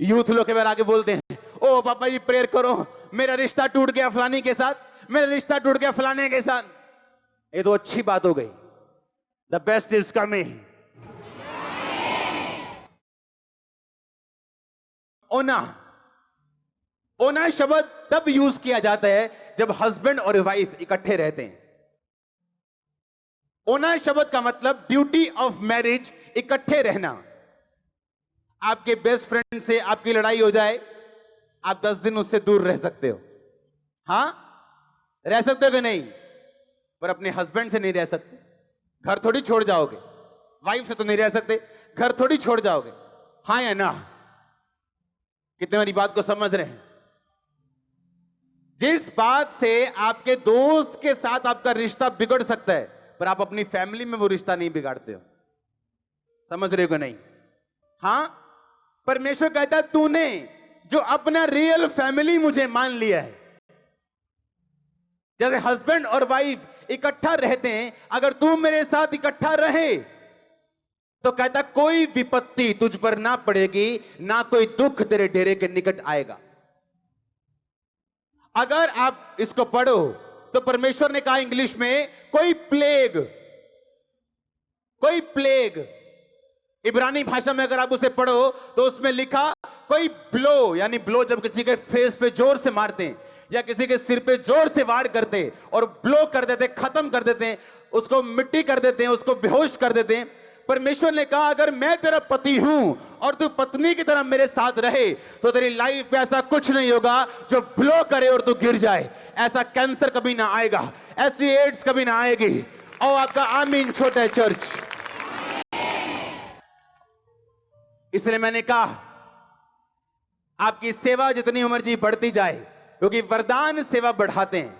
यूथ लोग के बार आगे बोलते हैं, ओ पापा जी प्रेयर करो, मेरा रिश्ता टूट गया फलानी के साथ, मेरा रिश्ता टूट गया फलाने के साथ। ये तो अच्छी बात हो गई। The best is coming. ओना, ओना शब्द तब यूज किया जाता है जब हस्बैंड और वाइफ इकट्ठे रहते हैं। ओना शब्द का मतलब ड्यूटी ऑफ मैरिज, इकट्ठे रहना। आपके बेस्ट फ्रेंड से आपकी लड़ाई हो जाए, आप 10 दिन उससे दूर रह सकते हो, हां रह सकते हो कि नहीं, पर अपने हस्बैंड से नहीं रह सकते। घर थोड़ी छोड़ जाओगे, वाइफ से तो नहीं रह सकते, घर थोड़ी छोड़ जाओगे, हाँ या ना? कितने मेरी बात को समझ रहे हैं? जिस बात से आपके दोस्त के साथ आपका रिश्ता बिगड़ सकता है, पर आप अपनी फैमिली में वो रिश्ता नहीं बिगाड़ते हो। समझ रहे हो कि नहीं? हां, परमेश्वर कहता है तूने जो अपना रियल फैमिली मुझे मान लिया है, जैसे हस्बैंड और वाइफ इकट्ठा रहते हैं, अगर तू मेरे साथ इकट्ठा रहे तो कहता कोई विपत्ति तुझ पर ना पड़ेगी, ना कोई दुख तेरे डेरे के निकट आएगा। अगर आप इसको पढ़ो तो परमेश्वर ने कहा इंग्लिश में कोई प्लेग, इब्रानी भाषा में अगर आप उसे पढ़ो तो उसमें लिखा कोई ब्लो, यानी ब्लो जब किसी के फेस पे जोर से मारते हैं या किसी के सिर पे जोर से वार करते हैं और ब्लो कर देते, खत्म कर देते हैं, उसको मिट्टी कर देते हैं, उसको बेहोश कर देते हैं। परमेश्वर ने कहा अगर मैं तेरा पति हूं और तू पत्नी की तरह मेरे साथ रहे तो तेरी लाइफ में ऐसा कुछ नहीं होगा जो ब्लो करे और तू गिर जाए। ऐसा कैंसर कभी ना आएगा, ऐसी एड्स कभी ना आएगी। और आपका आमीन छोटा है चर्च। इसलिए मैंने कहा आपकी सेवा जितनी उम्र जी बढ़ती जाए, क्योंकि वरदान सेवा बढ़ाते हैं।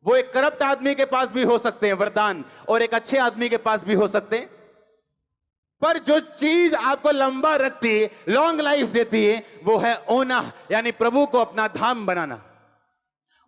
वो एक करप्ट आदमी के पास भी हो सकते हैं वरदान, और एक अच्छे आदमी के पास भी हो सकते हैं, पर जो चीज आपको लंबा रखती है, लॉन्ग लाइफ देती है, वो है ओना, यानी प्रभु को अपना धाम बनाना,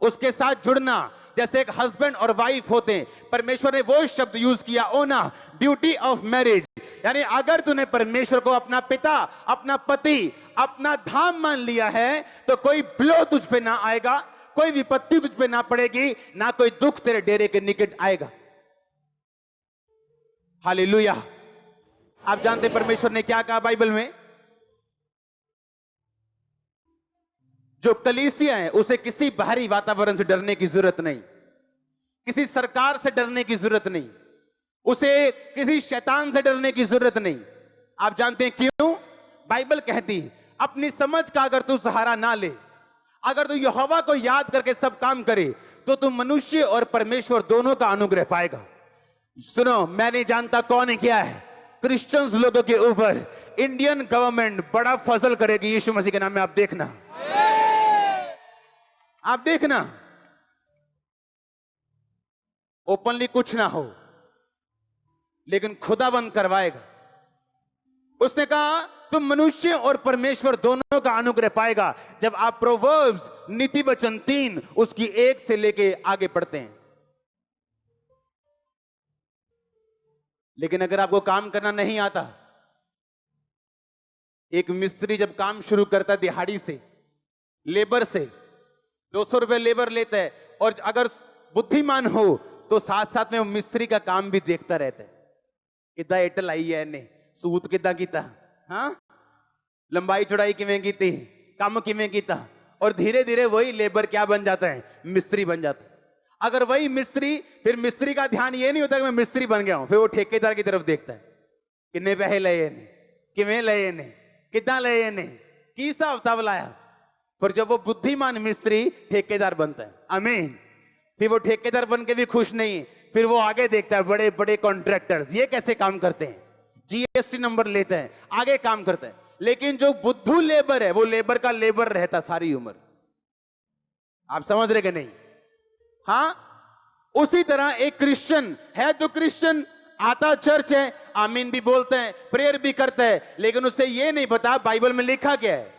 उसके साथ जुड़ना। जैसे एक हस्बैंड और वाइफ होते हैं, परमेश्वर ने वो शब्द यूज किया ओना, ड्यूटी ऑफ मैरिज। यानी अगर तूने परमेश्वर को अपना पिता, अपना पति, अपना धाम मान लिया है तो कोई ब्लो तुझ पे ना आएगा, कोई विपत्ति तुझ पे ना पड़ेगी, ना कोई दुख तेरे डेरे के निकट आएगा। हालेलुया। आप जानते परमेश्वर ने क्या कहा बाइबल में? जो कलीसिया है उसे किसी बाहरी वातावरण से डरने की जरूरत नहीं, किसी सरकार से डरने की जरूरत नहीं, उसे किसी शैतान से डरने की जरूरत नहीं। आप जानते हैं क्यों? बाइबल कहती है अपनी समझ का अगर तू सहारा ना ले, अगर तू यहोवा को याद करके सब काम करे, तो तू मनुष्य और परमेश्वर दोनों का अनुग्रह पाएगा। सुनो, मैं नहीं जानता कौन किया है, क्रिश्चियंस लोगों के ऊपर इंडियन गवर्नमेंट बड़ा फजल करेगी यीशु मसीह के नाम में। आप देखना, आप देखना, ओपनली कुछ ना हो लेकिन खुदाबंद करवाएगा। उसने कहा तुम मनुष्य और परमेश्वर दोनों का अनुग्रह पाएगा जब आप प्रोवर्ब्स नीति वचन 3 उसकी 1 से लेके आगे पढ़ते हैं। लेकिन अगर आपको काम करना नहीं आता, एक मिस्त्री जब काम शुरू करता है दिहाड़ी से, लेबर से 200 रुपए लेबर लेता है, और अगर बुद्धिमान हो तो साथ साथ में वो मिस्त्री का काम भी देखता रहता है, कितना इट लाई है ने, सूत कितना कीता, हाँ लंबाई चौड़ाई किवें कीती, काम किवें कीता, और धीरे धीरे वही लेबर क्या बन जाता है? मिस्त्री बन जाता है। अगर वही मिस्त्री, फिर मिस्त्री का ध्यान ये नहीं होता कि मैं मिस्त्री बन गया हूं, फिर वो ठेकेदार की तरफ देखता है, कितने पैसे लए ने, किवें लए ने, कितना लए ने, की हिसाब किताब लाया। फिर जब वो बुद्धिमान मिस्त्री ठेकेदार बनता है, आमीन, फिर वो ठेकेदार बन के भी खुश नहीं है, फिर वो आगे देखता है बड़े बड़े कॉन्ट्रैक्टर्स ये कैसे काम करते हैं, जीएसटी नंबर लेते हैं, आगे काम करते हैं। लेकिन जो बुद्धू लेबर है वो लेबर का लेबर रहता सारी उम्र। आप समझ रहे कि नहीं? हां, उसी तरह एक क्रिश्चियन है तो क्रिश्चियन आता चर्च है, आमीन भी बोलते हैं, प्रेयर भी करते हैं, लेकिन उससे यह नहीं पता बाइबल में लिखा क्या है।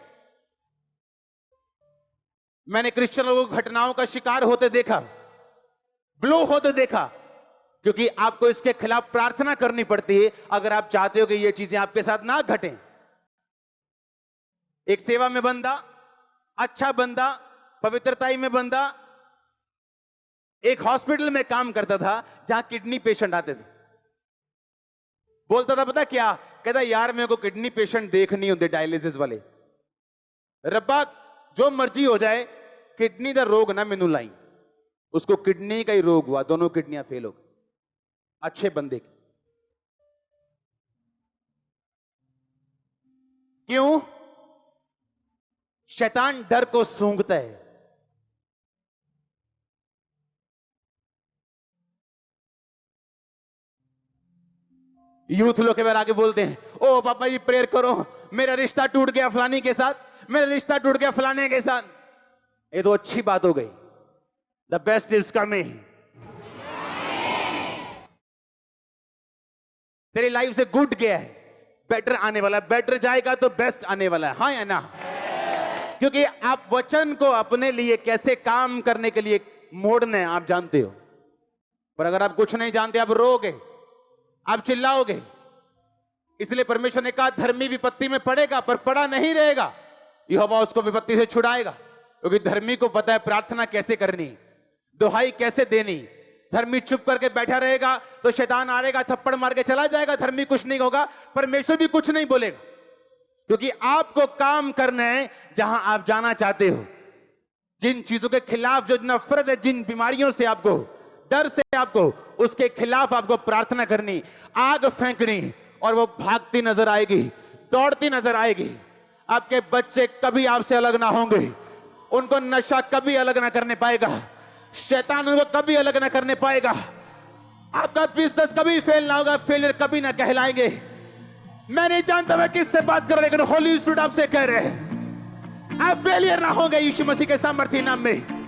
मैंने क्रिश्चियन लोगों को घटनाओं का शिकार होते देखा, ब्लो होते देखा, क्योंकि आपको इसके खिलाफ प्रार्थना करनी पड़ती है अगर आप चाहते हो कि ये चीजें आपके साथ ना घटें। एक सेवा में बंदा, अच्छा बंदा, पवित्रताई में बंदा, एक हॉस्पिटल में काम करता था जहां किडनी पेशेंट आते थे। बोलता था पता क्या, कहता यार मेरे को किडनी पेशेंट देखनी होते डायलिसिस वाले, रब्बा जो मर्जी हो जाए किडनी का रोग ना मैनू लाई। उसको किडनी का ही रोग हुआ, दोनों किडनियां फेल हो गई, अच्छे बंदे की। क्यों? शैतान डर को सूंघता है। यूथ लोग के बार आके बोलते हैं, ओ पापा जी प्रेयर करो, मेरा रिश्ता टूट गया फलानी के साथ, मेरा रिश्ता टूट गया फलाने के साथ। ये तो अच्छी बात हो गई। The best is coming. तेरी लाइफ से गुड गया है, बेटर आने वाला है, बेटर जाएगा तो बेस्ट आने वाला है। हाँ या ना? क्योंकि आप वचन को अपने लिए कैसे काम करने के लिए मोड़ने आप जानते हो, पर अगर आप कुछ नहीं जानते आप रोओगे, आप चिल्लाओगे। इसलिए परमेश्वर ने कहा धर्मी विपत्ति में पड़ेगा पर पड़ा नहीं रहेगा, यहोवा उसको विपत्ति से छुड़ाएगा। क्योंकि धर्मी को पता है प्रार्थना कैसे करनी, दुहाई कैसे देनी। धर्मी चुप करके बैठा रहेगा तो शैतान आएगा, थप्पड़ मार के चला जाएगा, धर्मी कुछ नहीं होगा, परमेश्वर भी कुछ नहीं बोलेगा। क्योंकि आपको काम करना है जहां आप जाना चाहते हो। जिन चीजों के खिलाफ जो नफरत है, जिन बीमारियों से आपको डर से आपको, उसके खिलाफ आपको प्रार्थना करनी, आग फेंकनी, और वो भागती नजर आएगी, दौड़ती नजर आएगी। आपके बच्चे कभी आपसे अलग ना होंगे, उनको नशा कभी अलग ना करने पाएगा, शैतान उनको कभी अलग ना करने पाएगा। आपका बिजनेस कभी फेल ना होगा, फेलियर कभी ना कहलाएंगे। मैं नहीं जानता मैं किससे बात कर रहा, लेकिन होली स्पिरिट आपसे कह रहे हैं आप फेलियर ना होंगे यीशु मसीह के सामर्थ्य नाम में।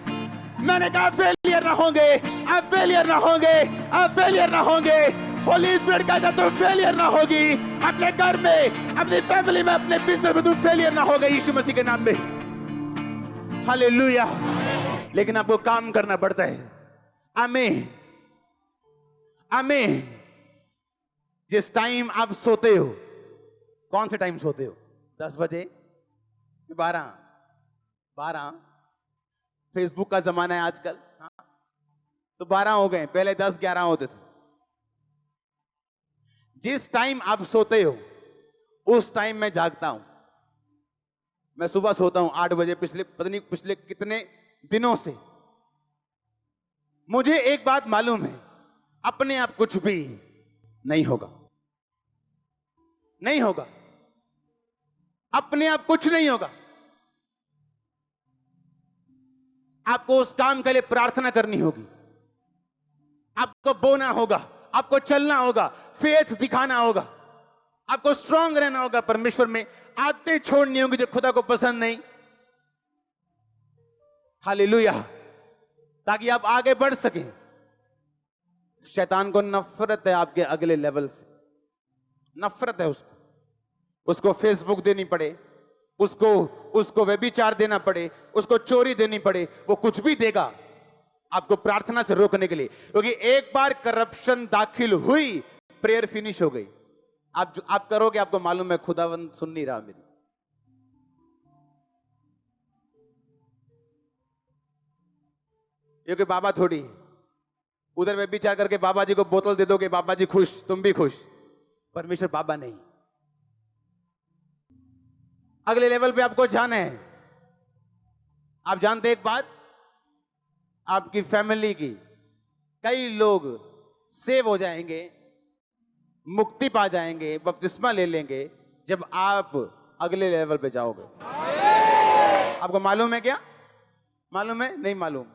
मैंने कहा फेलियर ना होंगे, आप फेलियर ना होंगे, आप फेलियर ना होंगे। होली स्पिरिट कहता तुम फेलियर ना होगी, अपने घर में, अपनी फैमिली में, अपने बिजनेस में तुम फेलियर ना होगे यीशु मसीह के नाम में। हालेलुया। लेकिन आपको काम करना पड़ता है। आमीन, आमीन। जिस टाइम आप सोते हो, कौन से टाइम सोते हो? 10 बजे, 12? फेसबुक का जमाना है आजकल, हाँ? तो 12 हो गए, पहले 10-11 होते थे। जिस टाइम आप सोते हो उस टाइम मैं जागता हूं। मैं सुबह सोता हूं 8 बजे, पिछले कितने दिनों से। मुझे एक बात मालूम है, अपने आप कुछ भी नहीं होगा, नहीं होगा, अपने आप कुछ नहीं होगा। आपको उस काम के लिए प्रार्थना करनी होगी, आपको बोना होगा, आपको चलना होगा, फेथ दिखाना होगा, आपको स्ट्रांग रहना होगा परमेश्वर में। आदतें छोड़नी होंगी जो खुदा को पसंद नहीं। हालेलुया। ताकि आप आगे बढ़ सकें। शैतान को नफरत है आपके अगले लेवल से, नफरत है उसको फेसबुक देनी पड़े, उसको व्यभिचार देना पड़े, उसको चोरी देनी पड़े, वो कुछ भी देगा आपको प्रार्थना से रोकने के लिए। क्योंकि एक बार करप्शन दाखिल हुई, प्रेयर फिनिश हो गई। आप करोगे, आपको मालूम है खुदावंद सुन नहीं रहा मेरी। क्योंकि बाबा थोड़ी उधर व्यभिचार करके बाबा जी को बोतल दे दोगे, बाबा जी खुश, तुम भी खुश। परमेश्वर बाबा नहीं। अगले लेवल पे आपको जाना है। आप जानते एक बात, आपकी फैमिली की कई लोग सेव हो जाएंगे, मुक्ति पा जाएंगे, बपतिस्मा ले लेंगे जब आप अगले लेवल पे जाओगे। आपको मालूम है क्या? मालूम है? नहीं मालूम।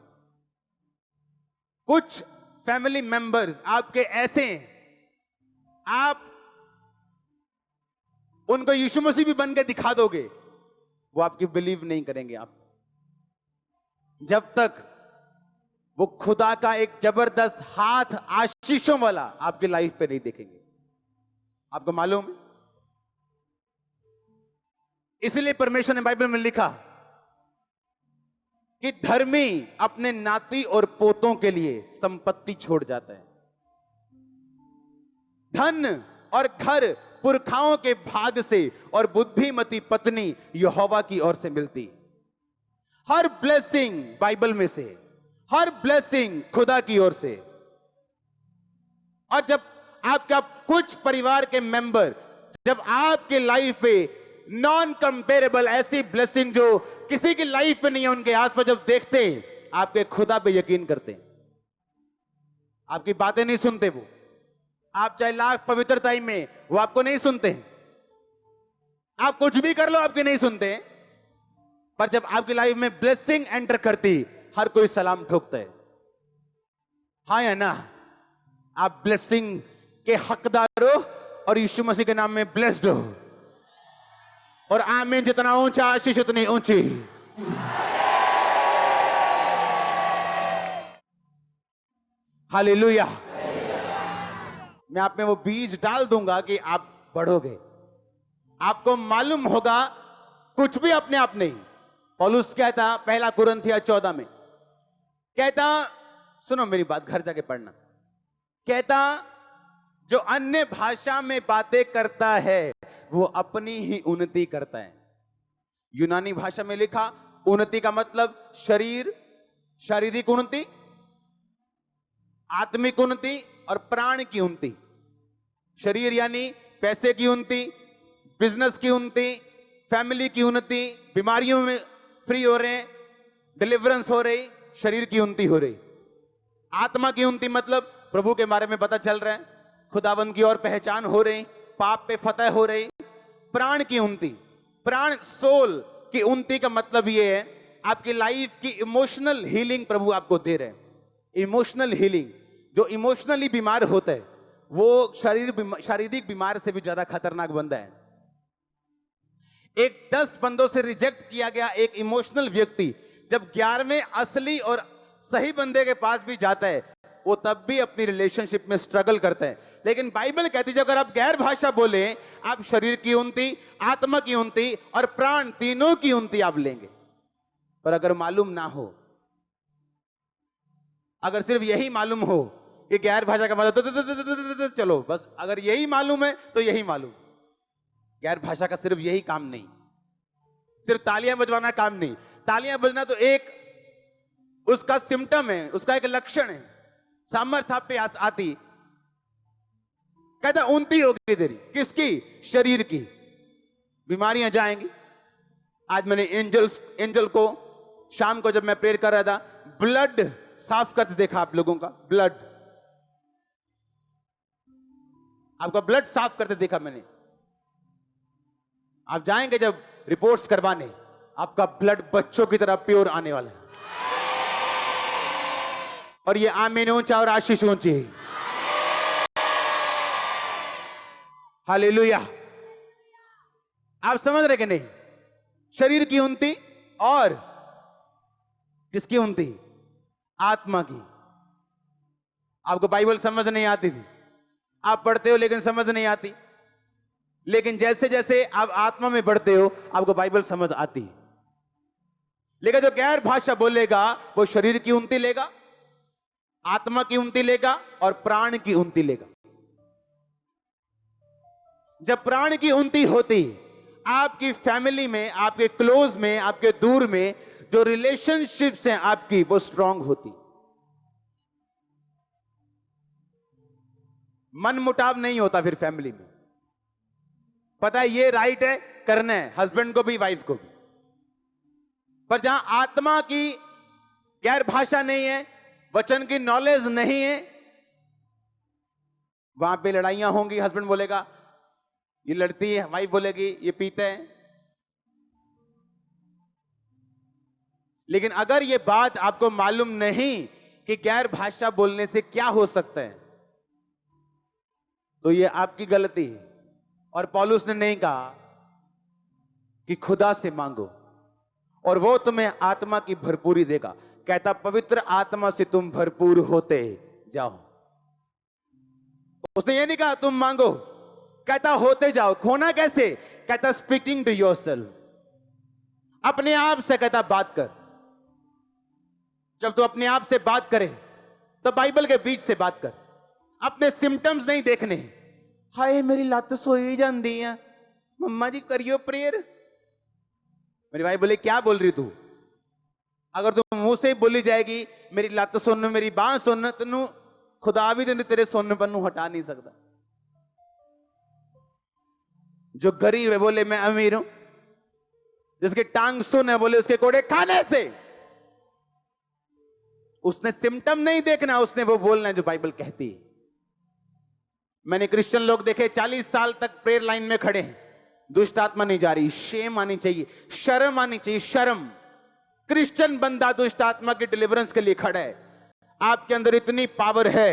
कुछ फैमिली मेंबर्स आपके ऐसे हैं, आप उनको यीशु मसीह भी बन के दिखा दोगे, वो आपकी बिलीव नहीं करेंगे। आप जब तक वो खुदा का एक जबरदस्त हाथ आशीषों वाला आपकी लाइफ पे नहीं देखेंगे। आपको मालूम है, इसलिए परमेश्वर ने बाइबल में लिखा कि धर्मी अपने नाती और पोतों के लिए संपत्ति छोड़ जाता है। धन और घर पुरखाओं के भाग से और बुद्धिमती पत्नी यहोवा की ओर से मिलती। हर ब्लेसिंग बाइबल में से, हर ब्लेसिंग खुदा की ओर से। और जब आपका कुछ परिवार के मेंबर जब आपके लाइफ पे नॉन कंपेरेबल ऐसी ब्लेसिंग जो किसी की लाइफ पे नहीं है, उनके आसपास जब देखते हैं, आपके खुदा पे यकीन करते हैं। आपकी बातें नहीं सुनते वो, आप चाहे लाख पवित्रताई में, वो आपको नहीं सुनते हैं। आप कुछ भी कर लो, आपके नहीं सुनते हैं। पर जब आपकी लाइफ में ब्लेसिंग एंटर करती, हर कोई सलाम ठोकता है। हाँ या ना? आप ब्लेसिंग के हकदार हो और यीशु मसीह के नाम में ब्लेस्ड हो। और आमीन जितना ऊंचा, आशीष उतनी ऊंची। हालेलुया। मैं आप में वो बीज डाल दूंगा कि आप बढ़ोगे। आपको मालूम होगा कुछ भी अपने आप नहीं। पौलुस कहता पहला कुरिन्थियों 14 में, कहता, सुनो मेरी बात, घर जाके पढ़ना। कहता जो अन्य भाषा में बातें करता है वो अपनी ही उन्नति करता है। यूनानी भाषा में लिखा, उन्नति का मतलब शरीर, शारीरिक उन्नति, आत्मिक उन्नति और प्राण की उन्नति। शरीर यानी पैसे की उन्नति, बिजनेस की उन्नति, फैमिली की उन्नति, बीमारियों में फ्री हो रहे हैं, डिलीवरेंस हो रही, शरीर की उन्नति हो रही। आत्मा की उन्नति मतलब प्रभु के बारे में पता चल रहा है, खुदावंद की ओर पहचान हो रही, पाप पे फतह हो रही। प्राण की उन्नति, प्राण सोल की उन्नति का मतलब ये है आपकी लाइफ की इमोशनल हीलिंग प्रभु आपको दे रहे हैं। इमोशनल हीलिंग, जो इमोशनली बीमार होता है वो शारीरिक बीमार से भी ज्यादा खतरनाक बंदा है। एक 10 बंदों से रिजेक्ट किया गया एक इमोशनल व्यक्ति जब 11वें असली और सही बंदे के पास भी जाता है, वो तब भी अपनी रिलेशनशिप में स्ट्रगल करता है। लेकिन बाइबल कहती है अगर आप गैर भाषा बोले, आप शरीर की उन्नति, आत्मा की उन्नति और प्राण तीनों की उन्नति आप लेंगे। पर अगर मालूम ना हो, अगर सिर्फ यही मालूम हो कि गैर भाषा का मतलब चलो बस, अगर यही मालूम है तो यही मालूम। गैर भाषा का सिर्फ यही काम नहीं, सिर्फ तालियां बजवाना काम नहीं। तालियां बजना तो एक उसका सिम्टम है, उसका एक लक्षण है। सामर्थ्य आप पे आती, कहता उन्नति होगी तेरी, किसकी? शरीर की। बीमारियां जाएंगी। आज मैंने एंजल को शाम को जब मैं प्रेयर कर रहा था, ब्लड साफ करते देखा आप लोगों का। ब्लड, आपका ब्लड साफ करते देखा मैंने। आप जाएंगे जब रिपोर्ट्स करवाने, आपका ब्लड बच्चों की तरह प्योर आने वाला है। और ये आमीन ऊंचा और आशीष ऊंची है। हालेलुया। आप समझ रहे कि नहीं? शरीर की उन्नति और किसकी उन्नति? आत्मा की। आपको बाइबल समझ नहीं आती थी, आप पढ़ते हो लेकिन समझ नहीं आती। लेकिन जैसे जैसे आप आत्मा में बढ़ते हो, आपको बाइबल समझ आती है। लेकिन जो गैर भाषा बोलेगा वो शरीर की उन्नति लेगा, आत्मा की उन्नति लेगा और प्राण की उन्नति लेगा। जब प्राण की उन्नति होती, आपकी फैमिली में, आपके क्लोज में, आपके दूर में जो रिलेशनशिप्स हैं आपकी, वो स्ट्रांग होती। मन मुटाव नहीं होता फिर फैमिली में। पता है ये राइट है, करना है, हस्बैंड को भी वाइफ को भी। पर जहां आत्मा की गैर भाषा नहीं है, वचन की नॉलेज नहीं है, वहां पे लड़ाइयां होंगी। हस्बैंड बोलेगा ये लड़ती है, वाइफ बोलेगी ये पीता है। लेकिन अगर ये बात आपको मालूम नहीं कि गैर भाषा बोलने से क्या हो सकता है, तो ये आपकी गलती है और पौलुस ने नहीं कहा कि खुदा से मांगो और वो तुम्हें आत्मा की भरपूरी देगा। कहता पवित्र आत्मा से तुम भरपूर होते जाओ। उसने ये नहीं कहा तुम मांगो, कहता होते जाओ। खोना कैसे? कहता स्पीकिंग टू योरसेल्फ, अपने आप से कहता बात कर। जब तू अपने आप से बात करे तो बाइबल के बीच से बात कर, अपने सिम्टम्स नहीं देखने। हाय मेरी लत सोई जाती है, मम्मा जी करियो प्रेयर। मेरी भाई बोले क्या बोल रही तू? अगर तू मुंह से ही बोली जाएगी मेरी लत सुन मेरी बांह सुन, तेनू खुदा भी तेरे सुनपन नू हटा नहीं सकता। जो गरीब है बोले मैं अमीर हूं, जिसके टांग सुन है बोले उसके कोड़े खाने से। उसने सिम्टम नहीं देखना, उसने वो बोलना है जो बाइबल कहती है। मैंने क्रिश्चियन लोग देखे 40 साल तक प्रेयर लाइन में खड़े हैं, दुष्ट आत्मा नहीं जा रही। शेम आनी चाहिए, शर्म आनी चाहिए, शर्म। क्रिश्चियन बंदा दुष्ट आत्मा की डिलीवरेंस के लिए खड़ा है। आपके अंदर इतनी पावर है,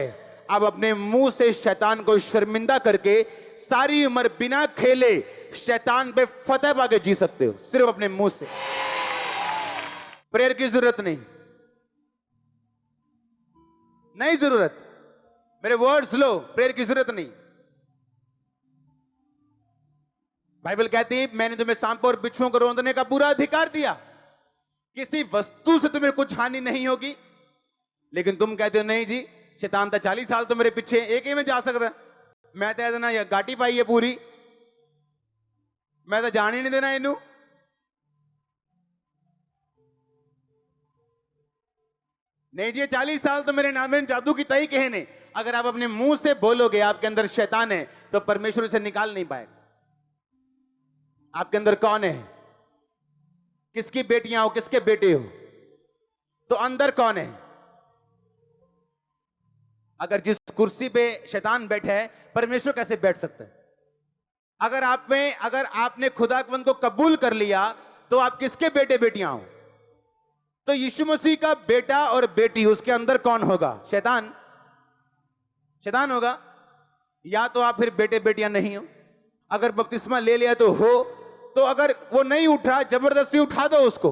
आप अपने मुंह से शैतान को शर्मिंदा करके सारी उम्र बिना खेले शैतान पे फतेह पाके जी सकते हो, सिर्फ अपने मुंह से। प्रेयर की जरूरत नहीं, नहीं जरूरत। मेरे वर्ड्स लो, प्रेयर की जरूरत नहीं। बाइबल कहती है मैंने तुम्हें सांपों और बिच्छुओं को रौंदने का पूरा अधिकार दिया। किसी वस्तु से तुम्हें कुछ हानि नहीं होगी। लेकिन तुम कहते हो नहीं जी शैतान तो 40 साल तो मेरे पीछे एक ही में जा सकता, मैं तो देना या गाटी पाई है पूरी, मैं तो जान ही नहीं देना इनू। नहीं जी 40 साल तो मेरे नाम में जादू की तई कहे ने। अगर आप अपने मुंह से बोलोगे आपके अंदर शैतान है तो परमेश्वर उसे निकाल नहीं पाएगा। आपके अंदर कौन है? किसकी बेटियां हो, किसके बेटे हो, तो अंदर कौन है? अगर जिस कुर्सी पे शैतान बैठा है परमेश्वर कैसे बैठ सकता है? अगर आपने खुदावंद को कबूल कर लिया तो आप किसके बेटे बेटियां हो? तो यीशु मसीह का बेटा और बेटी, उसके अंदर कौन होगा? शैतान, शैतान होगा। या तो आप फिर बेटे बेटियां नहीं हो। अगर बपतिस्मा ले लिया तो हो, तो अगर वो नहीं उठा जबरदस्ती उठा दो उसको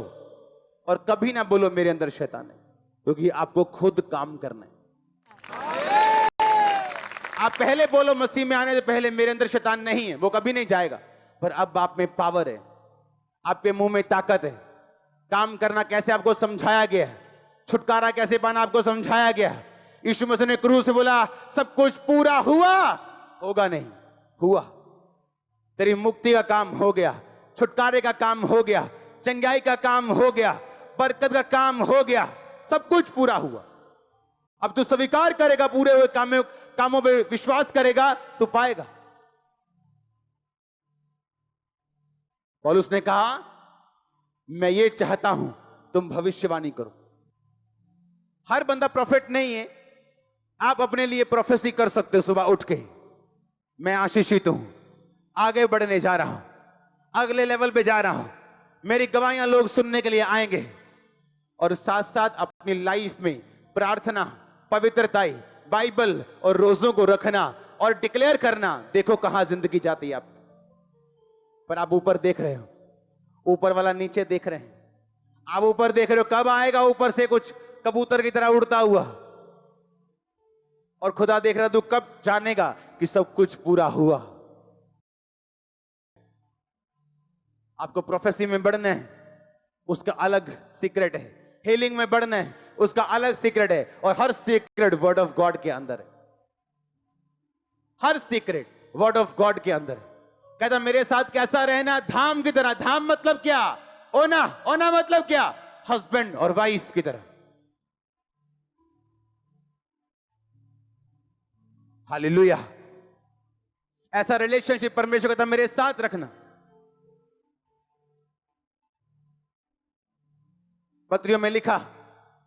और कभी ना बोलो मेरे अंदर शैतान है, क्योंकि आपको खुद काम करना है। आप पहले बोलो मसीह में आने से पहले मेरे अंदर शैतान नहीं है, वो कभी नहीं जाएगा। पर अब आप में पावर है, आपके मुंह में ताकत है। काम करना कैसे आपको समझाया गया है, छुटकारा कैसे पाना आपको समझाया गया है। यीशु मसीह ने क्रूस से बोला सब कुछ पूरा हुआ, होगा नहीं, हुआ। तेरी मुक्ति का काम हो गया, छुटकारे का काम हो गया, चंगाई का काम हो गया, बरकत का काम हो गया, सब कुछ पूरा हुआ। अब तू स्वीकार करेगा, पूरे हुए कामों पे विश्वास करेगा, तू पाएगा। पौलुस ने कहा मैं ये चाहता हूं तुम भविष्यवाणी करो। हर बंदा प्रोफेट नहीं है। आप अपने लिए प्रोफेसी कर सकते हो सुबह उठ के, मैं आशीषित हूं, आगे बढ़ने जा रहा हूं, अगले लेवल पे जा रहा हूं, मेरी गवाहियां लोग सुनने के लिए आएंगे। और साथ साथ अपनी लाइफ में प्रार्थना, पवित्रताई, बाइबल और रोजों को रखना और डिक्लेयर करना। देखो कहां जिंदगी जाती है आपकी। पर आप ऊपर देख रहे हो, ऊपर वाला नीचे देख रहे हैं। आप ऊपर देख रहे हो, कब आएगा ऊपर से कुछ कबूतर की तरह उड़ता हुआ, और खुदा देख रहा तू कब जानेगा कि सब कुछ पूरा हुआ। आपको प्रोफेसी में बढ़ना है, उसका अलग सीक्रेट है। हीलिंग में बढ़ना है, उसका अलग सीक्रेट है। और हर सीक्रेट वर्ड ऑफ गॉड के अंदर है। हर सीक्रेट वर्ड ऑफ गॉड के अंदर है। कहता मेरे साथ कैसा रहना, धाम की तरह। धाम मतलब क्या? ओना। ओना मतलब क्या? हस्बैंड और वाइफ की तरह। हालेलुया। ऐसा रिलेशनशिप परमेश्वर कहता मेरे साथ रखना। पत्रियों में लिखा,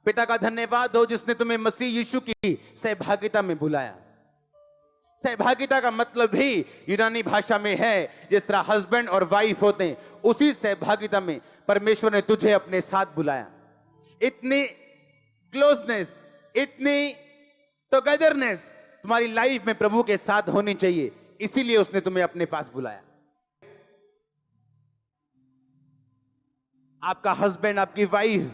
पिता का धन्यवाद हो जिसने तुम्हें मसीह यीशु की सहभागिता में बुलाया। सहभागिता का मतलब भी यूनानी भाषा में है, जिस तरह हस्बैंड और वाइफ होते हैं, उसी सहभागिता में परमेश्वर ने तुझे अपने साथ बुलाया। इतनी क्लोजनेस, इतनी टुगेदरनेस तुम्हारी लाइफ में प्रभु के साथ होनी चाहिए इसीलिए उसने तुम्हें अपने पास बुलाया। आपका हस्बैंड, आपकी वाइफ,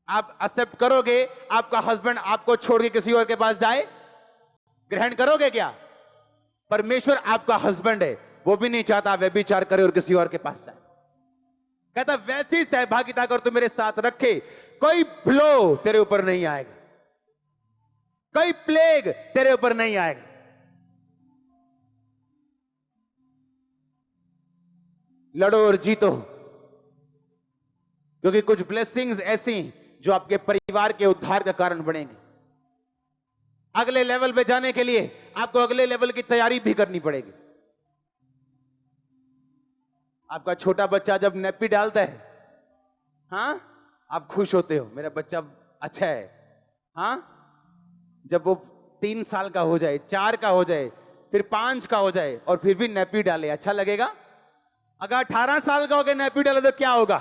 आप एक्सेप्ट करोगे आपका हस्बैंड आपको छोड़ के किसी और के पास जाए? ग्रहण करोगे क्या? परमेश्वर आपका हस्बैंड है, वो भी नहीं चाहता व्यभिचार करे और किसी और के पास जाए। कहता वैसी सहभागिता अगर तू मेरे साथ रखे, कोई ब्लो तेरे ऊपर नहीं आएगा, कोई प्लेग तेरे ऊपर नहीं आएगा। लड़ो और जीतो, क्योंकि कुछ ब्लेसिंग्स ऐसी जो आपके परिवार के उद्धार का कारण बनेंगे। अगले लेवल पे जाने के लिए आपको अगले लेवल की तैयारी भी करनी पड़ेगी। आपका छोटा बच्चा जब नैपी डालता है, हाँ, आप खुश होते हो, मेरा बच्चा अच्छा है। हाँ, जब वो 3 साल का हो जाए, 4 का हो जाए, फिर 5 का हो जाए और फिर भी नैपी डाले, अच्छा लगेगा? अगर 18 साल का हो गया नैपी डाले तो क्या होगा?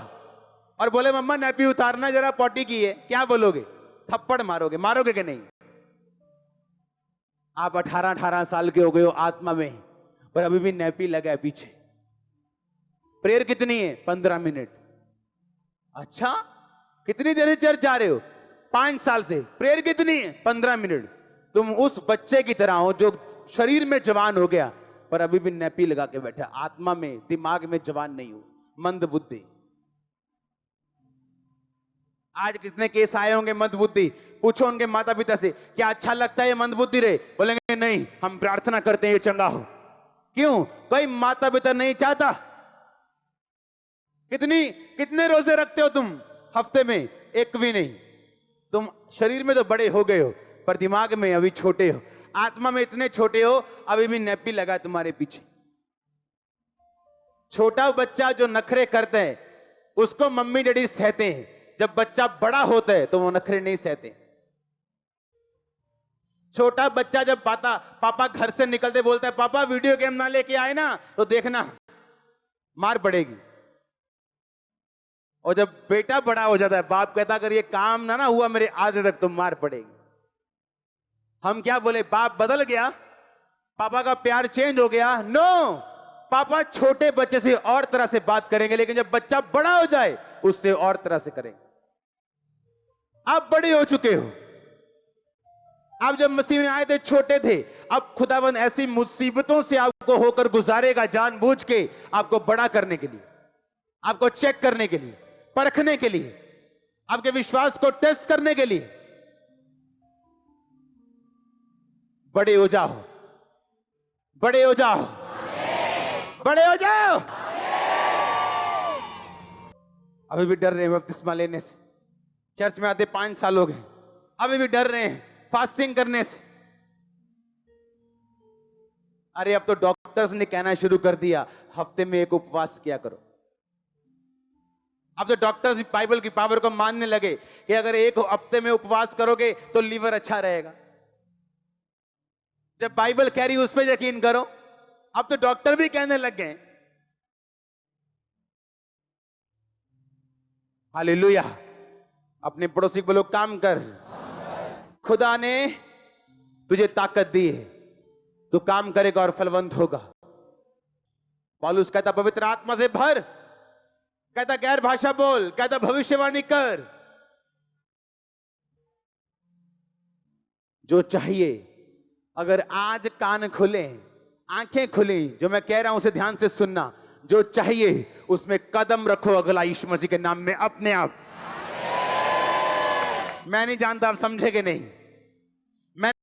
और बोले मम्मा नैपी उतारना जरा, पॉटी की है, क्या बोलोगे? थप्पड़ मारोगे? मारोगे कि नहीं? आप 18 साल के हो गए हो आत्मा में, पर अभी भी नैपी लगा है पीछे। प्रेयर कितनी है? 15 मिनट। अच्छा, कितनी देर से चर्च जा रहे हो? 5 साल से। प्रेयर कितनी है? 15 मिनट। तुम उस बच्चे की तरह हो जो शरीर में जवान हो गया पर अभी भी नैपी लगा के बैठा, आत्मा में, दिमाग में जवान नहीं हो, मंद बुद्धि। आज कितने केस आए होंगे मंद बुद्धि, पूछो उनके माता पिता से, क्या अच्छा लगता है ये मंद बुद्धि रे? बोलेंगे नहीं, हम प्रार्थना करते हैं ये चंगा हो। क्यों? कोई माता पिता नहीं चाहता। कितने रोजे रखते हो तुम हफ्ते में? एक भी नहीं। तुम शरीर में तो बड़े हो गए हो पर दिमाग में अभी छोटे हो, आत्मा में इतने छोटे हो, अभी भी नैपी लगा तुम्हारे पीछे। छोटा बच्चा जो नखरे करते हैं उसको मम्मी डैडी सहते हैं, जब बच्चा बड़ा होता है तो वो नखरे नहीं सहते। छोटा बच्चा जब पापा घर से निकलते बोलता है पापा वीडियो गेम ना लेके आए ना, तो देखना मार पड़ेगी। और जब बेटा बड़ा हो जाता है बाप कहता अगर ये काम ना हुआ मेरे आधे तक तो मार पड़ेगी। हम क्या बोले, बाप बदल गया, पापा का प्यार चेंज हो गया? नो, पापा छोटे बच्चे से और तरह से बात करेंगे, लेकिन जब बच्चा बड़ा हो जाए उससे और तरह से करेंगे। आप बड़े हो चुके हो, आप जब मसीह में आए थे छोटे थे, अब खुदावंद ऐसी मुसीबतों से आपको होकर गुजारेगा जानबूझ के, आपको बड़ा करने के लिए, आपको चेक करने के लिए, परखने के लिए, आपके विश्वास को टेस्ट करने के लिए। बड़े हो जाओ, बड़े हो जाओ, बड़े हो जाओ। अभी भी डर रहे हैं बपतिस्मा लेने से, चर्च में आते 5 साल हो गए, अभी भी डर रहे हैं फास्टिंग करने से। अरे अब तो डॉक्टर्स ने कहना शुरू कर दिया हफ्ते में 1 उपवास किया करो। अब तो डॉक्टर्स भी बाइबल की पावर को मानने लगे कि अगर 1 हफ्ते में उपवास करोगे तो लीवर अच्छा रहेगा। जब बाइबल कह रही उस पर यकीन करो। अब तो डॉक्टर भी कहने लग गए। हालेलुया। अपने पड़ोसी को बोलो काम कर, खुदा ने तुझे ताकत दी है, तू काम करेगा और फलवंत होगा। पौलुस कहता पवित्र आत्मा से भर, कहता गैर भाषा बोल, कहता भविष्यवाणी कर। जो चाहिए, अगर आज कान खुले, आंखें खुली, जो मैं कह रहा हूं उसे ध्यान से सुनना। जो चाहिए उसमें कदम रखो अगला यीशु मसीह के नाम में अपने आप। मैं नहीं जानता आप समझे कि नहीं।